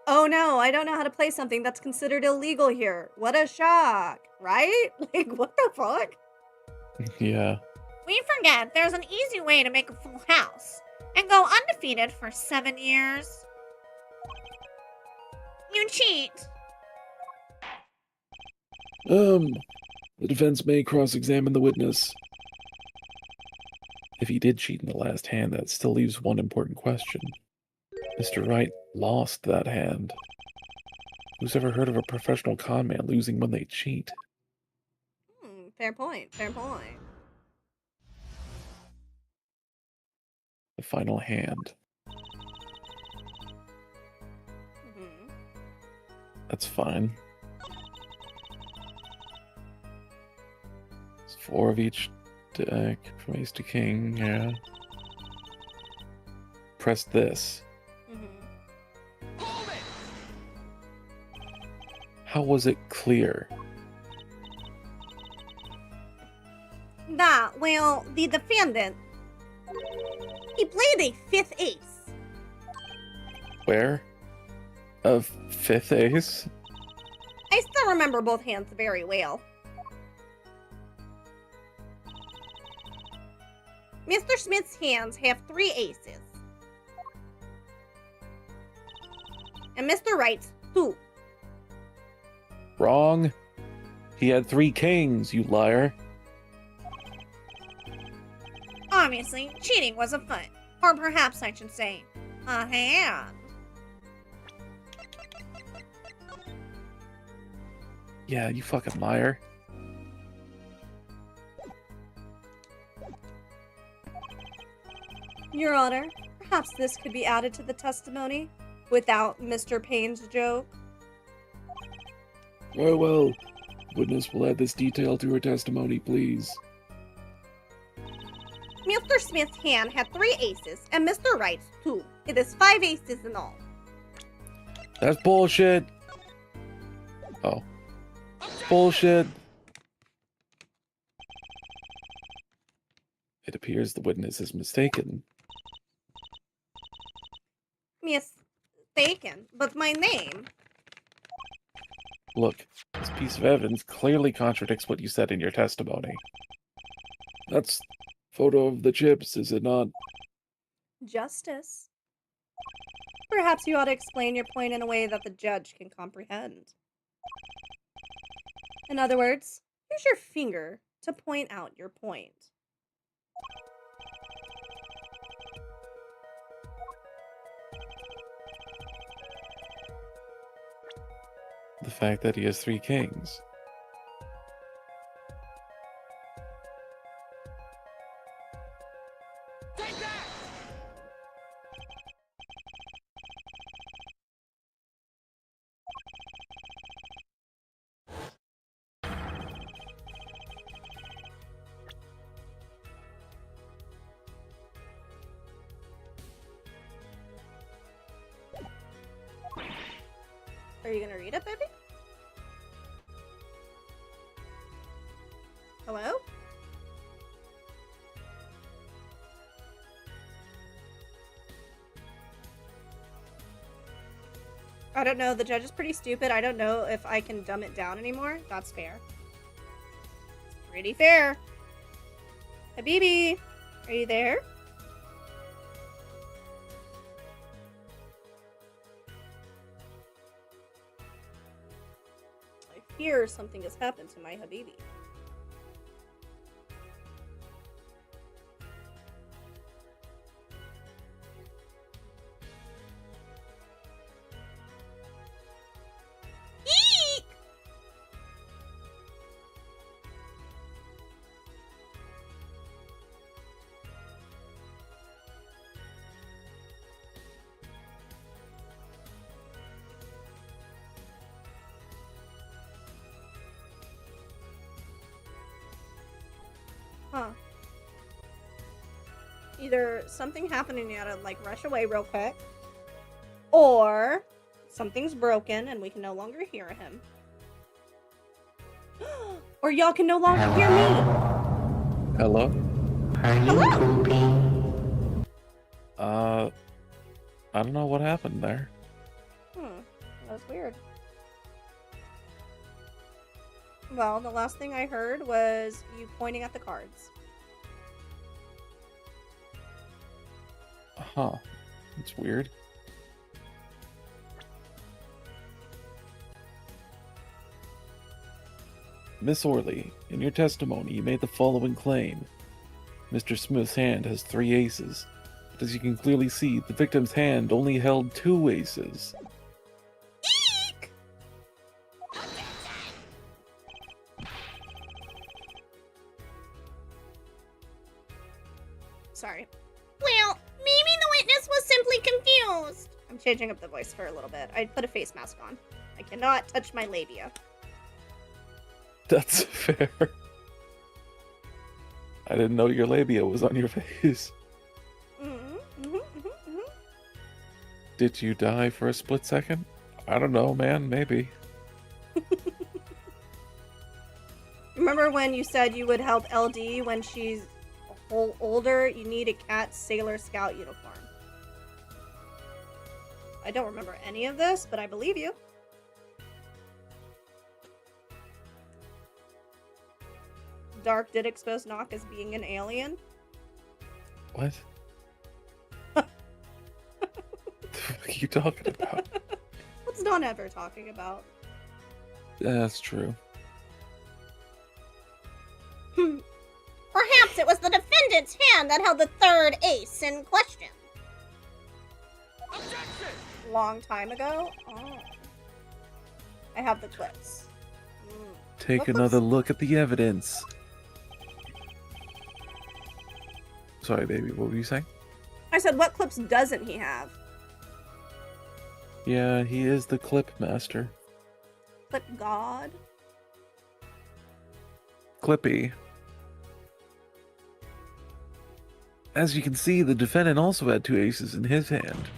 Oh no, I don't know how to play something that's considered illegal here. What a shock, right? Like, what the fuck? Yeah. We forget there's an easy way to make a full house and go undefeated for 7 years. You cheat. The defense may cross-examine the witness. If he did cheat in the last hand, that still leaves one important question. Mr. Wright lost that hand. Who's ever heard of a professional con man losing when they cheat? Fair point. Fair point. The final hand. Mhm. That's fine. It's 4 of each deck from ace to king, yeah. Press this. Mhm. Hold it! How was it clear? Well, the defendant, he played a fifth ace. Where? A 5th ace? I still remember both hands very well. Mr. Smith's hands have 3 aces. And Mr. Wright's 2. Wrong. He had 3 kings, you liar. Obviously, cheating was afoot. Or perhaps I should say, a hand. Yeah, you fucking liar. Your Honor, perhaps this could be added to the testimony without Mr. Payne's joke. Very well. Witness will add this detail to her testimony, please. Mr. Smith's hand had 3 aces, and Mr. Wright's 2. It is 5 aces in all. That's bullshit. Oh. Bullshit. It appears the witness is mistaken. Mistaken, but my name. Look, this piece of evidence clearly contradicts what you said in your testimony. That's photo of the chips, is it not? Justice. Perhaps you ought to explain your point in a way that the judge can comprehend. In other words, use your finger to point out your point. The fact that he has 3 kings. Take that! Are you gonna read it, baby? Hello? I don't know, the judge is pretty stupid. I don't know if I can dumb it down anymore. That's fair. It's pretty fair. Habibi, are you there? I fear something has happened to my Habibi. Eek! Huh. Either something happened and you gotta like rush away real quick, or something's broken and we can no longer hear him. Or y'all can no longer hear me. Hello? I don't know what happened there. That's weird. Well, the last thing I heard was you pointing at the cards. Huh. It's weird. Miss Orley, in your testimony, you made the following claim. Mr. Smith's hand has 3 aces, but as you can clearly see, the victim's hand only held 2 aces. Eek! changing up the voice for a little bit. I put a face mask on. I cannot touch my labia. That's fair. I didn't know your labia was on your face. Did you die for a split second? I don't know, man. Maybe. Remember when you said you would help LD when she's a whole older? You need a cat sailor scout uniform. I don't remember any of this, but I believe you. Dark did expose Nock as being an alien. What? What are you talking about? What's Dawn ever talking about? That's true. Perhaps it was the defendant's hand that held the third ace in question. Objection! Long time ago? Oh. I have the clips. Take What another was- look at the evidence. Sorry, baby. What were you saying? I said, what clips doesn't he have? Yeah, he is the clip master. Clip God? Clippy. As you can see, the defendant also had 2 aces in his hand.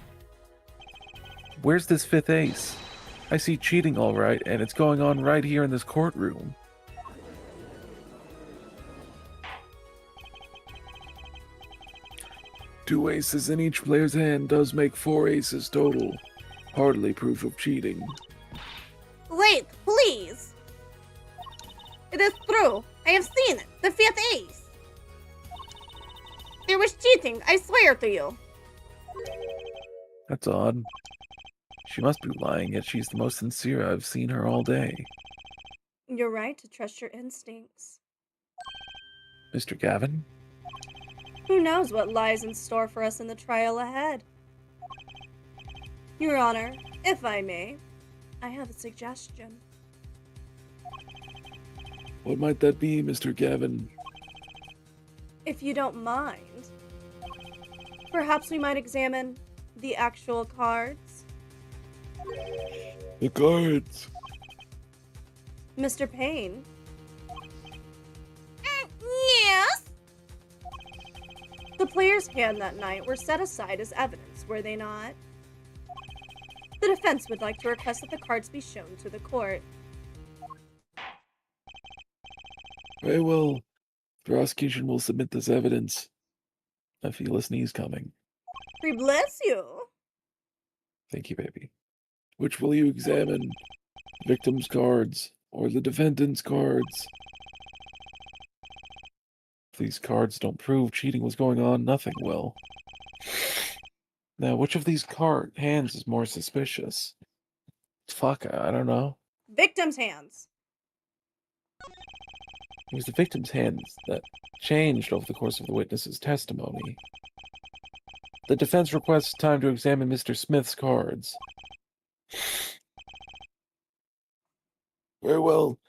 Where's this 5th ace? I see cheating all right, and it's going on right here in this courtroom. Two aces in each player's hand does make 4 aces total. Hardly proof of cheating. Wait, please. It is true. I have seen it. The 5th ace. There was cheating, I swear to you. That's odd. She must be lying, yet she's the most sincere I've seen her all day. You're right to trust your instincts. Mr. Gavin? Who knows what lies in store for us in the trial ahead? Your Honor, if I may, I have a suggestion. What might that be, Mr. Gavin? If you don't mind, perhaps we might examine the actual cards? The cards. Mr. Payne, Yes? the player's hand that night were set aside as evidence, were they not? The defense would like to request that the cards be shown to the court. Very well. The prosecution will submit this evidence. I feel a sneeze coming. We bless you. Thank you, baby. Which will you examine? Victim's cards or the defendant's cards? If these cards don't prove cheating was going on, nothing will. Now, which of these hands is more suspicious? Fuck, I don't know. Victim's hands. It was the victim's hands that changed over the course of the witness's testimony. The defense requests time to examine Mr. Smith's cards. Very well.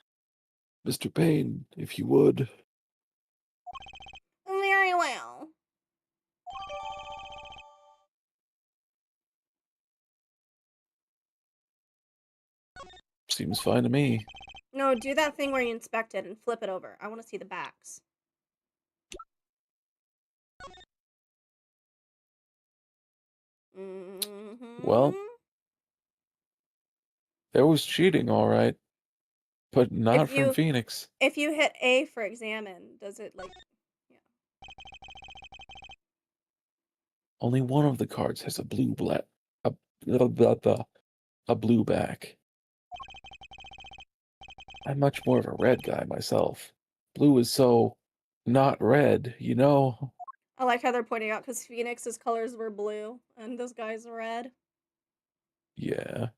Mr. Payne, if you would. Very well. Seems fine to me. No, do that thing where you inspect it and flip it over. I want to see the backs. Well, there was cheating, all right. But not If from you- Phoenix. If you hit A for examine, does it like... Only one of the cards has a blue blue back. I'm much more of a red guy myself. Blue is so not red, you know? I like how they're pointing out because Phoenix's colors were blue and this guy's red. Yeah.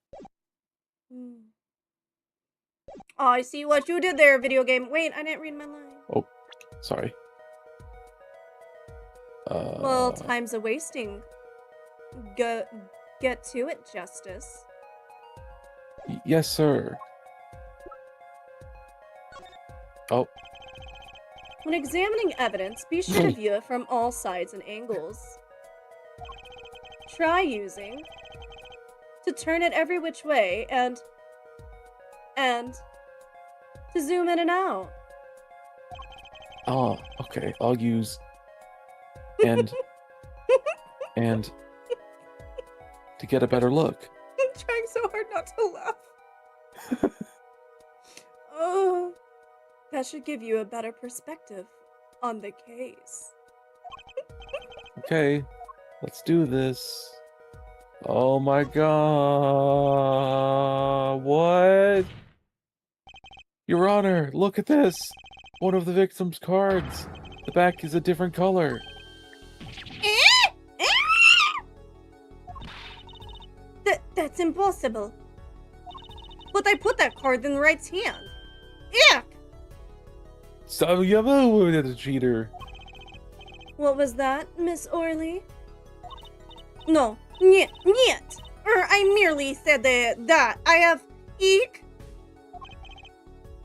Oh, I see what you did there, video game. Wait, I didn't read my line. Oh, sorry. Well, time's a wasting. Get to it, Justice. Yes, sir. Oh, When examining evidence, be sure to view it from all sides and angles. Try using to turn it every which way and to zoom in and out. Oh, okay. I'll use and to get a better look. I'm trying so hard not to laugh. Oh, that should give you a better perspective on the case. Okay, let's do this. Oh my god. What? Your Honor, look at this. One of the victim's cards. The back is a different color. That's impossible. But I put that card in Wright's hand. Yuck! So you are the cheater. What was that, Miss Orley? No, niet. I merely said that I have eek.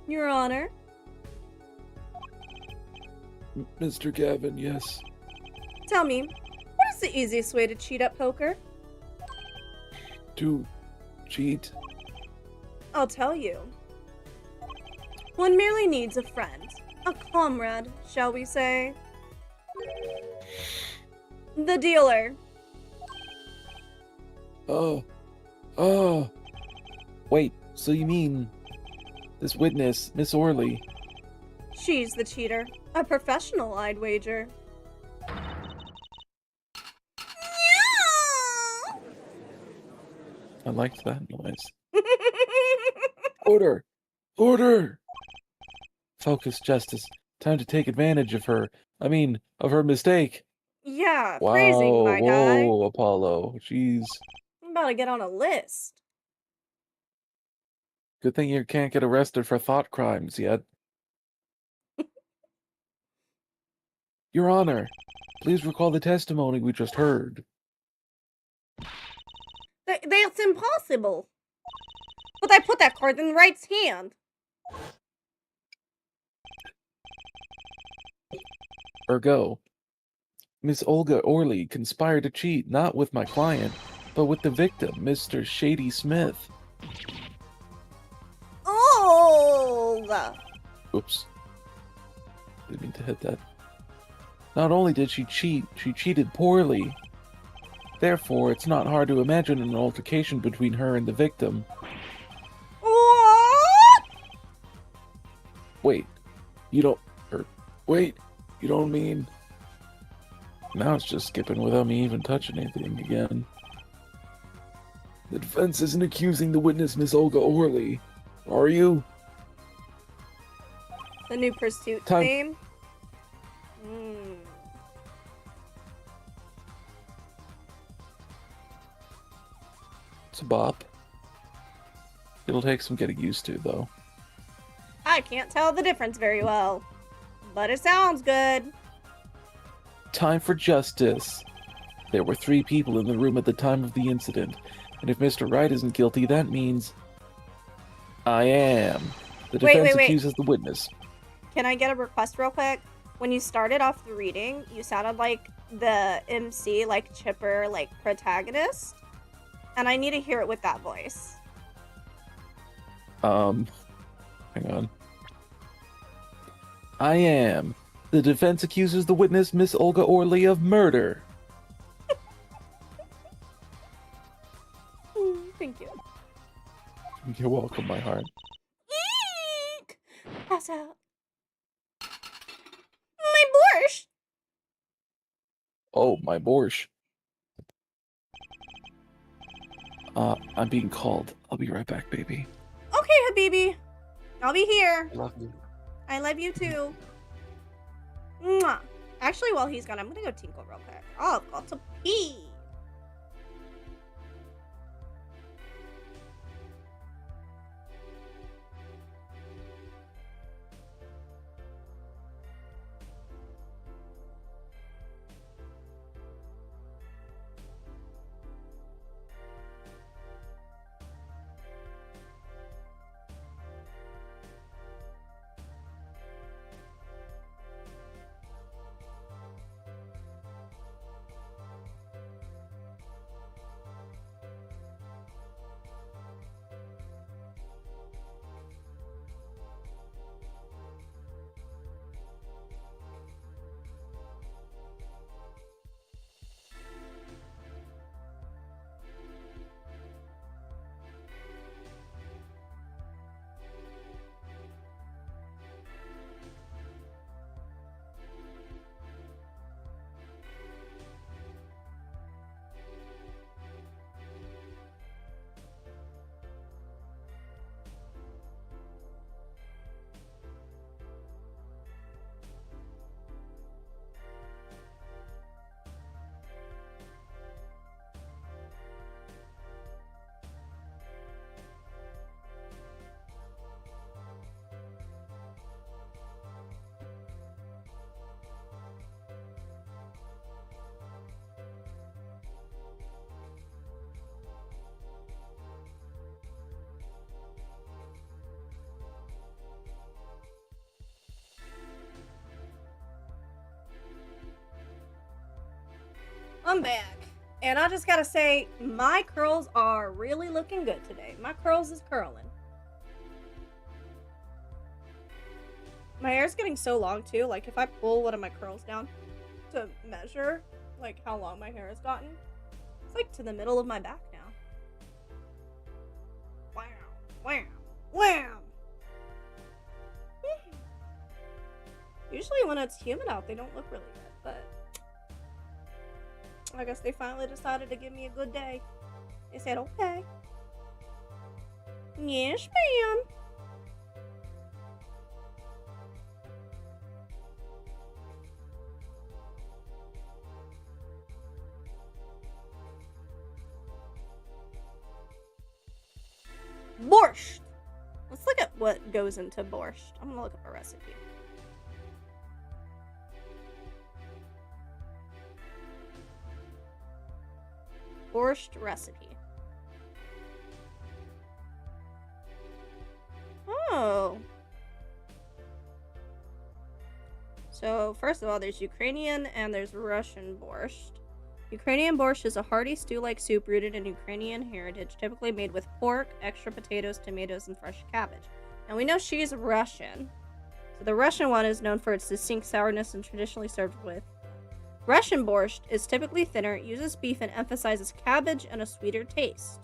Your Honor. Mr. Gavin, yes. Tell me, what is the easiest way to cheat at poker? To cheat? I'll tell you. One merely needs a friend, a comrade, shall we say. The dealer. Wait, so you mean this witness, Miss Orley? She's the cheater. A professional, I'd wager. I liked that noise. Order! Order! Focus, Justice. Time to take advantage of her. Of her mistake. Yeah, Wow, phrasing, my guy. whoa, Apollo. Jeez. I'm about to get on a list. Good thing you can't get arrested for thought crimes yet. Your Honor, please recall the testimony we just heard. That's impossible. But I put that card in Wright's hand. Ergo, Miss Olga Orley conspired to cheat not with my client, but with the victim, Mr. Shady Smith. Oh! Oops. Didn't mean to hit that. Not only did she cheat, she cheated poorly. Therefore, it's not hard to imagine an altercation between her and the victim. What? Wait, you don't... wait, you don't mean... Now it's just skipping without me even touching anything again. The defense isn't accusing the witness, Miss Olga Orley. Are you? The new pursuit Time. theme? It's a bop. It'll take some getting used to, though. I can't tell the difference very well. But it sounds good. Time for justice. There were 3 people in the room at the time of the incident, and if Mr. Wright isn't guilty, that means... I am. The defense Wait. accuses the witness. Can I get a request real quick? When you started off the reading, you sounded like the MC, like Chipper, like protagonist. And I need to hear it with that voice. Hang on. I am. The defense accuses the witness, Miss Olga Orley, of murder. Thank you. You're welcome, my heart. Eek! Pass out. My borscht! Oh, my borscht. I'm being called. I'll be right back, baby. Okay, Habibi. I'll be here. I love you. I love you too. Mwah. Actually, while he's gone, I'm gonna go tinkle real quick. Oh, I've got to pee. I'm back. And I just gotta say, my curls are really looking good today. My curls is curling. My hair's getting so long too, like if I pull one of my curls down to measure like how long my hair has gotten, it's like to the middle of my back now. Wow, wow, wow. Usually when it's humid out, they don't look really good, but I guess they finally decided to give me a good day. They said, okay. Yes, ma'am. Borscht. Let's look at what goes into borscht. I'm gonna look up a recipe. Borscht recipe. Oh. So, first of all, there's Ukrainian and there's Russian borscht. Ukrainian borscht is a hearty stew-like soup rooted in Ukrainian heritage, typically made with pork, extra potatoes, tomatoes, and fresh cabbage. Now, we know she's Russian. So the Russian one is known for its distinct sourness and traditionally served with. Russian borscht is typically thinner, uses beef, and emphasizes cabbage and a sweeter taste.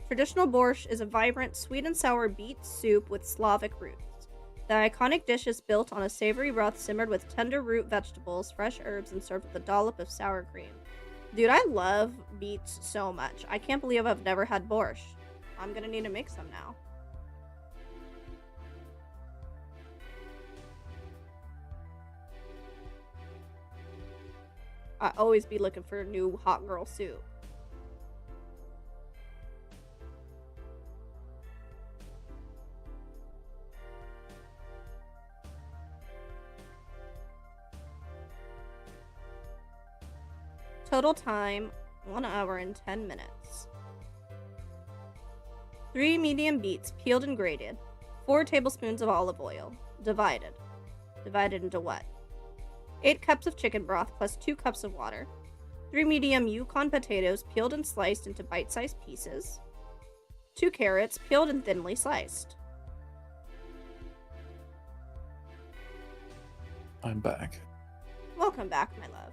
Traditional borscht is a vibrant, sweet and sour beet soup with Slavic roots. The iconic dish is built on a savory broth simmered with tender root vegetables, fresh herbs, and served with a dollop of sour cream. Dude, I love beets so much. I can't believe I've never had borscht. I'm gonna need to make some now. I always be looking for a new hot girl soup. Total time, 1 hour and 10 minutes. 3 medium beets, peeled and grated. 4 tablespoons of olive oil, divided. Divided into what? 8 cups of chicken broth plus 2 cups of water. 3 medium Yukon potatoes, peeled and sliced into bite-sized pieces. 2 carrots, peeled and thinly sliced. I'm back. Welcome back, my love.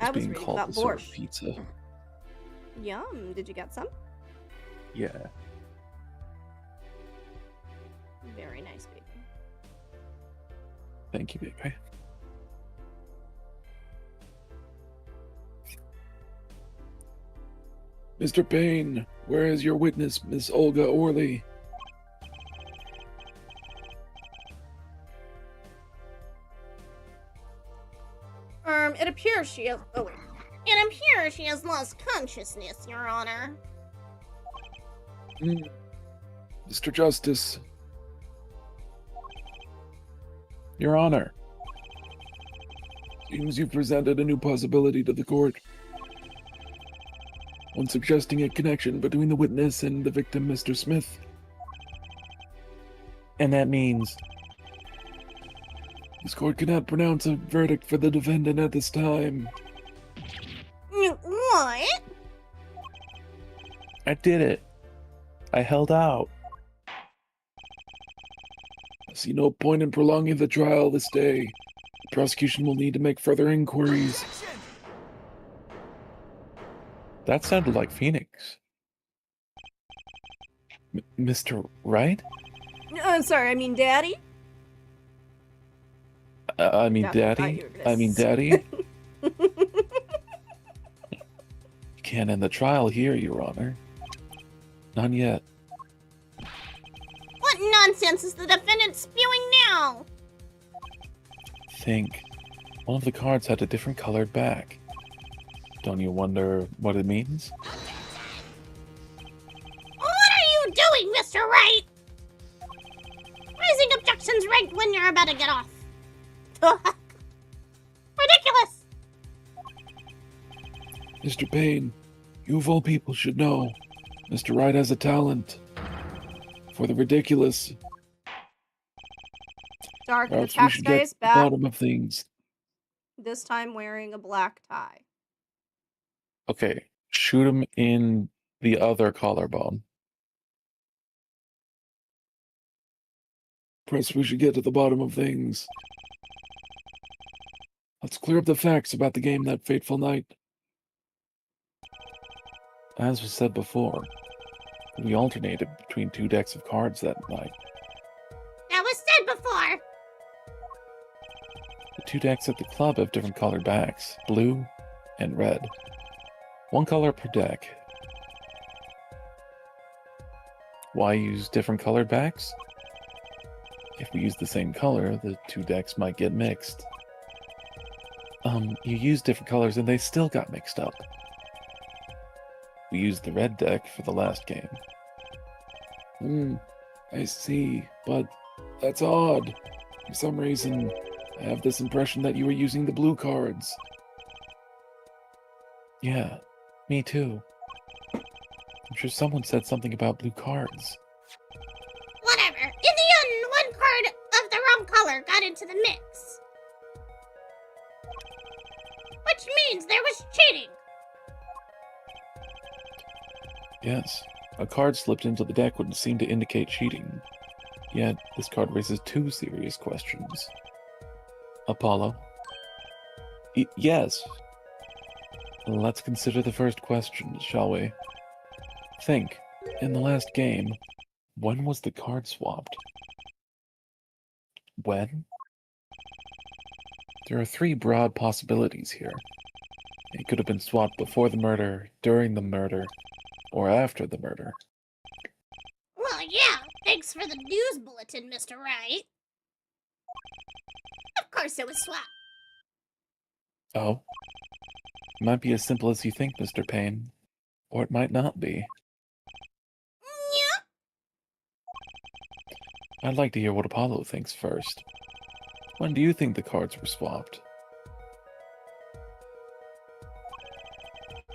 I was being reading called about to serve borscht. pizza. Yum. Did you get some? Yeah. Very nice, baby. Thank you, baby. Mr. Payne, where is your witness, Miss Olga Orley? It appears she has... Oh, wait. It appears she has lost consciousness, Your Honor. Mr. Justice. Your Honor. Seems you've presented a new possibility to the court. One suggesting a connection between the witness and the victim, Mr. Smith. And that means... This court cannot pronounce a verdict for the defendant at this time. What? I did it. I held out. I see no point in prolonging the trial this day. The prosecution will need to make further inquiries. That sounded like Phoenix. Mr. Wright? Sorry, I mean Daddy? I mean Daddy? I mean Daddy? Can't end the trial here, Your Honor. Not yet. What nonsense is the defendant spewing now? Think. One of the cards had a different colored back. Don't you wonder what it means? What are you doing, Mr. Wright? Raising objections right when you're about to get off. Ridiculous! Mr. Payne, you of all people should know, Mr. Wright has a talent for the ridiculous. Dark, the Perhaps we tax should guy get is to the back. bottom of things. This time wearing a black tie. Okay, shoot him in the other collarbone. Perhaps we should get to the bottom of things. Let's clear up the facts about the game that fateful night. As was said before, we alternated between 2 decks of cards that night. That was said before. The 2 decks at the club have different colored backs, blue and red. 1 color per deck. Why use different colored backs? If we use the same color, the 2 decks might get mixed. You used different colors and they still got mixed up. We used the red deck for the last game. I see, but that's odd. For some reason, I have this impression that you were using the blue cards. Yeah, me too. I'm sure someone said something about blue cards. Whatever. In the end, 1 card of the wrong color got into the mix. Which means there was cheating. Yes, a card slipped into the deck would seem to indicate cheating. Yet, this card raises 2 serious questions. Apollo? Yes. Let's consider the first question, shall we? Think, in the last game, when was the card swapped? When? There are 3 broad possibilities here. It could have been swapped before the murder, during the murder, or after the murder. Well, yeah. Thanks for the news bulletin, Mr. Wright. Of course it was swapped. Oh? It might be as simple as you think, Mr. Payne. Or it might not be. Yeah. I'd like to hear what Apollo thinks first. When do you think the cards were swapped?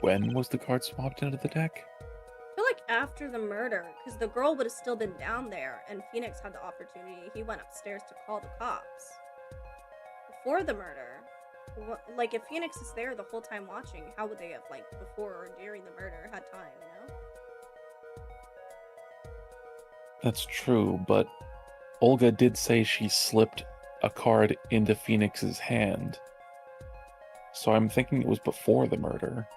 When was the card swapped into the deck? I feel like after the murder, because the girl would have still been down there, and Phoenix had the opportunity. He went upstairs to call the cops. Before the murder, like if Phoenix is there the whole time watching, how would they have, like, before or during the murder had time, you know? That's true, but Olga did say she slipped a card into Phoenix's hand. So I'm thinking it was before the murder.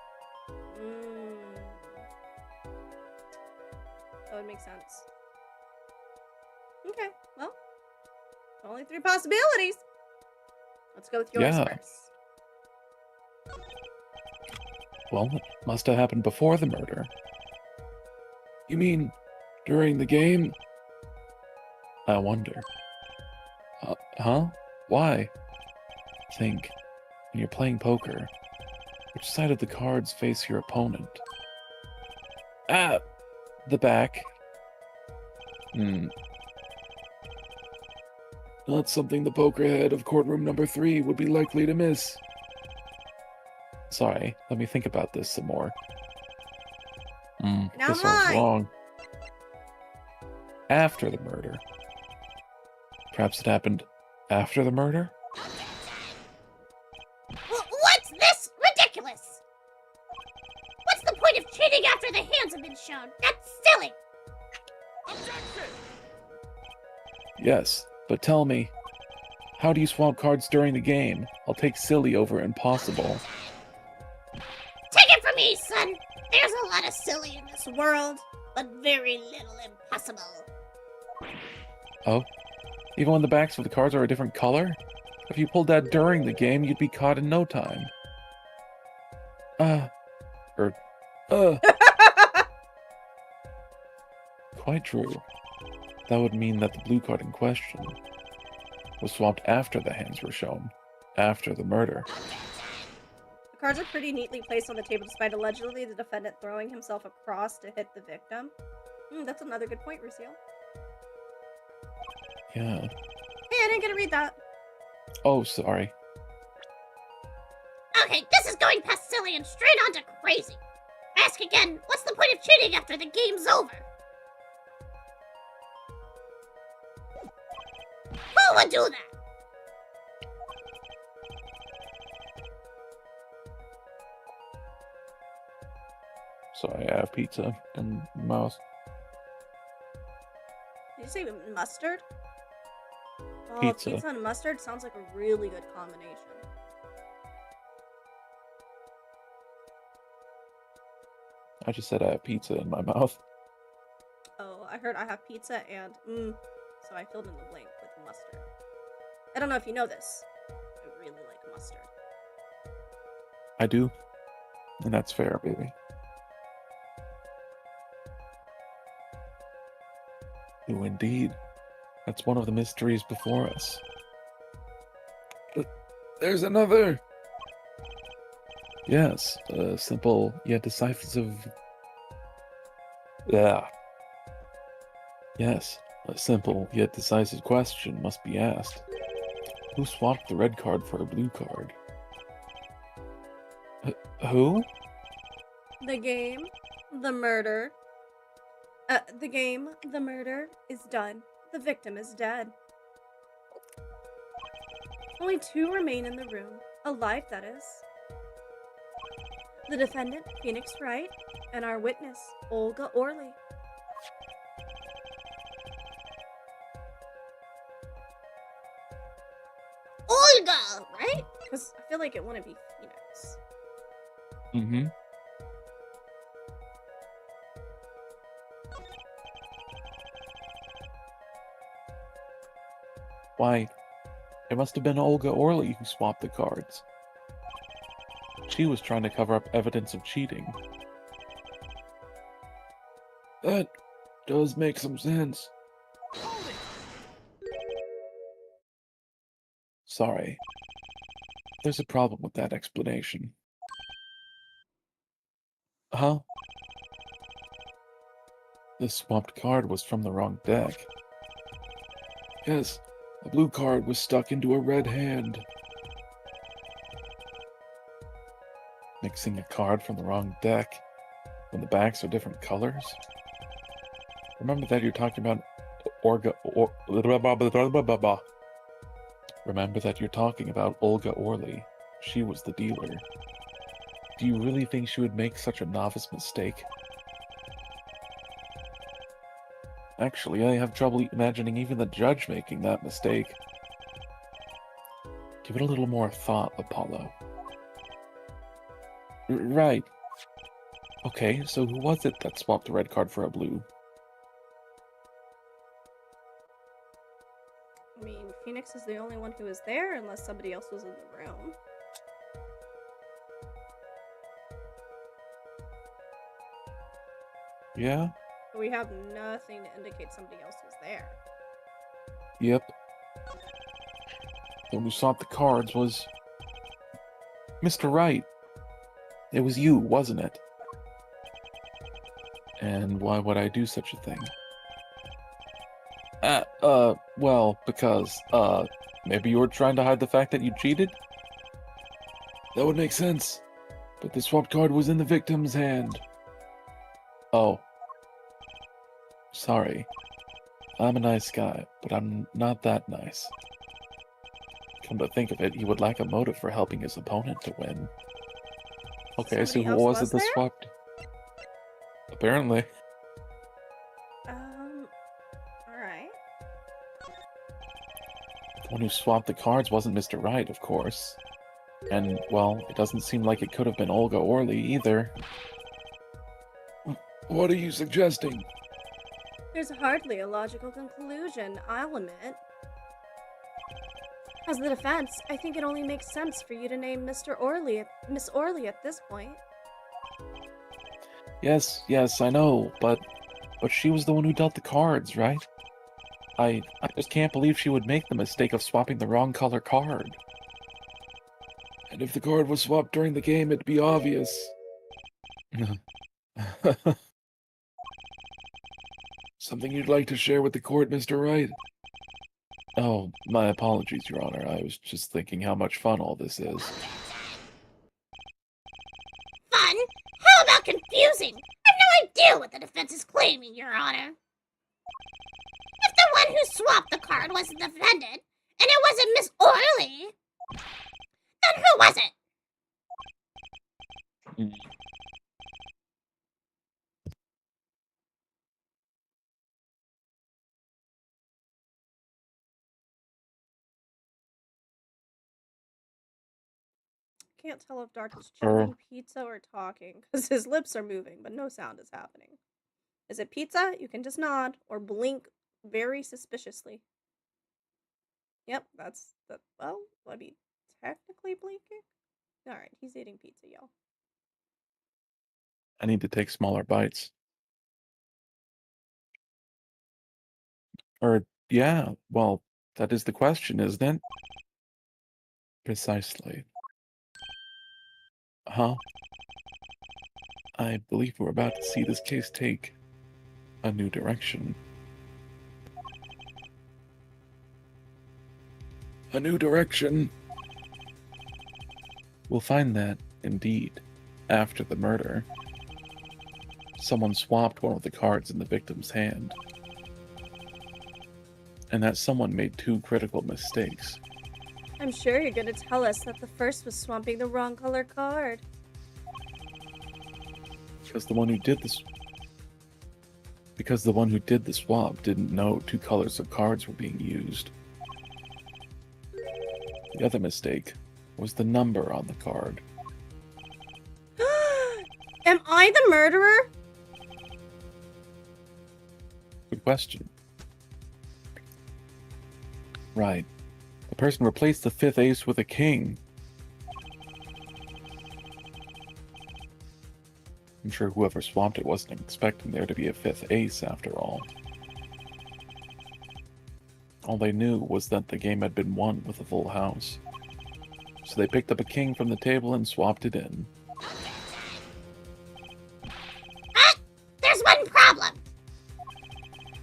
That would make sense. Okay, well, only 3 possibilities. Let's go with yours Yeah. first. Well, it must have happened before the murder. You mean during the game? I wonder. Huh? Why? Think. When you're playing poker, which side of the cards face your opponent? Ah! The back. Not something the poker head of courtroom number 3 would be likely to miss. Sorry, let me think about this some more. Now This sounds mine. wrong. After the murder. Perhaps it happened after the murder? What's this? Ridiculous! What's the point of cheating after the hands have been shown? That's silly! Objection! Yes, but tell me, how do you swap cards during the game? I'll take silly over impossible. Take it from me, son! There's a lot of silly in this world, but very little impossible. Oh? Even when the backs of the cards are a different color? If you pulled that during the game, you'd be caught in no time. Quite true. That would mean that the blue card in question was swapped after the hands were shown, after the murder. The cards are pretty neatly placed on the table despite allegedly the defendant throwing himself across to hit the victim. That's another good point, Rusil. Yeah. Hey, I didn't get to read that. Oh, sorry. Okay, this is going past silly and straight on to crazy. Ask again, what's the point of cheating after the game's over? Who would do that? Sorry, I have pizza and mouse. Did you say mustard? Oh, Pizza. pizza and mustard sounds like a really good combination. I just said I have pizza in my mouth. Oh, I heard I have pizza and so I filled in the blank with mustard. I don't know if you know this. I really like mustard. I do. And that's fair, baby. Oh, indeed. That's one of the mysteries before us. But there's another! Yes, a simple yet decisive... Yeah. Yes, a simple yet decisive question must be asked. Who swapped the red card for a blue card? Who? The game, the murder. The game, the murder is done. The victim is dead. Only 2 remain in the room, alive that is. The defendant, Phoenix Wright, and our witness, Olga Orley. Olga, right? Because I feel like it wouldn't be Phoenix. Mm-hmm. Why, it must have been Olga Orley who swapped the cards. She was trying to cover up evidence of cheating. That does make some sense. Sorry. There's a problem with that explanation. Huh? The swapped card was from the wrong deck. Yes, a blue card was stuck into a red hand. Mixing a card from the wrong deck when the backs are different colors? Remember that you're talking about Remember that you're talking about Olga Orley. She was the dealer. Do you really think she would make such a novice mistake? Actually, I have trouble imagining even the judge making that mistake. Give it a little more thought, Apollo. Right. Okay, so who was it that swapped the red card for a blue? I mean, Phoenix is the only one who was there unless somebody else was in the room. Yeah? But we have nothing to indicate somebody else was there. Yep. The one who swapped the cards was... Mr. Wright. It was you, wasn't it? And why would I do such a thing? Well, because, maybe you were trying to hide the fact that you cheated? That would make sense. But the swapped card was in the victim's hand. Oh. Sorry. I'm a nice guy, but I'm not that nice. Come to think of it, he would lack a motive for helping his opponent to win. Okay, so Somebody who else was it was that there? swapped? Apparently. Alright. The one who swapped the cards wasn't Mr. Wright, of course. And, well, it doesn't seem like it could have been Olga Orley, either. What are you suggesting? There's hardly a logical conclusion, I'll admit. As the defense, I think it only makes sense for you to name Miss Orley at this point. Yes, I know, but she was the one who dealt the cards, right? I just can't believe she would make the mistake of swapping the wrong color card. And if the card was swapped during the game, it'd be obvious. Something you'd like to share with the court, Mr. Wright? Oh, my apologies, Your Honor. I was just thinking how much fun all this is. Fun? How about confusing? I have no idea what the defense is claiming, Your Honor. If the one who swapped the card was the defendant, and it wasn't Miss Orley, then who was it? Can't tell if Dark is chewing pizza or talking, because his lips are moving, but no sound is happening. Is it pizza? You can just nod or blink very suspiciously. Yep, that's the, well, I mean, technically blinking? Alright, he's eating pizza, y'all. I need to take smaller bites. Or, yeah, well, that is the question, isn't it? Precisely. Huh? I believe we're about to see this case take a new direction. A new direction? We'll find that, indeed, after the murder. Someone swapped one of the cards in the victim's hand. And that someone made two critical mistakes. I'm sure you're gonna tell us that the first was swapping the wrong color card. Because the one who did the swap didn't know two colors of cards were being used. The other mistake was the number on the card. Am I the murderer? Good question. Right. The person replaced the fifth ace with a king. I'm sure whoever swapped it wasn't expecting there to be a fifth ace after all. All they knew was that the game had been won with a full house. So they picked up a king from the table and swapped it in. There's one problem.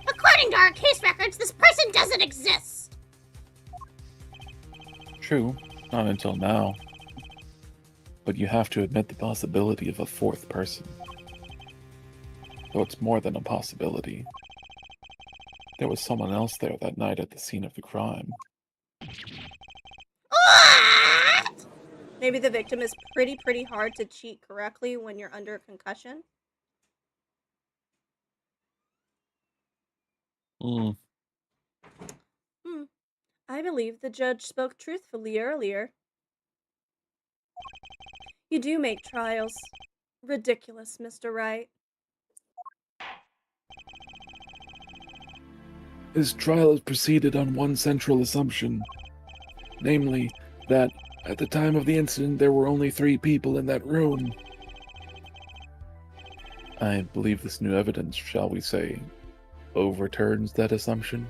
According to our case records, this person doesn't exist. True, not until now. But you have to admit the possibility of a fourth person. Though it's more than a possibility. There was someone else there that night at the scene of the crime. What? Maybe the victim is pretty hard to cheat correctly when you're under concussion. I believe the judge spoke truthfully earlier. You do make trials ridiculous, Mr. Wright. His trial has proceeded on one central assumption. Namely, that at the time of the incident there were only 3 people in that room. I believe this new evidence, shall we say, overturns that assumption.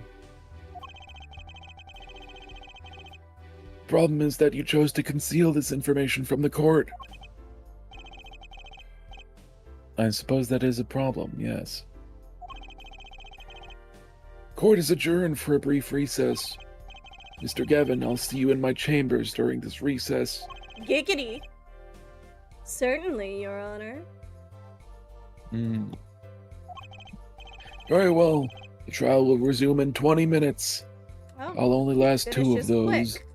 Problem is that you chose to conceal this information from the court. I suppose that is a problem, yes. Court is adjourned for a brief recess. Mr. Gavin, I'll see you in my chambers during this recess. Giggity. Certainly, Your Honor. Very well. The trial will resume in 20 minutes. Oh, I'll only last 2 of finishes those. quick.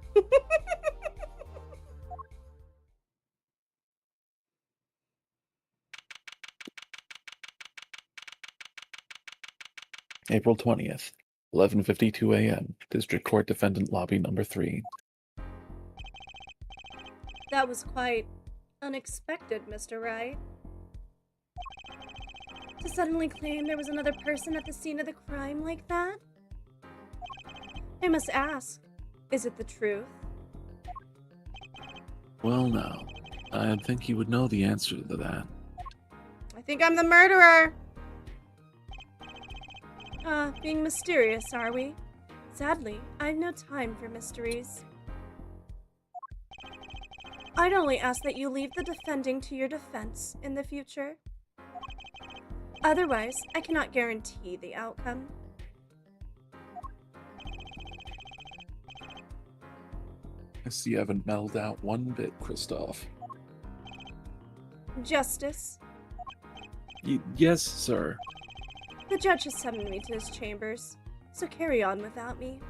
April 20th, 11:52 a.m. District Court Defendant Lobby Number 3. That was quite unexpected, Mr. Wright. To suddenly claim there was another person at the scene of the crime like that? I must ask, is it the truth? Well now, I think you would know the answer to that. I think I'm the murderer. Being mysterious, are we? Sadly, I have no time for mysteries. I'd only ask that you leave the defending to your defense in the future. Otherwise, I cannot guarantee the outcome. I see you haven't mellowed out one bit, Christoph. Justice. Yes, sir. The judge has summoned me to his chambers. So carry on without me.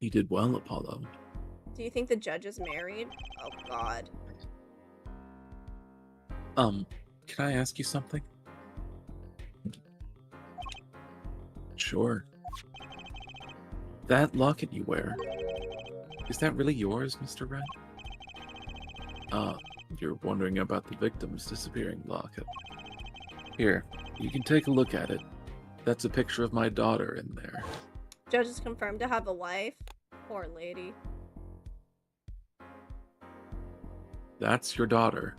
You did well, Apollo. Do you think the judge is married? Oh god. Can I ask you something? Sure. That locket you wear, is that really yours, Mr. Wright? You're wondering about the victim's disappearing locket. Here, you can take a look at it. That's a picture of my daughter in there. Judge is confirmed to have a wife. Poor lady. That's your daughter.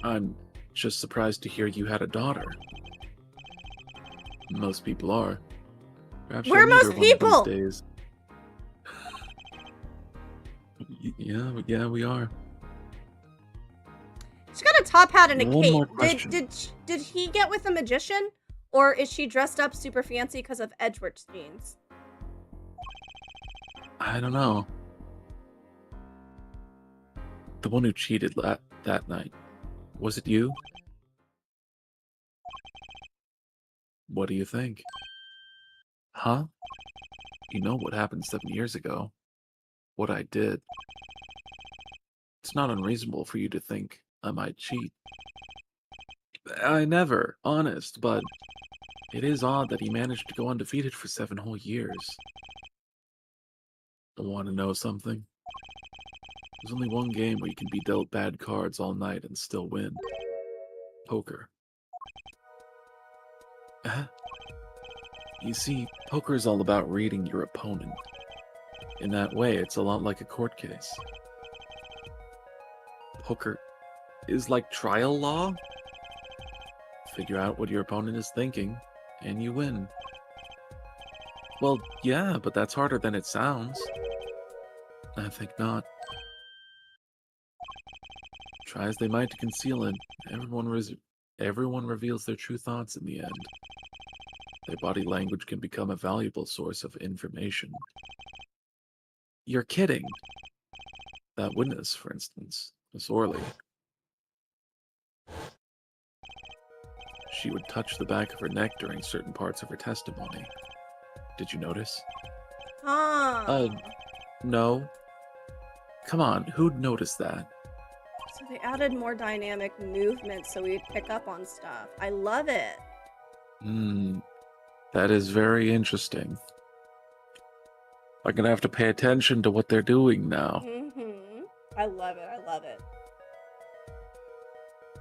I'm just surprised to hear you had a daughter. Most people are. Perhaps We're you'll meet her most one of people! these days. Yeah, we are. She's got a top hat and a One cape. more question. Did he get with a magician? Or is she dressed up super fancy because of Edward's jeans? I don't know. The one who cheated that night. Was it you? What do you think? Huh? You know what happened 7 years ago. What I did. It's not unreasonable for you to think I might cheat. I never, honest, but it is odd that he managed to go undefeated for 7 whole years. Want to know something? There's only one game where you can be dealt bad cards all night and still win. Poker. You see, poker is all about reading your opponent. In that way, it's a lot like a court case. Poker is like trial law. Figure out what your opponent is thinking, and you win. Well, yeah, but that's harder than it sounds. I think not. Try as they might to conceal it, everyone reveals their true thoughts in the end. Their body language can become a valuable source of information. You're kidding. That witness, for instance, Miss Orley. She would touch the back of her neck during certain parts of her testimony. Did you notice? No. Come on, who'd notice that? So they added more dynamic movement so we'd pick up on stuff. I love it. That is very interesting. I'm gonna have to pay attention to what they're doing now. I love it. I love it.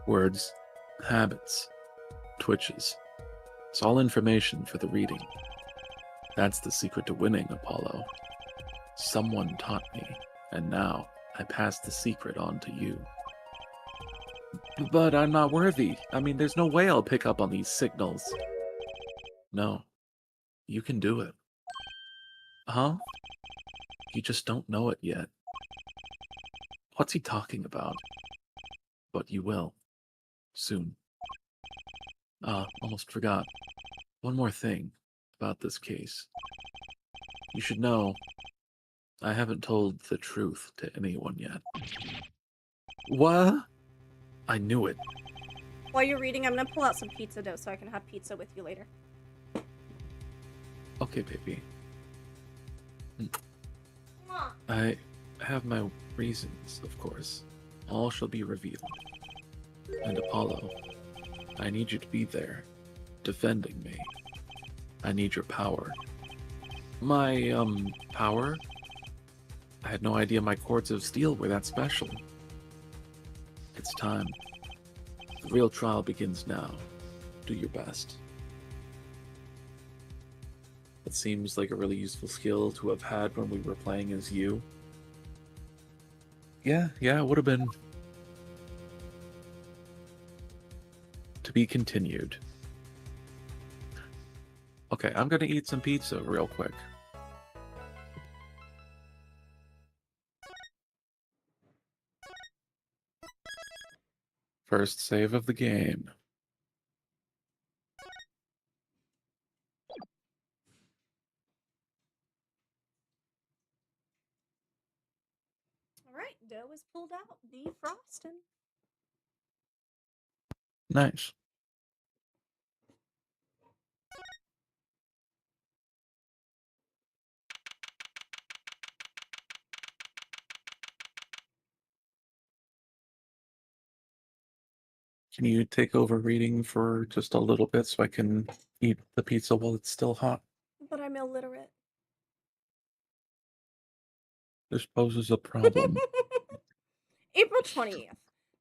Words, habits, twitches. It's all information for the reading. That's the secret to winning, Apollo. Someone taught me, and now I pass the secret on to you. But I'm not worthy. I mean, there's no way I'll pick up on these signals. No. You can do it. Huh? You just don't know it yet. What's he talking about? But you will. Soon. Almost forgot. One more thing about this case. You should know, I haven't told the truth to anyone yet. What? I knew it. While you're reading, I'm gonna pull out some pizza dough so I can have pizza with you later. Okay, baby. I have my reasons, of course. All shall be revealed. And Apollo, I need you to be there, defending me. I need your power. My, power? I had no idea my Chords of Steel were that special. It's time. The real trial begins now. Do your best. It seems like a really useful skill to have had when we were playing as you. Yeah, it would have been. To be continued. Okay, I'm gonna eat some pizza real quick. First save of the game. Alright, dough is pulled out. Defrosting. Nice. Can you take over reading for just a little bit so I can eat the pizza while it's still hot? But I'm illiterate. This poses a problem. April 20th,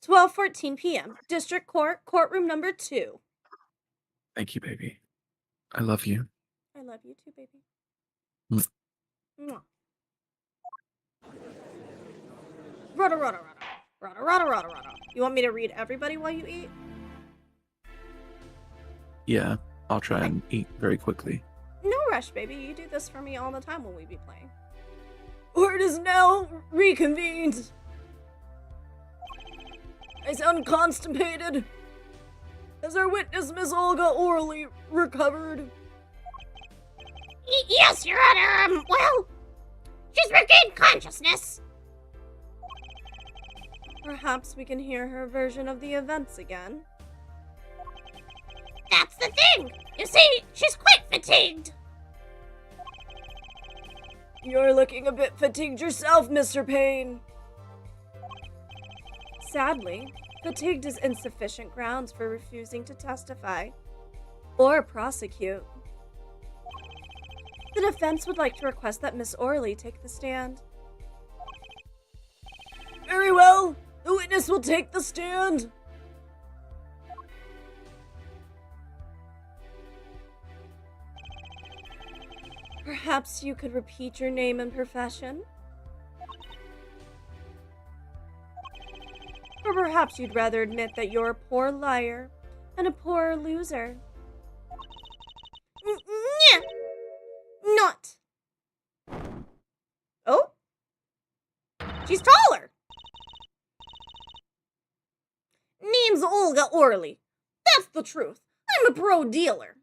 12:14 p.m. District Court, courtroom number 2. Thank you, baby. I love you. I love you too, baby. Mm. Mwah. Rada, rada, rada. Rada, rada, rada, rada. You want me to read everybody while you eat? Yeah, I'll try and eat very quickly. No rush, baby. You do this for me all the time when we be playing. Court is now reconvened. I sound constipated. Has our witness, Miss Olga, orally recovered? Yes, Your Honor. Well, she's regained consciousness. Perhaps we can hear her version of the events again. That's the thing. You see, she's quite fatigued. You're looking a bit fatigued yourself, Mr. Payne. Sadly, fatigued is insufficient grounds for refusing to testify or prosecute. The defense would like to request that Miss Orley take the stand. Very well. The witness will take the stand. Perhaps you could repeat your name and profession? Or perhaps you'd rather admit that you're a poor liar and a poor loser. Yeah. Not. Oh? She's taller! Name's Olga Orley. That's the truth. I'm a pro dealer.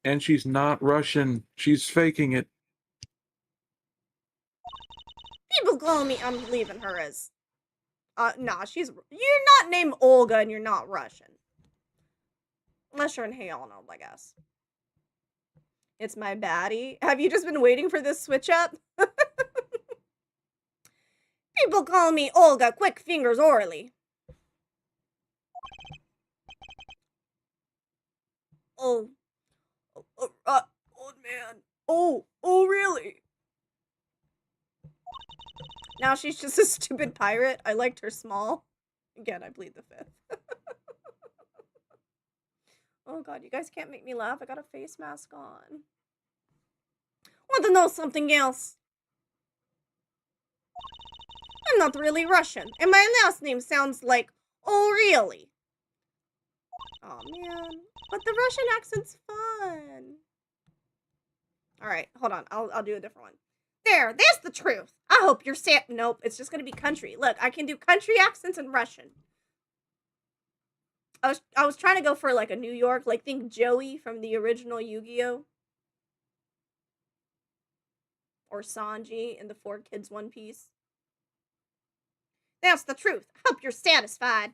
And she's not Russian. She's faking it. People call me, I'm leaving her as... nah, you're not named Olga and you're not Russian. Unless you're in Hayalno, I guess. It's my baddie. Have you just been waiting for this switch up? People call me Olga Quick Fingers Orley. Oh, old man. Oh, really? Now she's just a stupid pirate. I liked her small. Again, I plead the fifth. Oh god, you guys can't make me laugh. I got a face mask on. Want to know something else? I'm not really Russian, and my last name sounds like, oh really? Oh man, but the Russian accent's fun. Alright, hold on, I'll do a different one. There's the truth. I hope you're sad. Nope, it's just gonna be country. Look, I can do country accents and Russian. I was trying to go for like a New York, like think Joey from the original Yu-Gi-Oh! Or Sanji in the 4 Kids One Piece. That's the truth. I hope you're satisfied.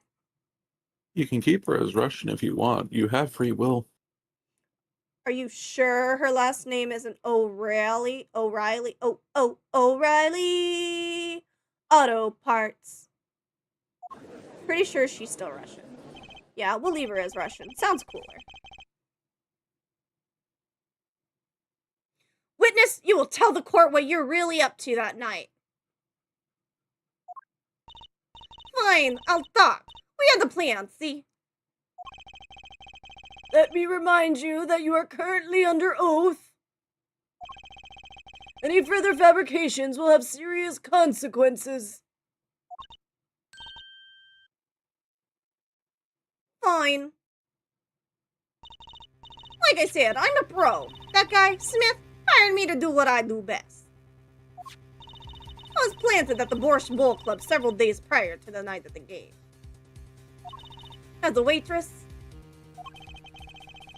You can keep her as Russian if you want. You have free will. Are you sure her last name isn't O'Reilly? O'Reilly? O'Reilly Auto Parts. Pretty sure she's still Russian. Yeah, we'll leave her as Russian. Sounds cooler. Witness, you will tell the court what you're really up to that night. Fine, I'll talk. We had the plan, see? Let me remind you that you are currently under oath. Any further fabrications will have serious consequences. Fine. Like I said, I'm a pro. That guy, Smith, hired me to do what I do best. I was planted at the Borscht Bowl Club several days prior to the night of the game. As a waitress.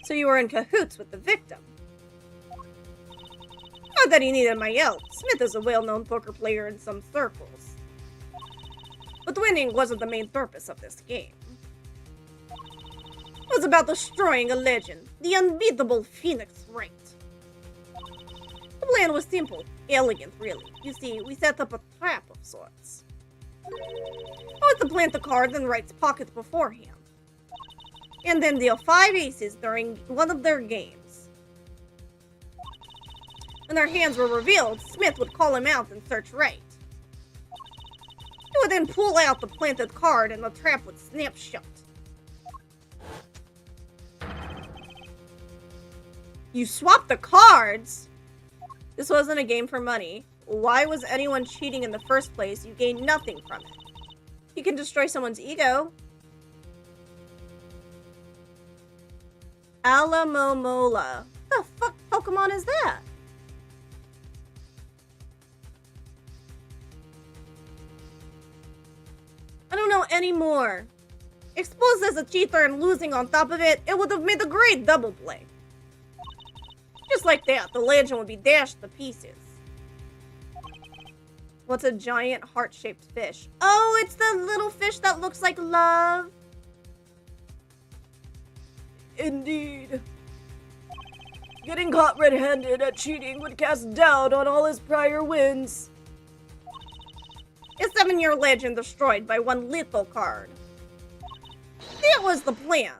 So you were in cahoots with the victim. Not that he needed my help. Smith is a well-known poker player in some circles. But winning wasn't the main purpose of this game. It was about destroying a legend, the unbeatable Phoenix Wright. The plan was simple, elegant really. You see, we set up a trap of sorts. I was to plant the card in Wright's pocket beforehand, and then deal 5 aces during one of their games. When their hands were revealed, Smith would call him out and search Wright. He would then pull out the planted card and the trap would snap shut. You swapped the cards? This wasn't a game for money. Why was anyone cheating in the first place? You gain nothing from it. You can destroy someone's ego. Alamomola. What the fuck Pokemon is that? I don't know anymore. Exposed as a cheater and losing on top of it, it would have made a great double play. Just like that, the legend would be dashed to pieces. What's a giant heart-shaped fish? Oh, it's the little fish that looks like love. Indeed. Getting caught red-handed at cheating would cast doubt on all his prior wins. A 7-year legend destroyed by one little card. That was the plan.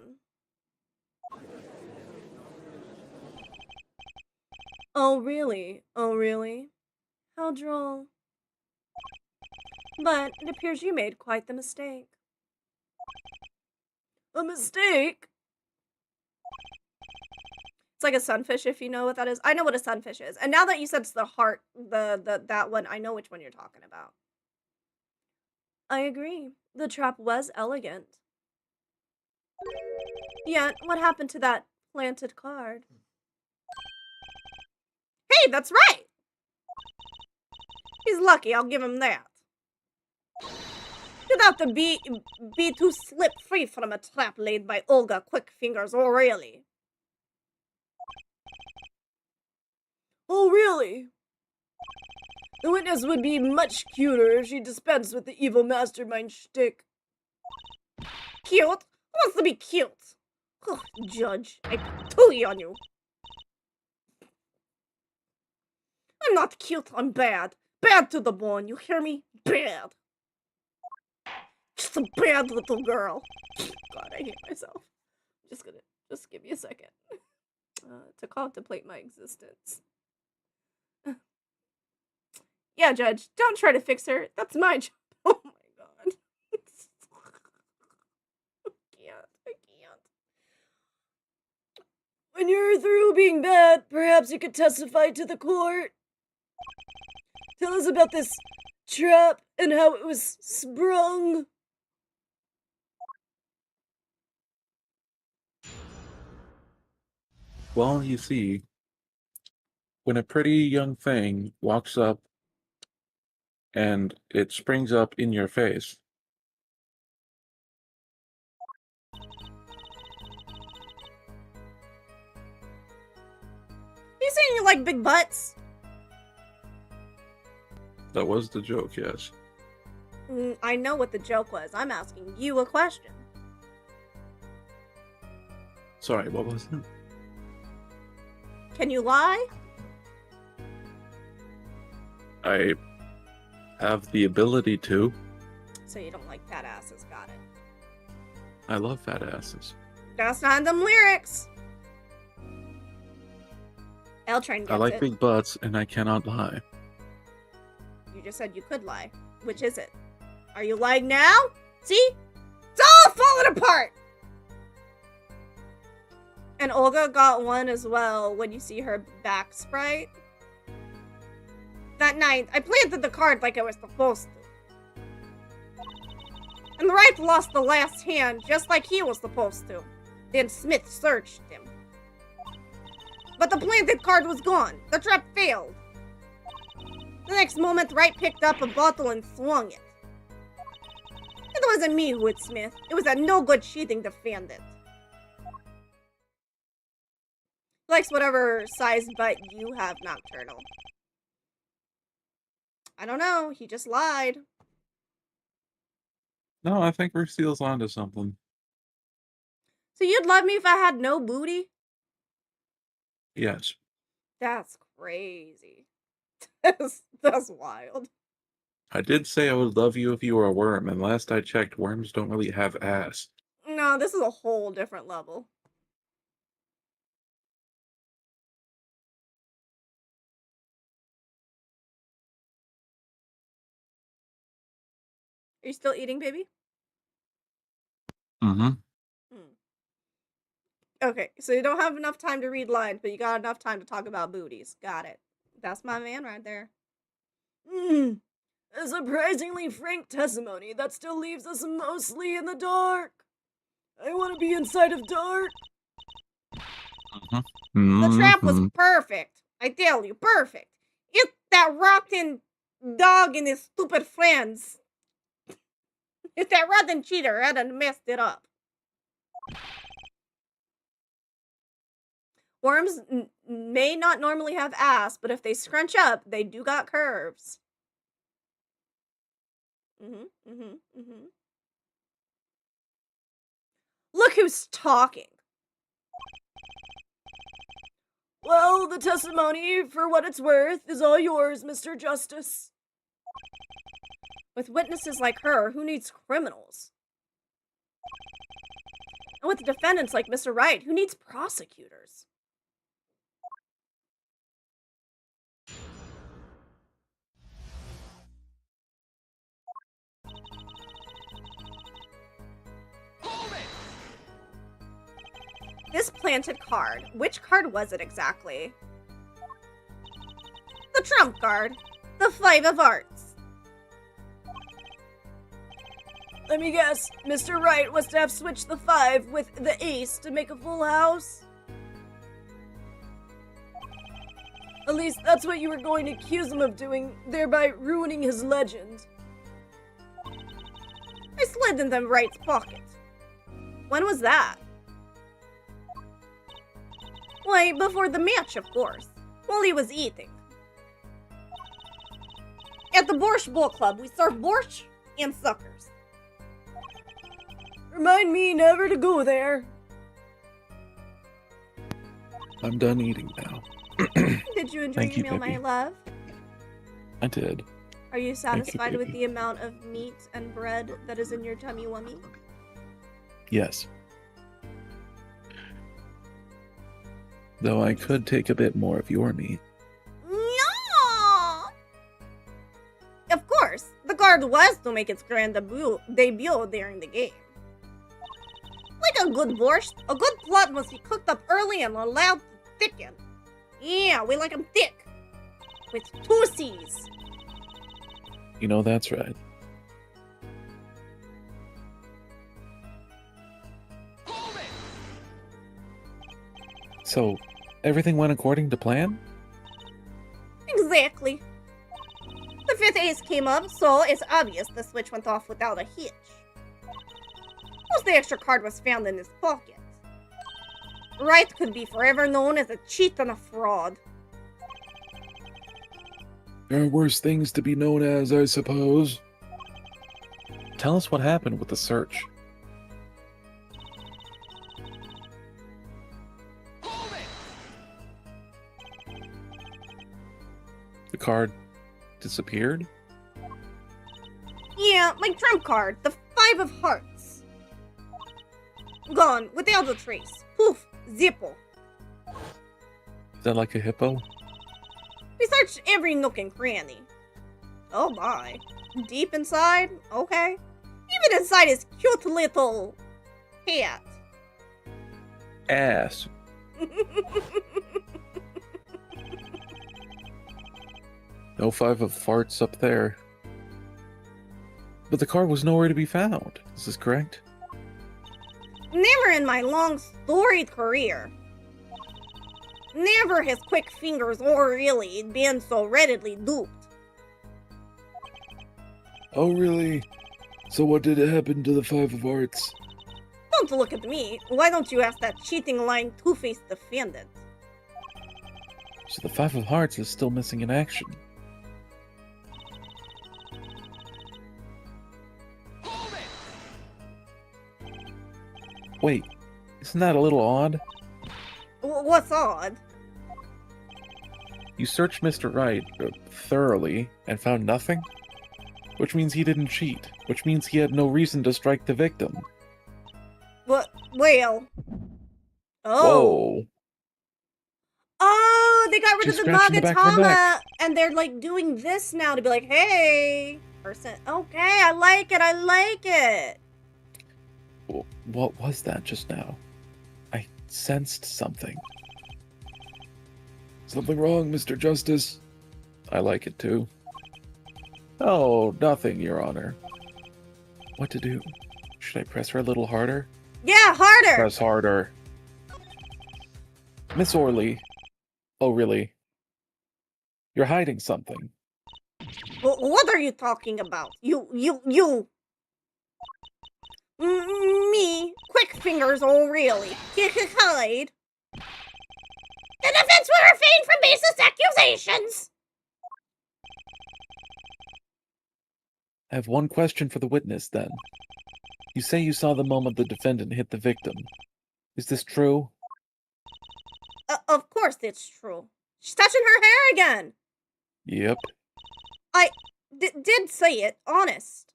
Oh, really? Oh, really? How droll. But it appears you made quite the mistake. A mistake? It's like a sunfish, if you know what that is. I know what a sunfish is. And now that you said it's the heart, that one, I know which one you're talking about. I agree. The trap was elegant. Yet, what happened to that planted card? Hey, that's right! He's lucky, I'll give him that. Without the be to slip free from a trap laid by Olga Quickfingers O'Reilly. Oh, really? The witness would be much cuter if she dispensed with the evil mastermind shtick. Cute? Who wants to be cute? Ugh, Judge, I tooey on you. I'm not cute, I'm bad. Bad to the bone, you hear me? Bad. Just a bad little girl. God, I hate myself. Just give me a second. To contemplate my existence. Yeah, Judge, don't try to fix her. That's my job. Oh my god. I can't. When you're through being bad, perhaps you could testify to the court. Tell us about this trap and how it was sprung. Well, you see, when a pretty young thing walks up and it springs up in your face. You saying you like big butts? That was the joke, yes. I know what the joke was. I'm asking you a question. Sorry, what was it? Can you lie? I have the ability to. So you don't like fat asses, got it. I love fat asses. That's not in them lyrics. L-Train gets I like it. big butts, and I cannot lie. You just said you could lie. Which is it? Are you lying now? See? It's all falling apart! And Olga got one as well when you see her back sprite. That night, I planted the card like I was supposed to. And the Wright lost the last hand just like he was supposed to. Then Smith searched him. But the planted card was gone. The trap failed. The next moment, Wright picked up a bottle and swung it. It wasn't me who hit Smith. It was that no-good cheating defendant. Likes whatever size butt you have, Nocturnal. I don't know. He just lied. No, I think Ruseal's onto something. So you'd love me if I had no booty? Yes. That's crazy. That's wild. I did say I would love you if you were a worm, and last I checked, worms don't really have ass. No, this is a whole different level. Are you still eating, baby? Mm-hmm. Okay, so you don't have enough time to read lines, but you got enough time to talk about booties. Got it. That's my man right there. A surprisingly frank testimony that still leaves us mostly in the dark. I want to be inside of dark. The trap was perfect. I tell you, perfect. It's that rotten dog and his stupid friends. If that rotten cheater hadn't messed it up. Worms may not normally have ass, but if they scrunch up, they do got curves. Look who's talking. Well, the testimony, for what it's worth, is all yours, Mr. Justice. With witnesses like her, who needs criminals? And with defendants like Mr. Wright, who needs prosecutors? This planted card. Which card was it exactly? The trump card. The 5 of Hearts. Let me guess. Mr. Wright was to have switched the 5 with the ace to make a full house? At least that's what you were going to accuse him of doing, thereby ruining his legend. I slid in them Wright's pocket. When was that? Why, before the match, of course. While he was eating. At the Borscht Bowl Club, we serve borscht and suckers. Remind me never to go there. I'm done eating now. Did you enjoy Thank your you, meal, my Pippi. love? I did. Are you Thank you, satisfied with Pippi. the amount of meat and bread that is in your tummy wummy? Yes. Though I could take a bit more of your meat. No! Of course, the card was to make its grand debut during the game. Like a good borscht, a good plot must be cooked up early and allowed to thicken. Yeah, we like them thick. With 2 C's. You know, that's right. So, everything went according to plan? Exactly. The 5th ace came up, so it's obvious the switch went off without a hitch. Plus, the extra card was found in his pocket. Wright could be forever known as a cheat and a fraud. There are worse things to be known as, I suppose. Tell us what happened with the search. The card disappeared? Yeah, my trump card, the 5 of Hearts. Gone, without a trace. Poof, zippo. Is that like a hippo? We searched every nook and cranny. Oh my. Deep inside? Okay. Even inside his cute little hat. Ass. No 5 of farts up there. But the card was nowhere to be found. Is this correct? Never in my long storied career. Never has quick fingers or really been so readily duped. Oh, really? So what did happen to the 5 of Hearts? Don't look at me. Why don't you ask that cheating lying two-faced defendant? So the 5 of hearts is still missing in action. Wait, Isn't that a little odd? What's odd? You searched Mr. Wright thoroughly and found nothing? Which means he didn't cheat. Which means he had no reason to strike the victim. What? Well. Oh. Whoa. Oh, they got rid She's of the scratching the back of her Magatama, neck. and they're like doing this now to be like, hey, person. Okay, I like it. I like it. What was that just now? I sensed something. Something wrong, Mr. Justice? I like it too. Oh, nothing, Your Honor. What to do? Should I press her a little harder? Yeah, harder. Press harder. Miss Orley. Oh, really? You're hiding something. What are you talking about? You. Me. Quick fingers, oh really? Hide. The defense will refrain from baseless accusations. I have one question for the witness, then. You say you saw the moment the defendant hit the victim. Is this true? Of course it's true. She's touching her hair again. Yep. I did say it, honest.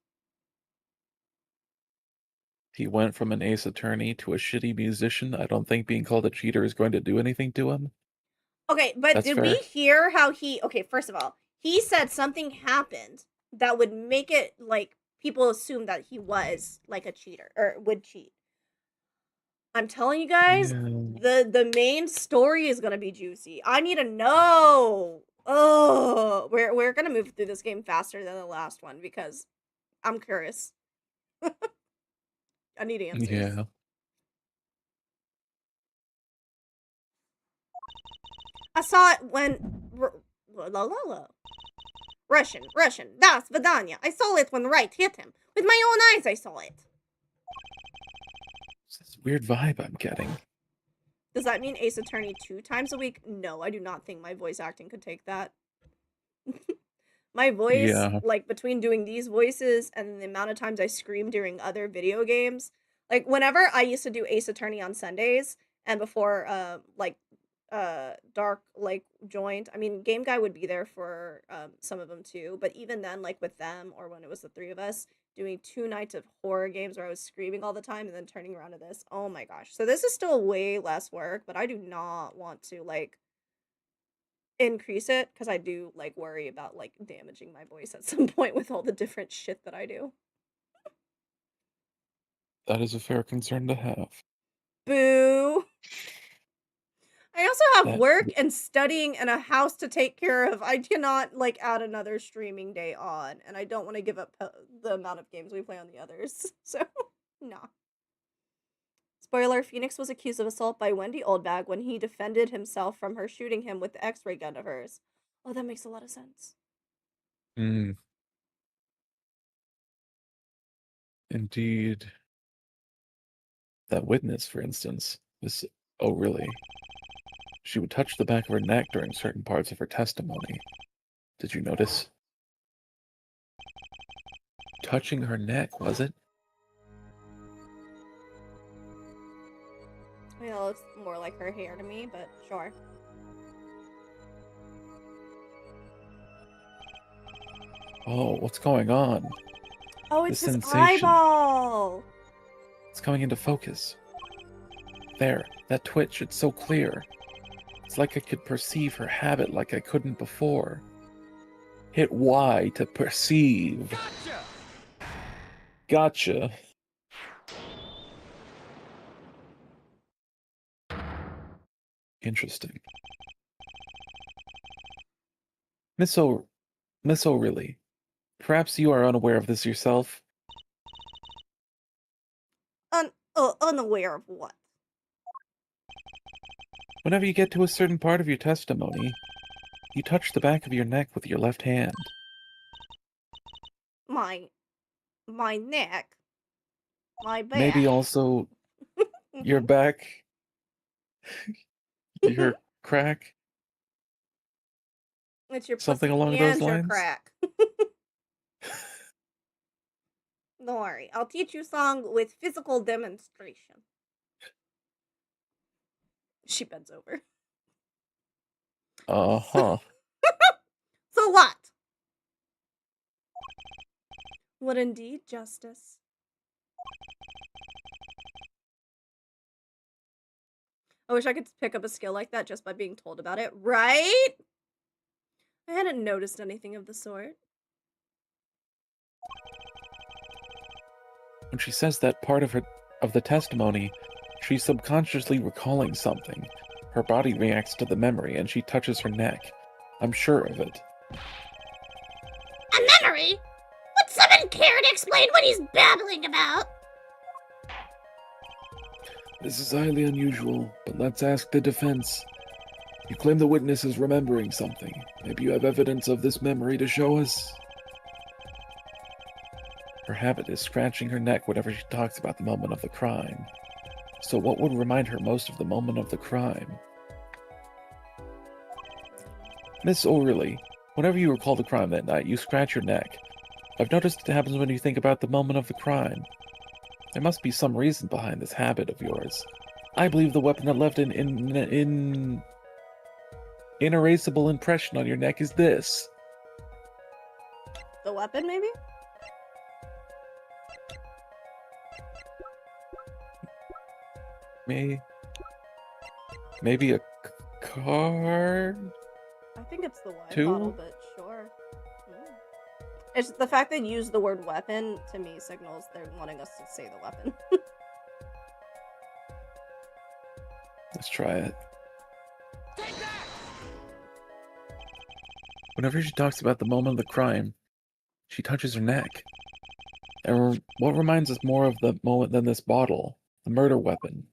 He went from an ace attorney to a shitty musician. I don't think being called a cheater is going to do anything to him. Okay, but That's did we fair. hear how he... Okay, first of all, he said something happened that would make it, like, people assume that he was, like, a cheater, or would cheat. I'm telling you guys, the main story is gonna be juicy. I need to know. Oh, we're gonna move through this game faster than the last one because I'm curious. I need answers. Yeah. I saw it when Russian, das Vidanya. I saw it when Wright hit him. With my own eyes I saw it. It's this weird vibe I'm getting. Does that mean Ace Attorney 2 times a week? No, I do not think my voice acting could take that. My voice, Yeah. like, between doing these voices and the amount of times I scream during other video games, like, whenever I used to do Ace Attorney on Sundays, and before, Dark, like, joined, I mean, Game Guy would be there for, some of them too, but even then, like, with them, or when it was the three of us, doing 2 nights of horror games where I was screaming all the time and then turning around to this, oh my gosh. So this is still way less work, but I do not want to, like, increase it, because I do, like, worry about, like, damaging my voice at some point with all the different shit that I do. That is a fair concern to have. Boo! I also have That- work and studying and a house to take care of. I cannot, like, add another streaming day on, and I don't want to give up the amount of games we play on the others, so, nah. Spoiler, Phoenix was accused of assault by Wendy Oldbag when he defended himself from her shooting him with the X-ray gun of hers. Oh, that makes a lot of sense. Indeed. That witness, for instance, was... Oh, really? She would touch the back of her neck during certain parts of her testimony. Did you notice? Touching her neck, was it? Yeah, it looks more like her hair to me, but sure. Oh, what's going on? Oh, it's his sensation. eyeball! It's coming into focus. There, that twitch, it's so clear. It's like I could perceive her habit like I couldn't before. Hit Y to perceive. Gotcha. Interesting. Miss O'Reilly, perhaps you are unaware of this yourself? Unaware of what? Whenever you get to a certain part of your testimony, you touch the back of your neck with your left hand. My neck? My back? Maybe also your back, your crack, It's your something pussy along and those your lines? crack. Don't worry, I'll teach you song with physical demonstration. She bends over. Uh-huh. It's a lot. What indeed, Justice? I wish I could pick up a skill like that just by being told about it, right? I hadn't noticed anything of the sort. When she says that part of the testimony, she's subconsciously recalling something. Her body reacts to the memory, and she touches her neck. I'm sure of it. A memory? Would someone care to explain what he's babbling about? This is highly unusual, but let's ask the defense. You claim the witness is remembering something. Maybe you have evidence of this memory to show us? Her habit is scratching her neck whenever she talks about the moment of the crime. So what would remind her most of the moment of the crime? Miss O'Reilly, whenever you recall the crime that night, you scratch your neck. I've noticed it happens when you think about the moment of the crime. There must be some reason behind this habit of yours. I believe the weapon that left an inerasable impression on your neck is this. The weapon, maybe? Maybe a card? I think it's the wine Two? bottle, but sure. It's the fact they use the word weapon, to me, signals they're wanting us to say the weapon. Let's try it. Whenever she talks about the moment of the crime, she touches her neck. And what reminds us more of the moment than this bottle? The murder weapon.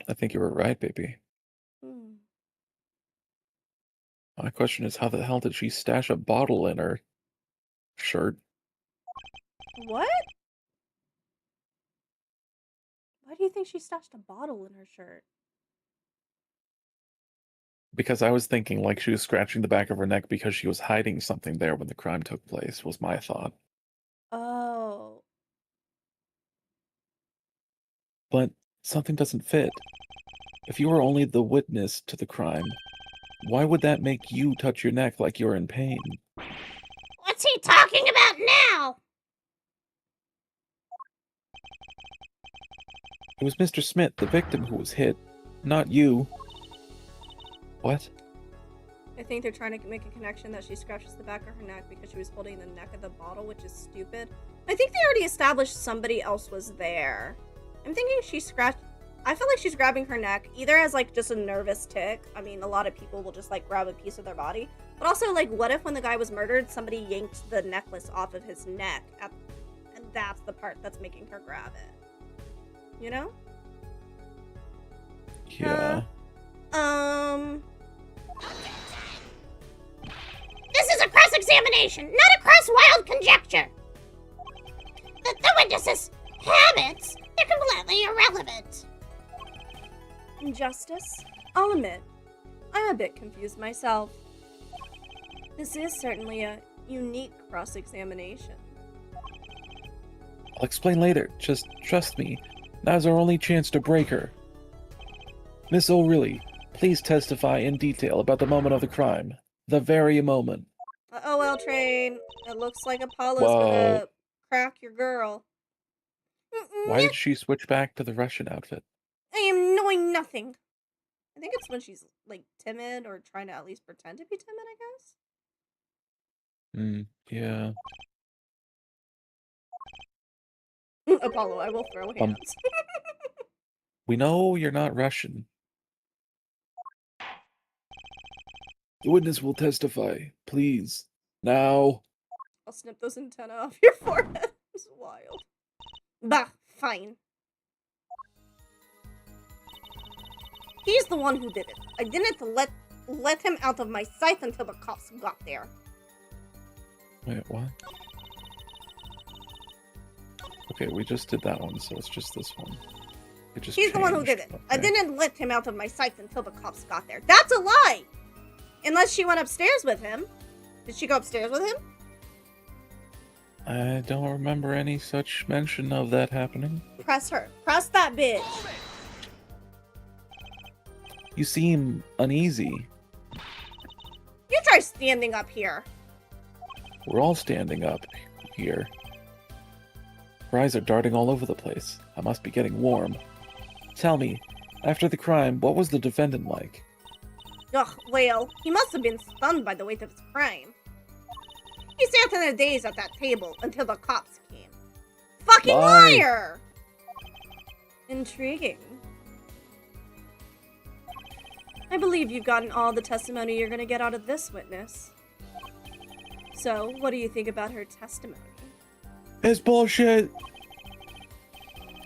I think you were right, baby. My question is, how the hell did she stash a bottle in her shirt? What? Why do you think she stashed a bottle in her shirt? Because I was thinking like she was scratching the back of her neck because she was hiding something there when the crime took place, was my thought. Oh. But something doesn't fit. If you were only the witness to the crime, why would that make you touch your neck like you're in pain? What's he talking about now? It was Mr. Smith, the victim, who was hit, not you. What? I think they're trying to make a connection that she scratches the back of her neck because she was holding the neck of the bottle, which is stupid. I think they already established somebody else was there. I'm thinking she scratched... I feel like she's grabbing her neck, either as, like, just a nervous tick. I mean, a lot of people will just, like, grab a piece of their body. But also, like, what if when the guy was murdered, somebody yanked the necklace off of his neck? And that's the part that's making her grab it. You know? Yeah. This is a cross-examination, not a cross-wild conjecture. The witness's habits are completely irrelevant. Justice, I'll admit, I'm a bit confused myself. This is certainly a unique cross-examination. I'll explain later. Just trust me. Now's our only chance to break her. Miss O'Reilly, please testify in detail about the moment of the crime. The very moment. L Train, it looks like Apollo's Whoa. gonna crack your girl. Why did she switch back to the Russian outfit? I am knowing nothing. I think it's when she's, like, timid or trying to at least pretend to be timid, I Yeah. guess. Apollo, I will throw hands. We know you're not Russian. The witness will testify. Please. Now. I'll snip those antennae off your forehead. It's wild. Bah, fine. He's the one who did it. I didn't let him out of my sight until the cops got there. Wait, what? Okay, we just did that one, so it's just this one. He's the one who did it. Okay. I didn't let him out of my sight until the cops got there. That's a lie! Unless she went upstairs with him. Did she go upstairs with him? I don't remember any such mention of that happening. Press her. Press that bitch. You seem uneasy. You try standing up here. We're all standing up here. Her eyes are darting all over the place. I must be getting warm. Tell me, after the crime, what was the defendant like? Ugh, well, he must have been stunned by the weight of his crime. He sat in a daze at that table until the cops came. Fucking Lie. liar! Intriguing. I believe you've gotten all the testimony you're gonna get out of this witness. So, what do you think about her testimony? It's bullshit!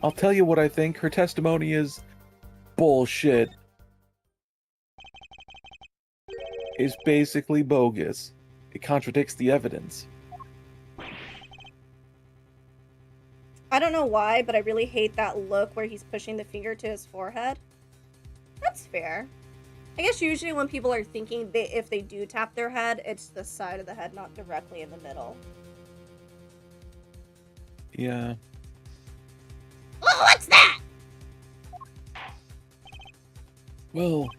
I'll tell you what I think. Her testimony is bullshit. It's basically bogus. It contradicts the evidence. I don't know why, but I really hate that look where he's pushing the finger to his forehead. That's fair. I guess usually when people are thinking if they do tap their head, it's the side of the head, not directly in the middle. Yeah. Oh, what's that? Well,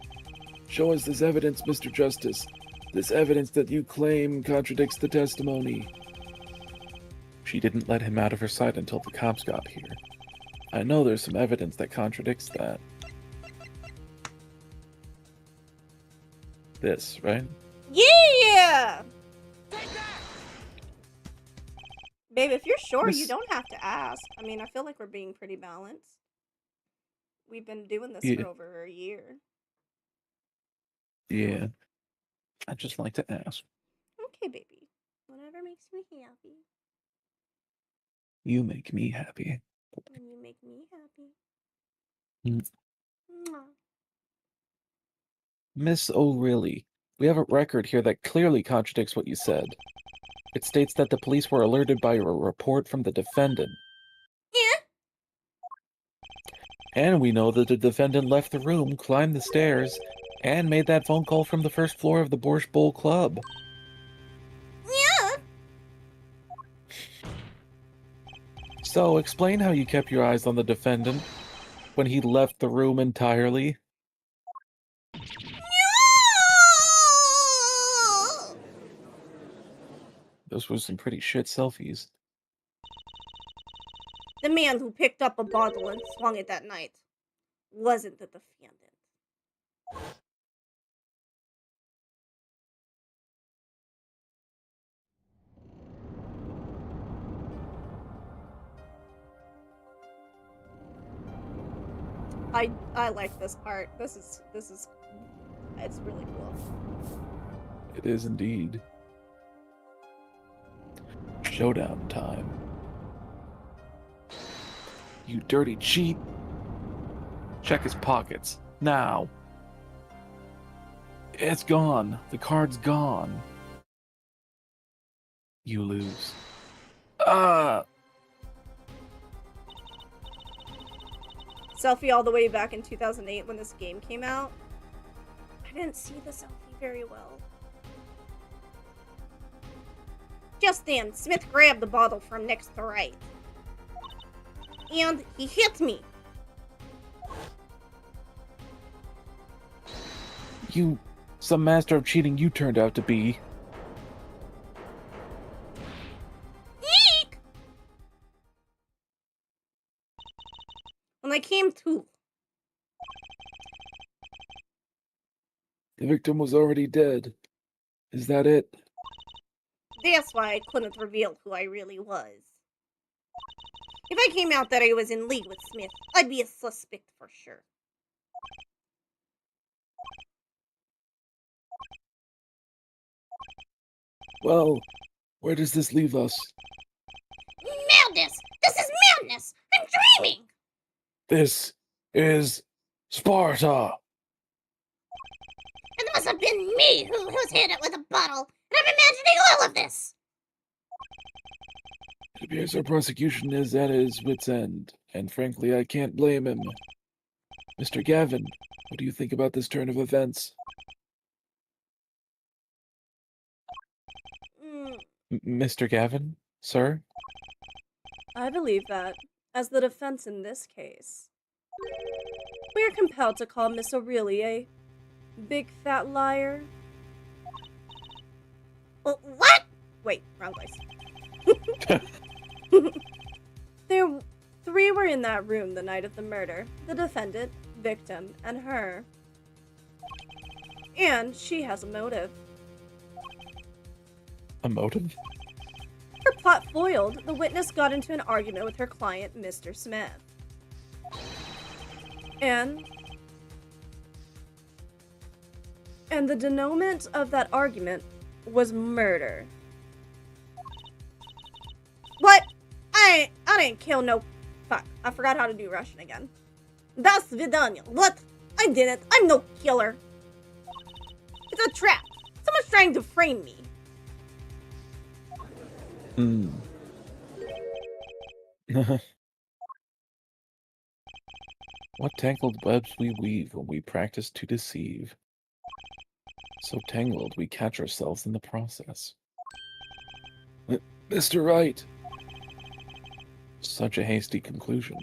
show us this evidence, Mr. Justice. This evidence that you claim contradicts the testimony. She didn't let him out of her sight until the cops got here. I know there's some evidence that contradicts that. This, right? Yeah! Babe, if you're sure, you Miss- don't have to ask. I mean, I feel like we're being pretty balanced. We've been doing this Yeah. for over a year. Yeah. I'd just like to ask. Okay, baby. Whatever makes me happy. You make me happy. And you make me happy. Mm. Mwah. Miss O'Reilly, we have a record here that clearly contradicts what you said. It states that the police were alerted by a report from the defendant. Yeah? And we know that the defendant left the room, climbed the stairs, and made that phone call from the first floor of the Borscht Bowl Club. Yeah? So, explain how you kept your eyes on the defendant when he left the room entirely. No! Those were some pretty shit selfies. The man who picked up a bottle and swung it that night wasn't the defendant. I like this part. This is it's really cool. It is indeed. Showdown time. You dirty cheat. Check his pockets. Now. It's gone. The card's gone. You lose. Ah! Selfie all the way back in 2008 when this game came out. I didn't see the selfie very well. Just then, Smith grabbed the bottle from next to Wright. And he hit me. You, some master of cheating you turned out to be. Eek! When I came to, The victim was already dead. Is that it? that's why I couldn't reveal who I really was. If I came out that I was in league with Smith, I'd be a suspect for sure. Well, where does this leave us? Madness! This is madness! I'm dreaming! This is Sparta! It must have been me who's hit it with a bottle, and I'm imagining all of this! It appears our prosecution is at his wit's end, and frankly, I can't blame him. Mr. Gavin, what do you think about this turn of events? Mr. Gavin? Sir? I believe that, as the defense in this case, we are compelled to call Miss O'Reilly a Big fat liar. What? Wait, wrong place. Three were in that room the night of the murder. The defendant, victim, and her. And she has a motive. A motive? Her plot foiled, the witness got into an argument with her client, Mr. Smith. And the denouement of that argument was murder. What? I didn't kill no... Fuck, I forgot how to do Russian again. Das vidanya. What? I didn't. I'm no killer. It's a trap. Someone's trying to frame me. What tangled webs we weave when we practice to deceive. So tangled we catch ourselves in the process. Mr. Wright. Such a hasty conclusion.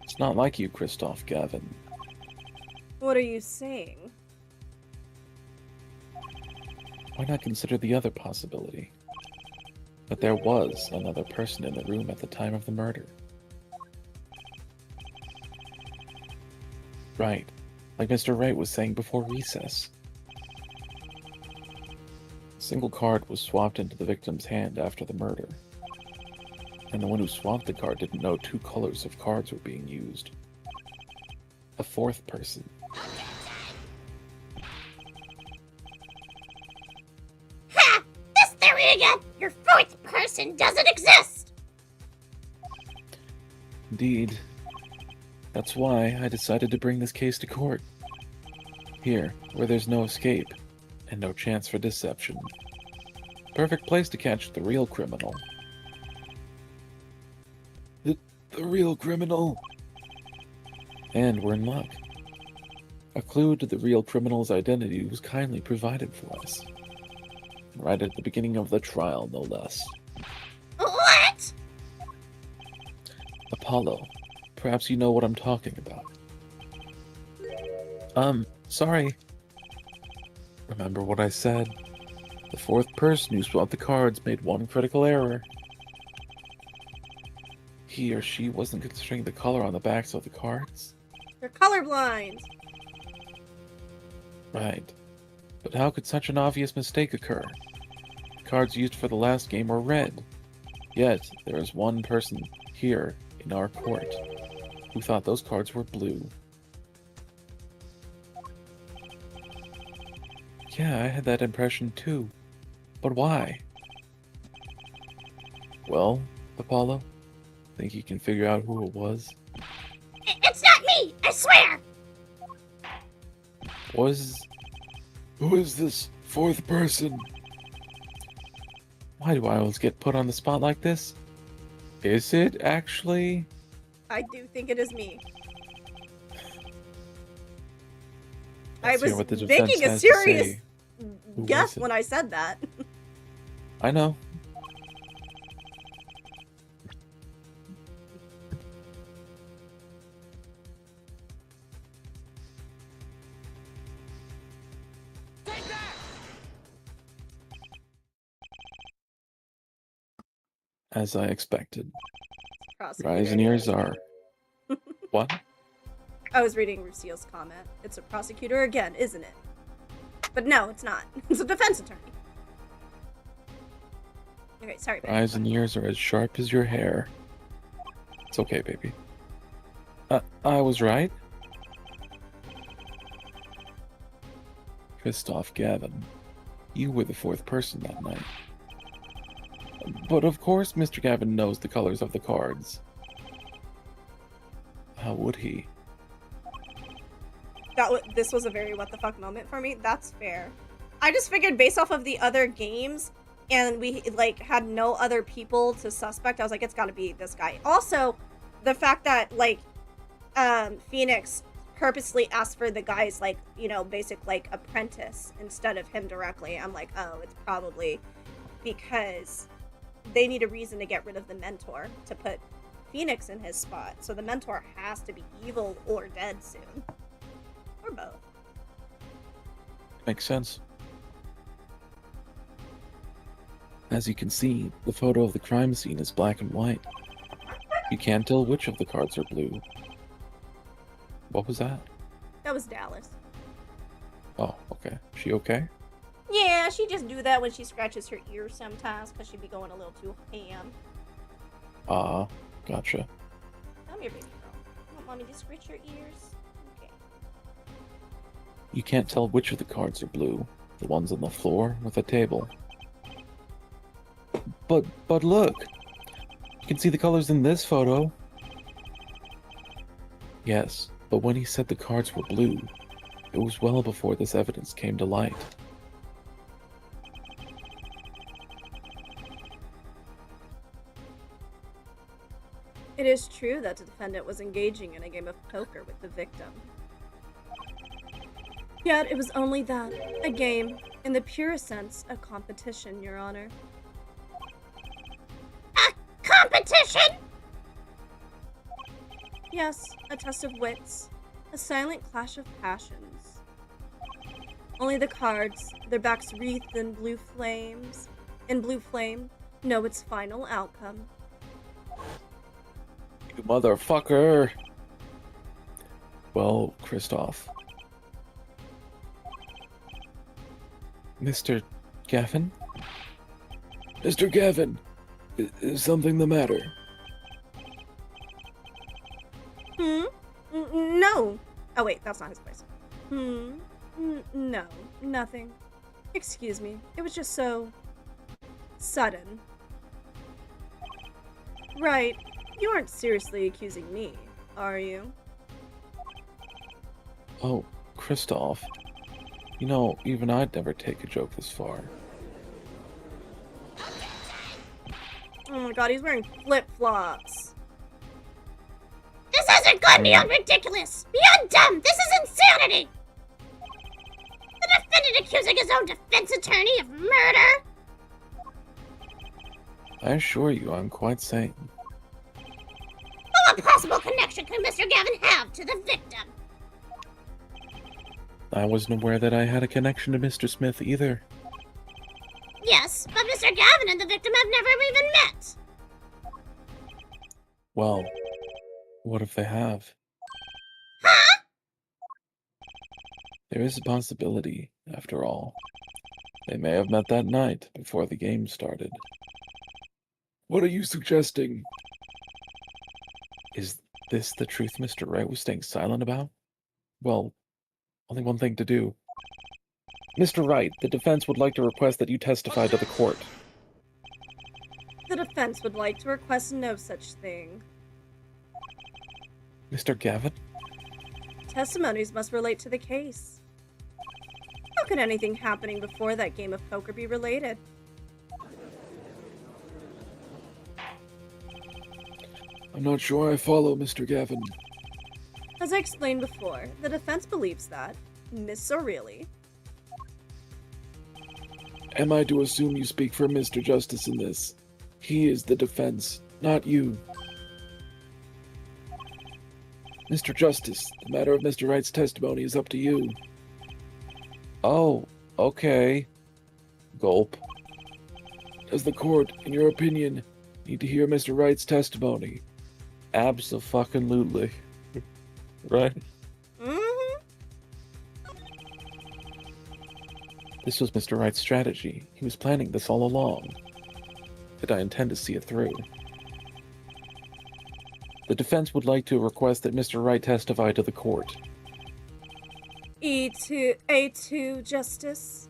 It's not like you, Christoph Gavin. What are you saying? Why not consider the other possibility? That there was another person in the room at the time of the murder. Right. Like Mr. Wright was saying before recess. A single card was swapped into the victim's hand after the murder. And the one who swapped the card didn't know two colors of cards were being used. A fourth person. Ha! This theory again! Your fourth person doesn't exist! Indeed. That's why I decided to bring this case to court. Here, where there's no escape, and no chance for deception. Perfect place to catch the real criminal. The real criminal. And we're in luck. A clue to the real criminal's identity was kindly provided for us. Right at the beginning of the trial, no less. What? Apollo, perhaps you know what I'm talking about. Sorry. Remember what I said? The fourth person who swapped the cards made one critical error. He or she wasn't considering the color on the backs of the cards. You're colorblind. Right. But how could such an obvious mistake occur? The cards used for the last game were red. Yet, there is one person here in our court who thought those cards were blue. Yeah, I had that impression too. But why? Well, Apollo, think you can figure out who it was? It's not me! I swear! Who is this fourth person? Why do I always get put on the spot like this? Is it actually? I do think it is me. Let's I hear was what the defense making a has to serious say. Who guess was it? when I said that. I know. Take that! As I expected. Prosecutor. Rise and ears are. What? I was reading Lucille's comment. It's a prosecutor again, isn't it? But no, it's not. It's a defense attorney. Okay, sorry. babe. Eyes and ears are as sharp as your hair. It's okay, baby. I was right. Christoph Gavin, you were the fourth person that night. But of course Mr. Gavin knows the colors of the cards. How would he? This was a very what the fuck moment for me. That's fair. I just figured based off of the other games, and we like had no other people to suspect. I was like, it's got to be this guy. Also, the fact that like Phoenix purposely asked for the guy's like, you know, basic like apprentice instead of him directly. I'm like, oh, it's probably because they need a reason to get rid of the mentor to put Phoenix in his spot. So the mentor has to be evil or dead soon. Or both. Makes sense. As you can see, the photo of the crime scene is black and white. You can't tell which of the cards are blue. What was that? That was Dallas. Oh, okay. She okay? Yeah, she just do that when she scratches her ears sometimes because she be going a little too ham. Ah, gotcha. Come here, baby girl. You want mommy to scratch your ears? Okay. You can't tell which of the cards are blue. The ones on the floor or the table. But look! You can see the colors in this photo. Yes, but when he said the cards were blue, it was well before this evidence came to light. It is true that the defendant was engaging in a game of poker with the victim. Yet it was only that, a game, in the purest sense, a competition, Your Honor. A competition? Yes, a test of wits, a silent clash of passions. Only the cards, their backs wreathed in blue flame, know its final outcome. You motherfucker! Well, Kristoff. Mr. Gavin? Mr. Gavin, is something the matter? No. Oh wait, that's not his voice. No, nothing. Excuse me. It was just so sudden. Right. You aren't seriously accusing me, are you? Oh, Kristoff. You know, even I'd never take a joke this far. Oh my god, he's wearing flip-flops. This isn't good beyond ridiculous! Beyond dumb! This is insanity! The defendant accusing his own defense attorney of murder? I assure you, I'm quite sane. What possible connection could Mr. Gavin have to the victim? I wasn't aware that I had a connection to Mr. Smith either. Yes, but Mr. Gavin and the victim have never even met. Well, what if they have? Huh? There is a possibility, after all. They may have met that night before the game started. What are you suggesting? Is this the truth Mr. Wright was staying silent about? Well, only one thing to do. Mr. Wright, the defense would like to request that you testify to the court. The defense would like to request no such thing. Mr. Gavin? Testimonies must relate to the case. How could anything happening before that game of poker be related? I'm not sure I follow, Mr. Gavin. As I explained before, the defense believes that, Miss O'Reilly, Am I to assume you speak for Mr. Justice in this? He is the defense, not you. Mr. Justice, the matter of Mr. Wright's testimony is up to you. Oh, okay. Gulp. Does the court, in your opinion, need to hear Mr. Wright's testimony? Abso-fucking-lutely. Right? Mm-hmm. This was Mr. Wright's strategy. He was planning this all along. Did I intend to see it through? The defense would like to request that Mr. Wright testify to the court. A2, Justice.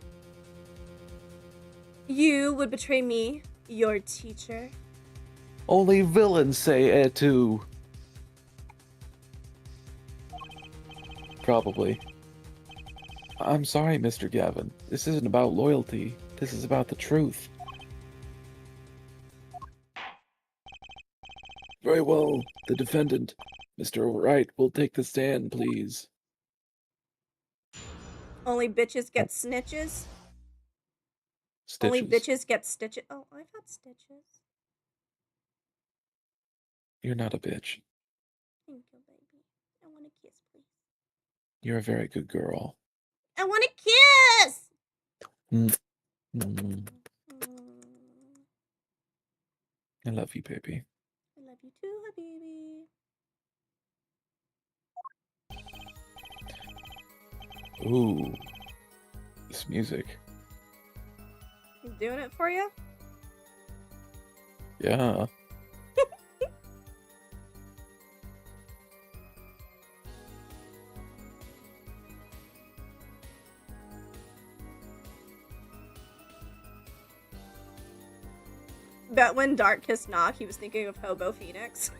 You would betray me, your teacher. Only villains say et tu. Probably. I'm sorry, Mr. Gavin. This isn't about loyalty. This is about the truth. Very well. The defendant, Mr. Wright, will take the stand, please. Only bitches get snitches. Stitches. Only bitches get stitches. Oh, I've had stitches. You're not a bitch. Thank you, baby. I want a kiss, please. You're a very good girl. I want a kiss. Mm. I love you, baby. I love you too, baby. Ooh, this music. He's doing it for you? Yeah. Bet when Dark kissed Knock, he was thinking of Hobo Phoenix.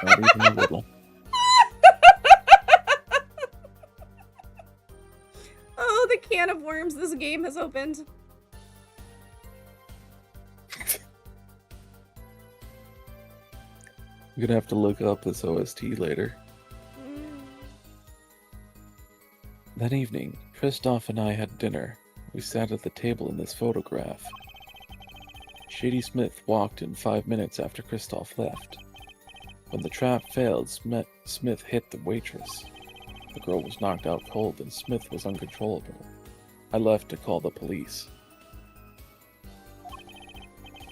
Not even a little. Oh, the can of worms this game has opened. I'm gonna have to look up this OST later. That evening, Kristoff and I had dinner. We sat at the table in this photograph. Shady Smith walked in 5 minutes after Kristoff left. When the trap failed, Smith hit the waitress. The girl was knocked out cold and Smith was uncontrollable. I left to call the police.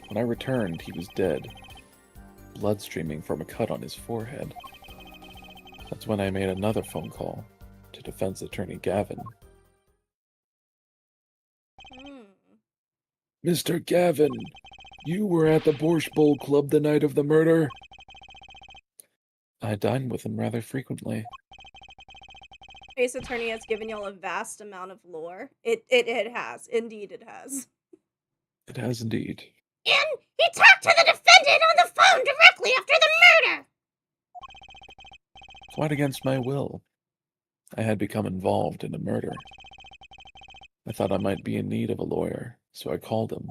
When I returned, he was dead, blood streaming from a cut on his forehead. That's when I made another phone call to defense attorney Gavin. Mr. Gavin, you were at the Borscht Bowl Club the night of the murder? I dine with him rather frequently. Ace Attorney has given y'all a vast amount of lore. It has. Indeed it has. It has indeed. And he talked to the defendant on the phone directly after the murder. Quite against my will. I had become involved in a murder. I thought I might be in need of a lawyer, so I called him.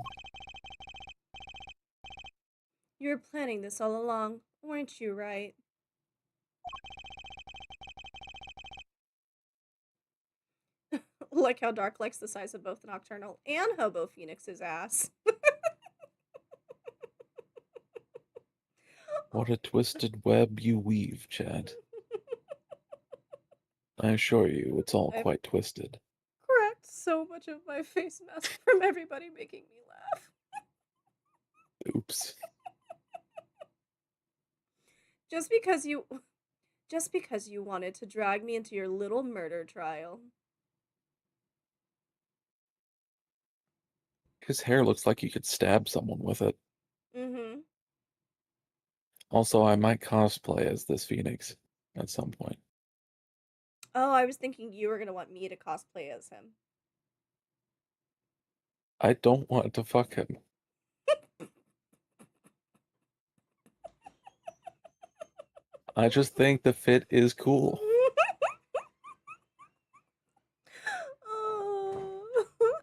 You were planning this all along, weren't you, Wright? Like how Dark likes the size of both Nocturnal and Hobo Phoenix's ass. What a twisted web you weave, Chad. I assure you, it's all quite twisted. Cracked so much of my face mask from everybody making me laugh. Oops. Just because you wanted to drag me into your little murder trial. His hair looks like you could stab someone with it. Mm-hmm. Also, I might cosplay as this Phoenix at some point. Oh, I was thinking you were gonna want me to cosplay as him. I don't want to fuck him. I just think the fit is cool.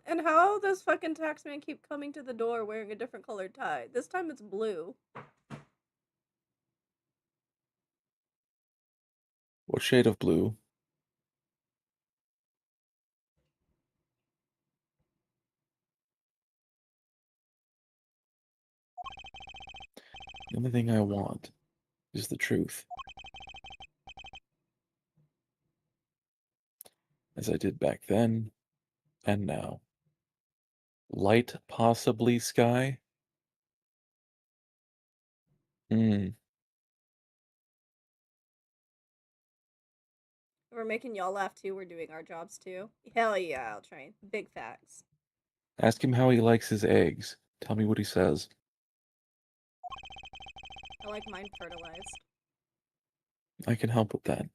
And how does fucking Taxman keep coming to the door wearing a different colored tie? This time it's blue. What shade of blue? The only thing I want is the truth. As I did back then, and now. Light, possibly sky? We're making y'all laugh too. We're doing our jobs too. Hell yeah, I'll try. Big facts. Ask him how he likes his eggs. Tell me what he says. I like mine fertilized. I can help with that.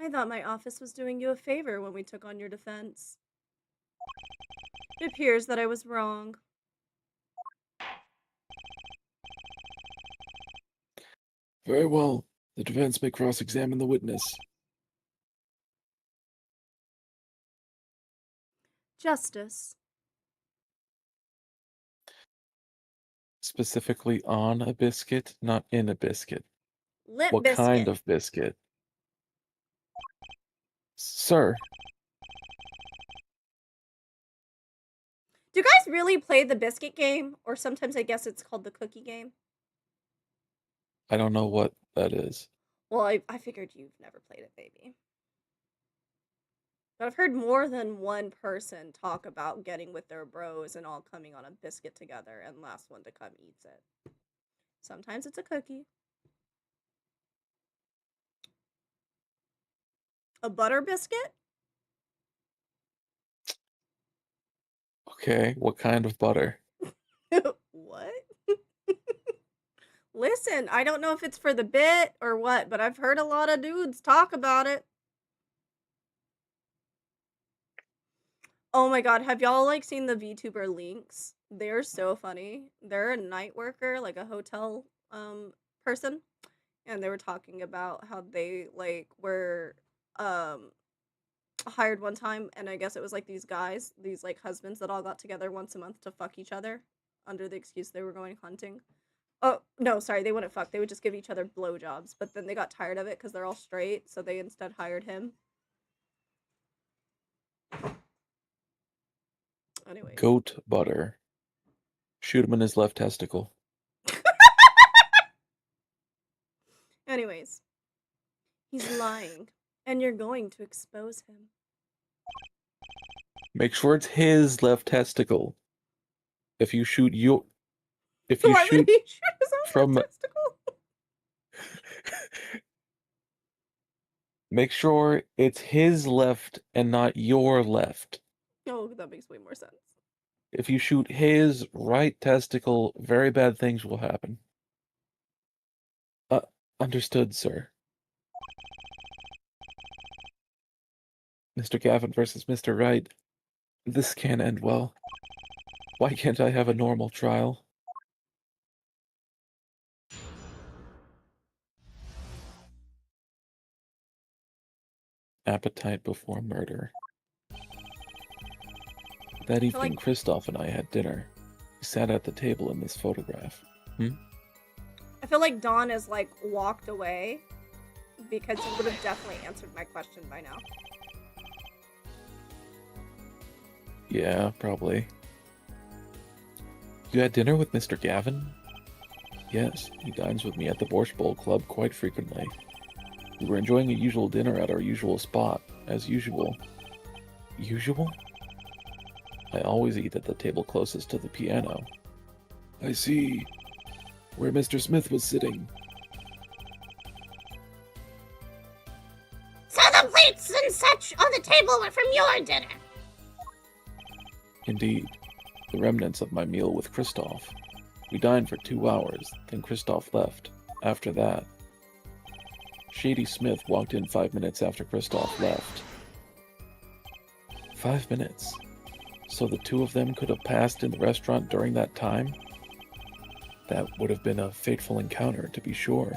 I thought my office was doing you a favor when we took on your defense. It appears that I was wrong. Very well. The defense may cross-examine the witness. Justice. Specifically on a biscuit, not in a biscuit. Lip What biscuit. kind of biscuit? Sir. Do you guys really play the biscuit game? Or sometimes I guess it's called the cookie game? I don't know what that is. Well, I figured you've never played it, baby. I've heard more than one person talk about getting with their bros and all coming on a biscuit together, and last one to come eats it. Sometimes it's a cookie. A butter biscuit? Okay, what kind of butter? What? Listen, I don't know if it's for the bit or what, but I've heard a lot of dudes talk about it. Oh my god, have y'all like seen the VTuber links? They're so funny. They're a night worker, like a hotel person, and they were talking about how they like were hired one time, and I guess it was like these guys, these like husbands that all got together once a month to fuck each other under the excuse they were going hunting. Oh, no, sorry, they wouldn't fuck. They would just give each other blowjobs, but then they got tired of it because they're all straight, so they instead hired him. Anyway. Goat butter. Shoot him in his left testicle. Anyways. He's lying, and you're going to expose him. Make sure it's his left testicle. If you shoot your... If So you why shoot would he shoot his own from... left testicle? Make sure it's his left and not your left. Oh, that makes way more sense. If you shoot his right testicle, very bad things will happen. Understood, sir. Mr. Gavin versus Mr. Wright. This can't end well. Why can't I have a normal trial? Appetite before murder. That evening, Christoph and I had dinner. We sat at the table in this photograph. I feel like Dawn has, like, walked away because he would have definitely answered my question by now. Yeah, probably. You had dinner with Mr. Gavin? Yes, he dines with me at the Borscht Bowl Club quite frequently. We were enjoying a usual dinner at our usual spot, as usual. Usual? I always eat at the table closest to the piano. I see. Where Mr. Smith was sitting. So the plates and such on the table were from your dinner. Indeed, the remnants of my meal with Christoph. We dined for 2 hours, then Christoph left. After that, Shady Smith walked in 5 minutes after Christoph left. 5 minutes? So the two of them could have passed in the restaurant during that time? That would have been a fateful encounter, to be sure.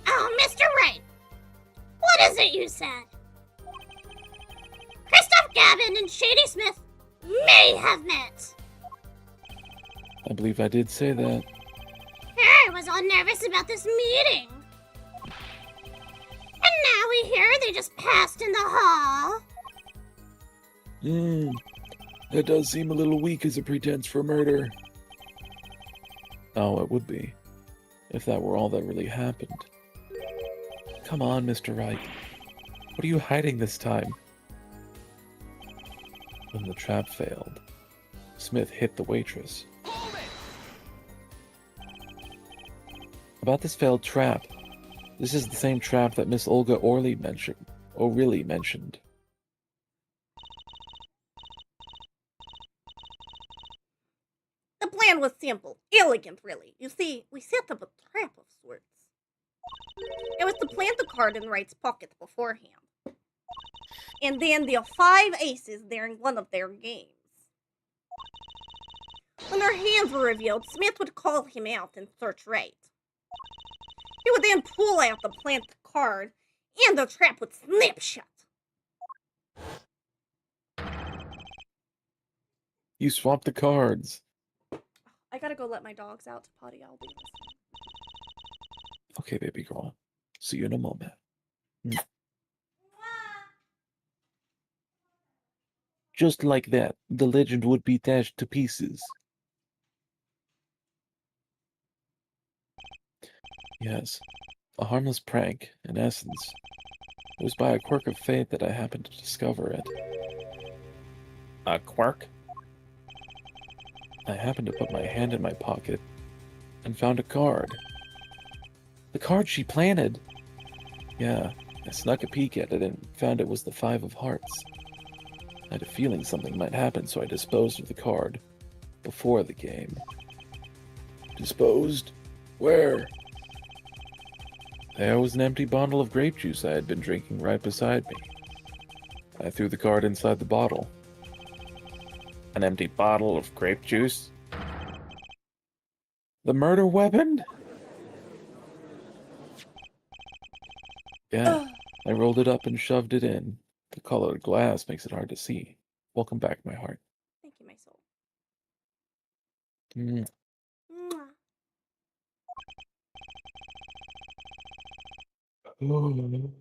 Oh, Mr. Wright. What is it you said? Christoph Gavin and Shady Smith may have met. I believe I did say that. I was all nervous about this meeting. And now we hear they just passed in the hall. That does seem a little weak as a pretense for murder. Oh, it would be. If that were all that really happened. Come on, Mr. Wright. What are you hiding this time? When the trap failed, Smith hit the waitress. About this failed trap. This is the same trap that Miss Olga O'Reilly mentioned. The plan was simple, elegant, really. You see, we set up a trap of sorts. It was to plant the card in Wright's pocket beforehand. And then deal 5 aces during one of their games. When their hands were revealed, Smith would call him out and search Wright. He would then pull out the planted card, and the trap would snap shut. You swapped the cards. I gotta go let my dogs out to potty. I'll be listening. Okay, baby girl. See you in a moment. Just like that, the legend would be dashed to pieces. Yes, A harmless prank, in essence. It was by a quirk of fate that I happened to discover it. A quirk? I happened to put my hand in my pocket and found a card. The card she planted! Yeah, I snuck a peek at it and found it was the 5 of Hearts. I had a feeling something might happen, so I disposed of the card before the game. Disposed? Where? There was an empty bottle of grape juice I had been drinking right beside me. I threw the card inside the bottle. An empty bottle of grape juice? The murder weapon? Yeah, I rolled it up and shoved it in. The colored glass makes it hard to see. Welcome back, my heart. Thank you, my soul. Mm. Mwah.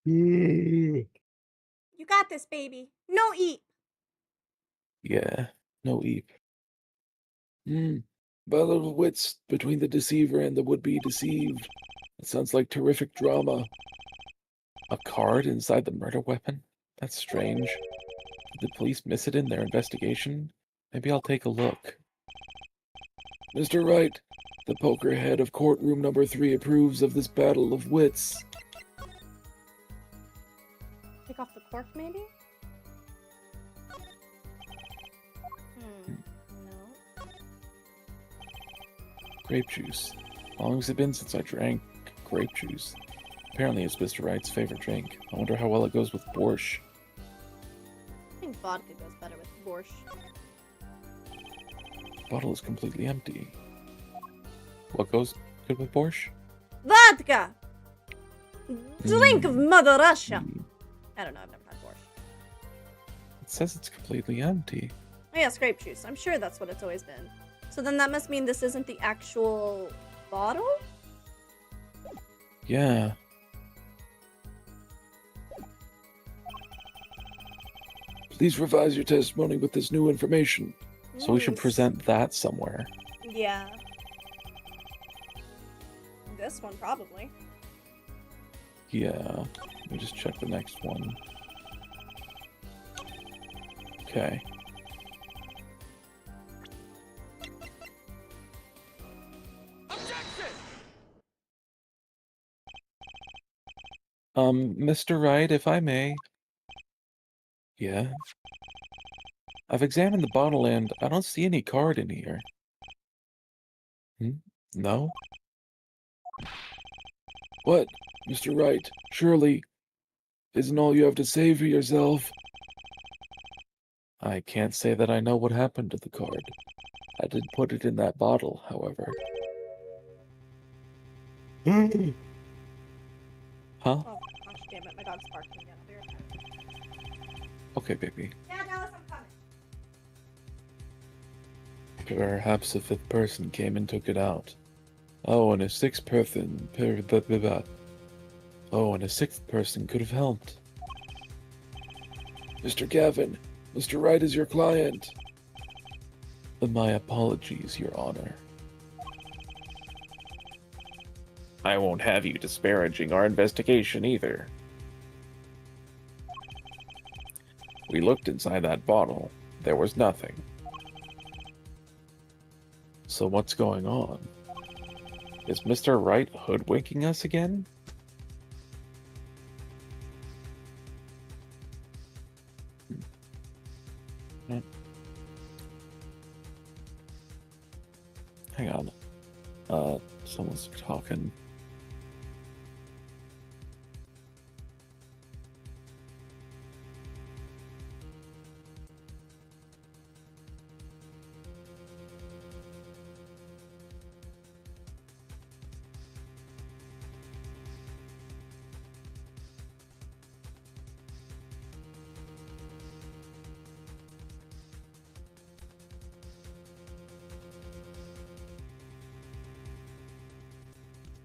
You got this, baby. No eat. Yeah, no eep. Battle of wits between the deceiver and the would-be deceived. It sounds like terrific drama. A card inside the murder weapon? That's strange. Did the police miss it in their investigation? Maybe I'll take a look. Mr. Wright, the poker head of courtroom number 3 approves of this battle of wits. Take off the cork, maybe? No. Grape juice. How long has it been since I drank grape juice? Apparently it's Mr. Wright's favorite drink. I wonder how well it goes with borscht. I think vodka goes better with borscht. The bottle is completely empty. What goes good with borscht? Vodka! Drink of Mother Russia! I don't know, I've never had borscht. It says it's completely empty. Oh yeah, it's grape juice. I'm sure that's what it's always been. So then that must mean this isn't the actual bottle? Yeah. Please revise your testimony with this new information. So we should Nice. present that somewhere. Yeah. This one, probably. Yeah. Let me just check the next one. Okay. Objection! Mr. Wright, if I may. Yeah. I've examined the bottle and I don't see any card in here. No? What, Mr. Wright? Surely, isn't all you have to say for yourself? I can't say that I know what happened to the card. I did put it in that bottle, however. Huh? Oh, gosh damn it, my dog's barking again. I'll be right back. Okay, baby. Yeah, Dallas, I'm coming. Perhaps a 5th person came and took it out. Oh, and a 6th person... Oh, and a 6th person could have helped. Mr. Gavin, Mr. Wright is your client. My apologies, Your Honor. I won't have you disparaging our investigation either. We looked inside that bottle. There was nothing. So what's going on? Is Mr. Wright hoodwinking us again? Hang on. Someone's talking.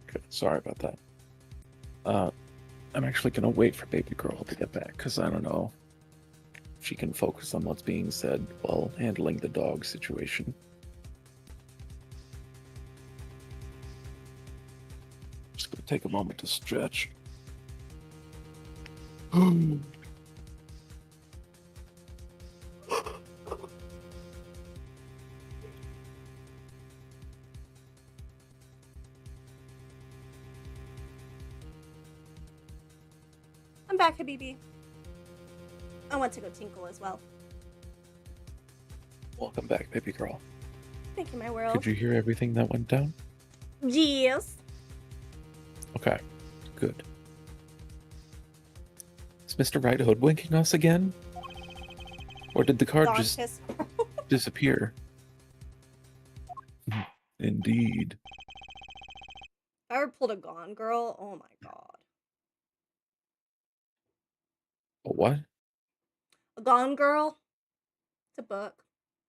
Okay, sorry about that. I'm actually gonna wait for baby girl to get back, because I don't know if she can focus on what's being said while handling the dog situation. take a moment to stretch. I'm back, Habibi. I went to go tinkle as well. Welcome back, baby girl. Thank you, my world. Did you hear everything that went down? Yes. Okay, good. Is Mr. Wright hoodwinking us again? Or did the card Dog just piss. disappear? Indeed. If I ever pulled a Gone Girl, oh my god. A what? A Gone Girl? It's a book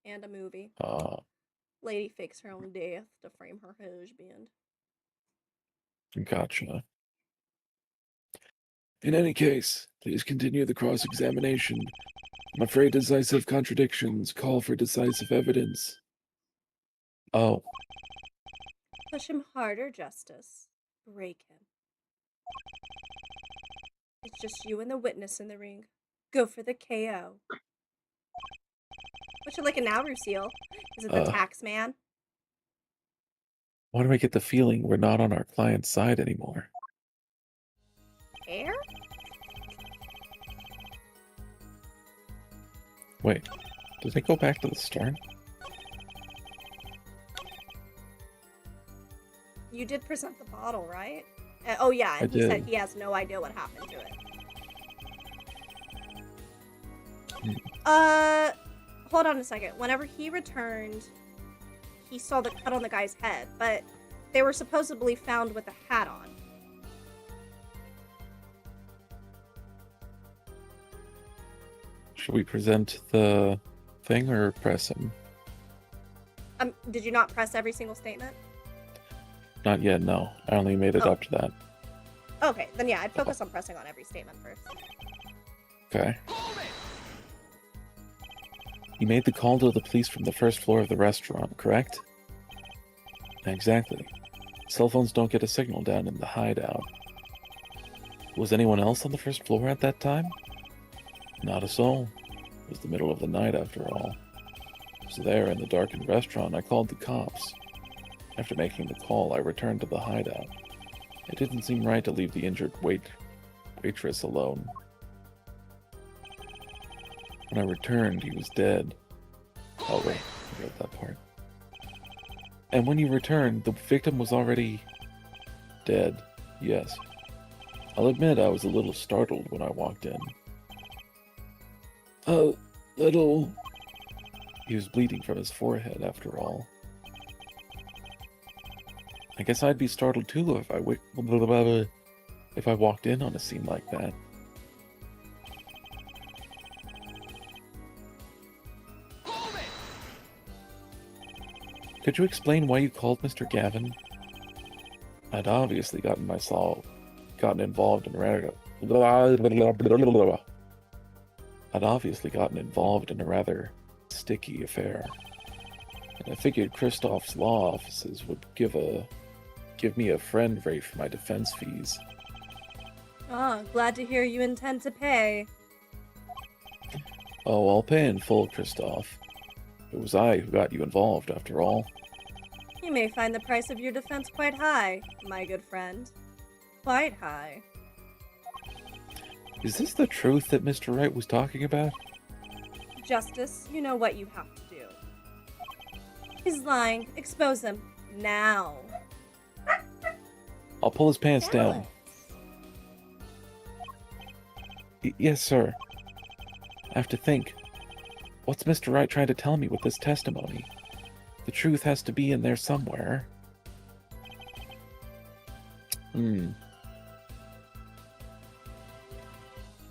and a movie. Lady fakes her own death to frame her husband. Gotcha. In any case, please continue the cross-examination. I'm afraid decisive contradictions call for decisive evidence. Oh, Push him harder, Justice. Break him. It's just you and the witness in the ring. Go for the KO. What's it like a Nauru seal? Is it the tax man? why do I get the feeling we're not on our client's side anymore? Air? Wait, does it go back to the start? You did present the bottle, right? Oh yeah, and he said he has no idea what happened to it. Hold on a second. Whenever he returned, he saw the cut on the guy's head, but they were supposedly found with a hat on. Should we present the thing or press him? Did you not press every single statement? Not yet, no. I only made it up to that. Okay, then yeah, I'd focus on pressing on every statement first. Okay. You made the call to the police from the first floor of the restaurant, correct? Exactly. Cell phones don't get a signal down in the hideout. Was anyone else on the first floor at that time? Not a soul. It was the middle of the night after all. So there, in the darkened restaurant, I called the cops. After making the call, I returned to the hideout. It didn't seem right to leave the injured waitress alone. When I returned, he was dead. Oh wait, I read that part. And when you returned, the victim was already dead. Yes. I'll admit I was a little startled when I walked in. A little... He was bleeding from his forehead, after all. I guess I'd be startled too if I walked in on a scene like that. Could you explain why you called Mr. Gavin? I'd obviously gotten involved in a rather sticky affair. And I figured Kristoff's law offices would give me a friend rate for my defense fees. Oh, glad to hear you intend to pay. Oh, I'll pay in full, Kristoff. It was I who got you involved, after all. You may find the price of your defense quite high, my good friend. Quite high. Is this the truth that Mr. Wright was talking about? Justice, you know what you have to do. He's lying. Expose him. Now. I'll pull his pants down. Yes, sir. I have to think. What's Mr. Wright trying to tell me with this testimony? The truth has to be in there somewhere.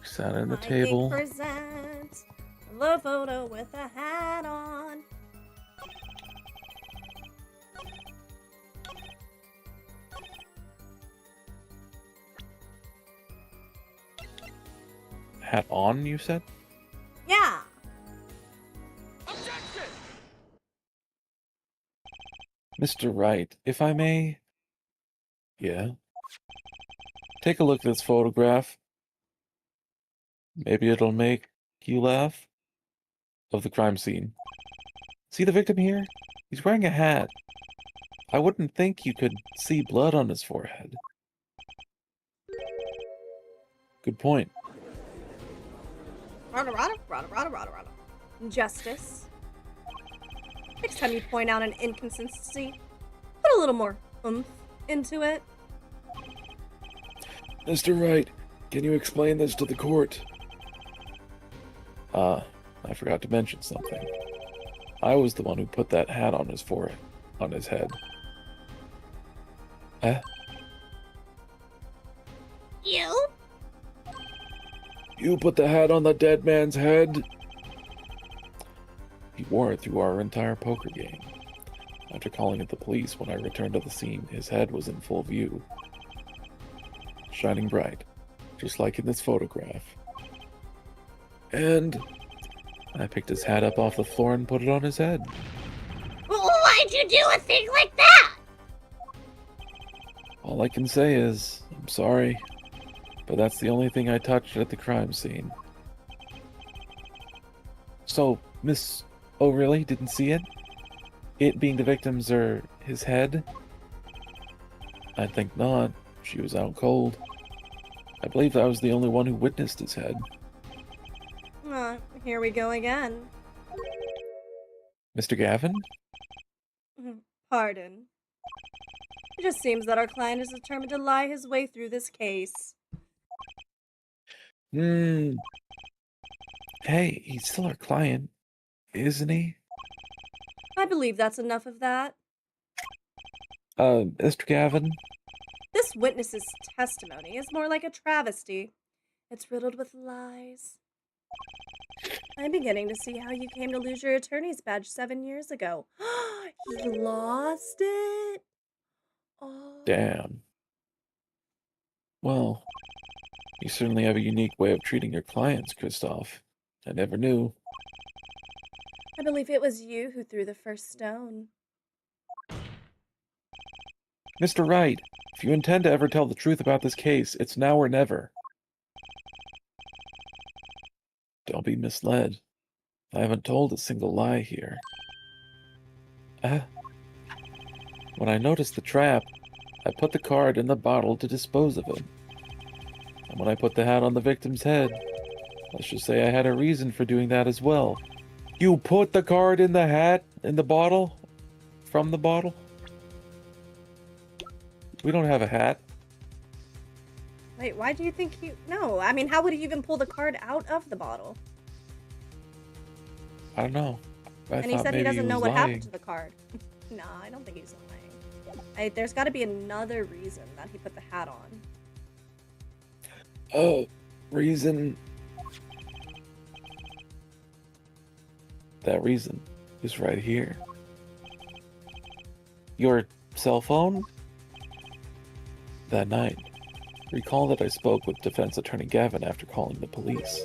Sat on the table. Present the photo with a hat on. Hat on, you said? Yeah. Objection! Mr. Wright, if I may... Yeah? Take a look at this photograph. Maybe it'll make you laugh. Of the crime scene. See the victim here? He's wearing a hat. I wouldn't think you could see blood on his forehead. Good point. Rada, rada, rada, rada, rada, rada. Justice. Next time you point out an inconsistency, put a little more oomph into it. Mr. Wright, can you explain this to the court? I forgot to mention something. I was the one who put that hat on his forehead, on his head. You? You put the hat on the dead man's head? He wore it through our entire poker game. After calling it the police when I returned to the scene, his head was in full view. Shining bright, just like in this photograph. And I picked his hat up off the floor and put it on his head. Why'd you do a thing like that? All I can say is, I'm sorry, but that's the only thing I touched at the crime scene. So, Miss O'Reilly didn't see it? It being the victim's or his head? I think not. She was out cold. I believe I was the only one who witnessed his head. Here we go again. Mr. Gavin? Pardon. It just seems that our client is determined to lie his way through this case. Hey, he's still our client, isn't he? I believe that's enough of that. Mr. Gavin? This witness's testimony is more like a travesty. It's riddled with lies. I'm beginning to see how you came to lose your attorney's badge 7 years ago. He lost it? Oh. Damn. Well, you certainly have a unique way of treating your clients, Christoph. I never knew. I believe it was you who threw the first stone. Mr. Wright, if you intend to ever tell the truth about this case, it's now or never. Don't be misled. I haven't told a single lie here. When I noticed the trap, I put the card in the bottle to dispose of it. And when I put the hat on the victim's head, let's just say I had a reason for doing that as well. You put the card in the hat, in the bottle? From the bottle? We don't have a hat. Wait, why do you think you... No, I mean, how would he even pull the card out of the bottle? I don't know. And he said he doesn't know what happened to the card. No, I don't think he's lying. There's got to be another reason that he put the hat on. oh, reason. That reason is right here. Your cell phone? That night, recall that I spoke with defense attorney Gavin after calling the police.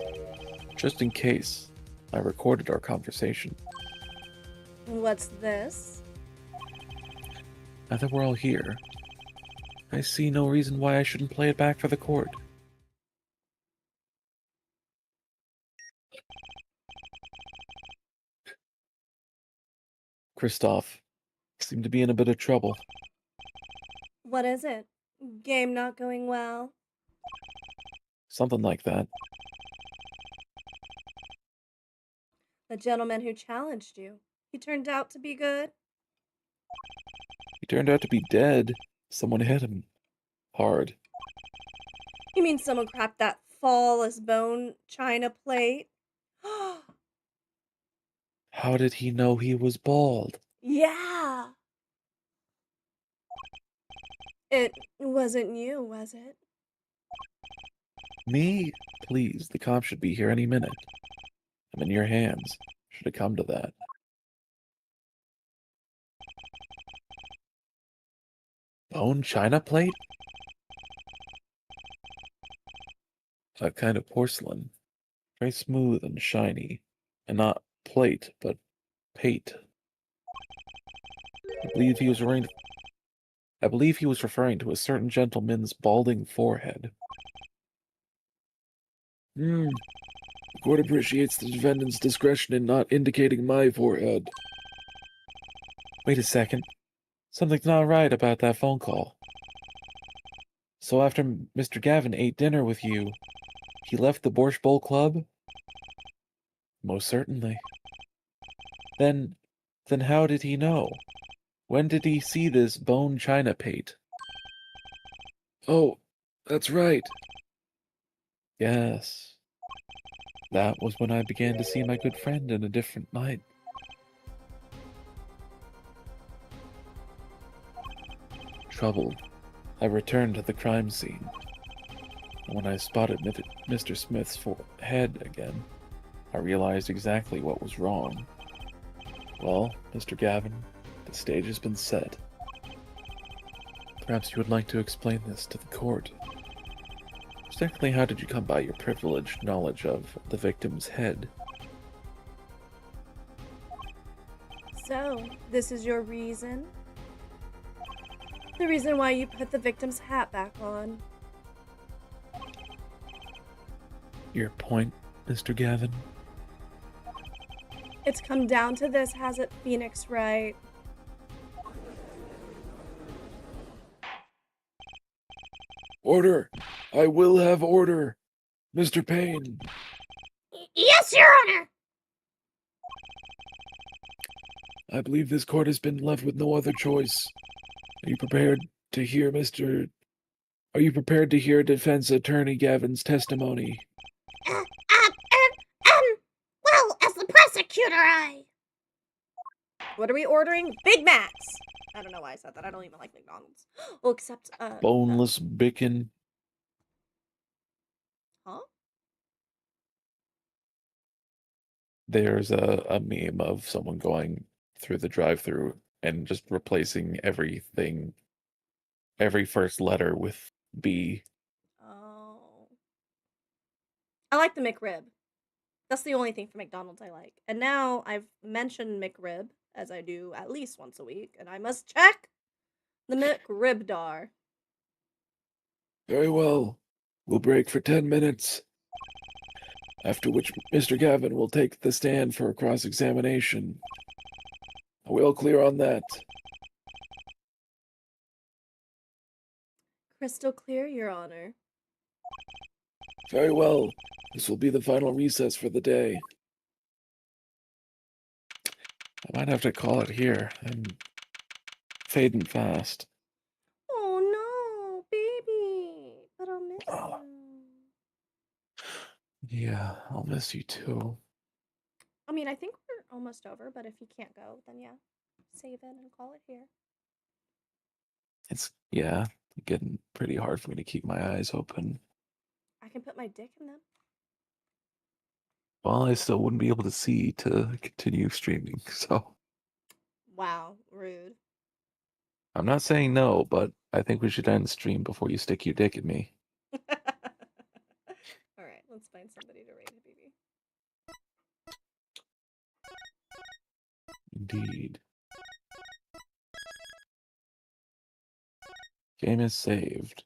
Just in case, I recorded our conversation. What's this? Now that we're all here, I see no reason why I shouldn't play it back for the court. Christoph seemed to be in a bit of trouble. What is it? Game not going well? Something like that. The gentleman who challenged you, he turned out to be good? He turned out to be dead. Someone hit him. Hard. You mean someone cracked that flawless bone china plate? How did he know he was bald? Yeah! It wasn't you, was it? Me? Please, the cops should be here any minute. I'm in your hands. Should it come to that. Bone china plate? A kind of porcelain. Very smooth and shiny. And not plate, but pate. I believe he was wearing I believe he was referring to a certain gentleman's balding forehead. The court appreciates the defendant's discretion in not indicating my forehead. Wait a second. Something's not right about that phone call. So after Mr. Gavin ate dinner with you, he left the Borscht Bowl Club? Most certainly. Then how did he know? When did he see this bone china pate? Oh, that's right. Yes. That was when I began to see my good friend in a different light. Troubled, I returned to the crime scene. And when I spotted Mr. Smith's head again, I realized exactly what was wrong. Well, Mr. Gavin, the stage has been set. Perhaps you would like to explain this to the court. Exactly how did you come by your privileged knowledge of the victim's head? So, this is your reason? The reason why you put the victim's hat back on? Your point, Mr. Gavin? It's come down to this, has it, Phoenix Wright? Order! I will have order! Mr. Payne! Yes, Your Honor! I believe this court has been left with no other choice. Are you prepared to hear defense attorney Gavin's testimony? Well, as the prosecutor, What are we ordering? Big Macs! I don't know why I said that. I don't even like McDonald's. Well, except, Boneless bacon. Huh? There's a meme of someone going through the drive-thru and just replacing everything, every first letter with B. Oh. I like the McRib. That's the only thing from McDonald's I like. And now I've mentioned McRib, as I do at least once a week, and I must check the McRib dar. Very well. We'll break for 10 minutes. After which Mr. Gavin will take the stand for a cross-examination. Are we all clear on that? Crystal clear, Your Honor. Very well. This will be the final recess for the day. I might have to call it here. I'm fading fast. Oh no, baby. But I'll miss you. Yeah, I'll miss you too. I mean, I think we're almost over, but if you can't go, then yeah, save it and call it here. It's getting pretty hard for me to keep my eyes open. I can put my dick in them. Well, I still wouldn't be able to see to continue streaming, so. Wow, rude. I'm not saying no, but I think we should end the stream before you stick your dick at me. Alright, let's find somebody to raid, baby. Indeed. Game is saved.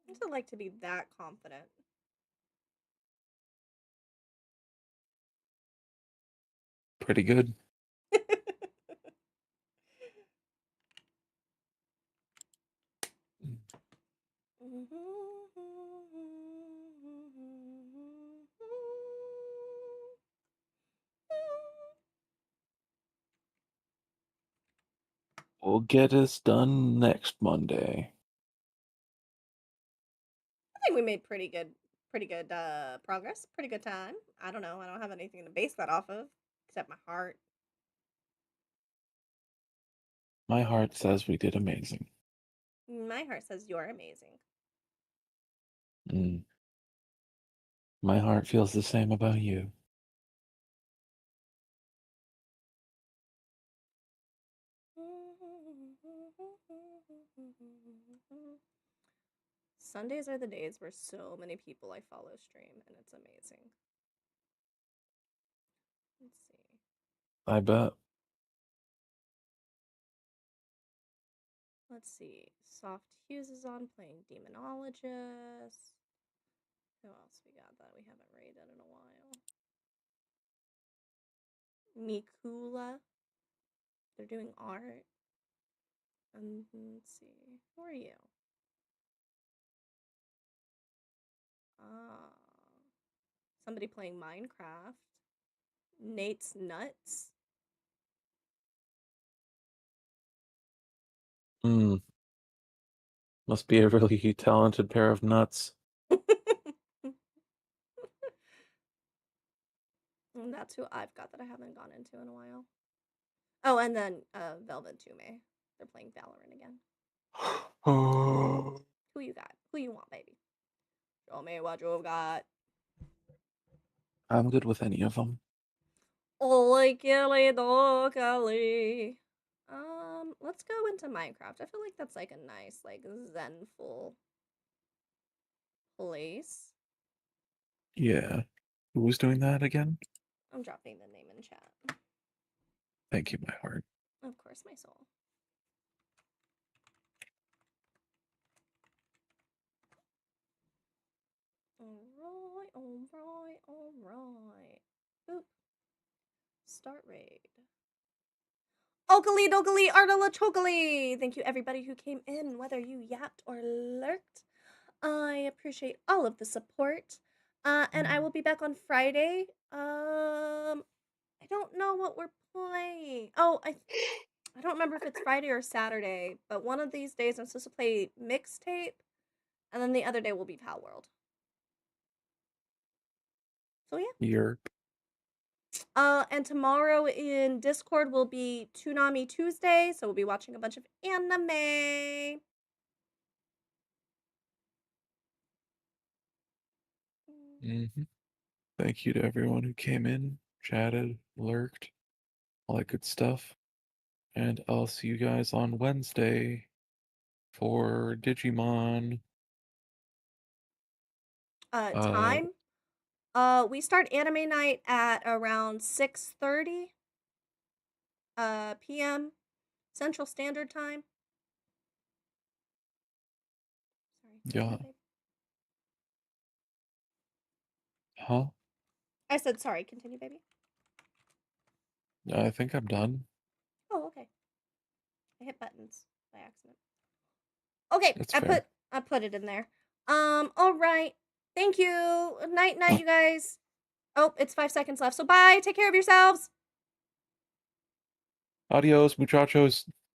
I don't like to be that confident. Pretty good. We'll get us done next Monday. I think we made pretty good progress. Pretty good time. I don't know. I don't have anything to base that off of except my heart. My heart says we did amazing. My heart says you're amazing. My heart feels the same about you. Sundays are the days where so many people I follow stream, and it's amazing. Let's see. I bet. Let's see. Soft Hughes is on playing Demonologist. Who else we got that we haven't rated in a while? Mikula. They're doing art. Let's see. Who are you? Somebody playing Minecraft. Nate's Nuts. Must be a really talented pair of nuts. And that's who I've got that I haven't gone into in a while. Oh, and then Velvet Tume. They're playing Valorant again. Who you got? Who you want, baby? Show me what you've got. I'm good with any of them. Ole killy dokali. Let's go into Minecraft. I feel like that's like a nice, like, zenful place. Yeah. Who was doing that again? I'm dropping the name in chat. Thank you, my heart. Of course, my soul. Alright. Boop. Start raid. Okali dokali artala chokali. Thank you everybody who came in, whether you yapped or lurked. I appreciate all of the support. And I will be back on Friday. I don't know what we're playing. Oh, I don't remember if it's Friday or Saturday, but one of these days I'm supposed to play Mixtape, and then the other day will be Pal World. So yeah. Yerp. And tomorrow in Discord will be Toonami Tuesday, so we'll be watching a bunch of anime. Thank you to everyone who came in, chatted, lurked, all that good stuff. And I'll see you guys on Wednesday for Digimon. Time? We start anime night at around 6:30 p.m. Central Standard Time. Sorry. Yeah. Huh? I said sorry. Continue, baby. I think I'm done. Oh, okay. I hit buttons by accident. Okay, That's I fair. put it in there. All right. Thank you. Night, you guys. Oh, it's 5 seconds left. So bye. Take care of yourselves. Adios, muchachos.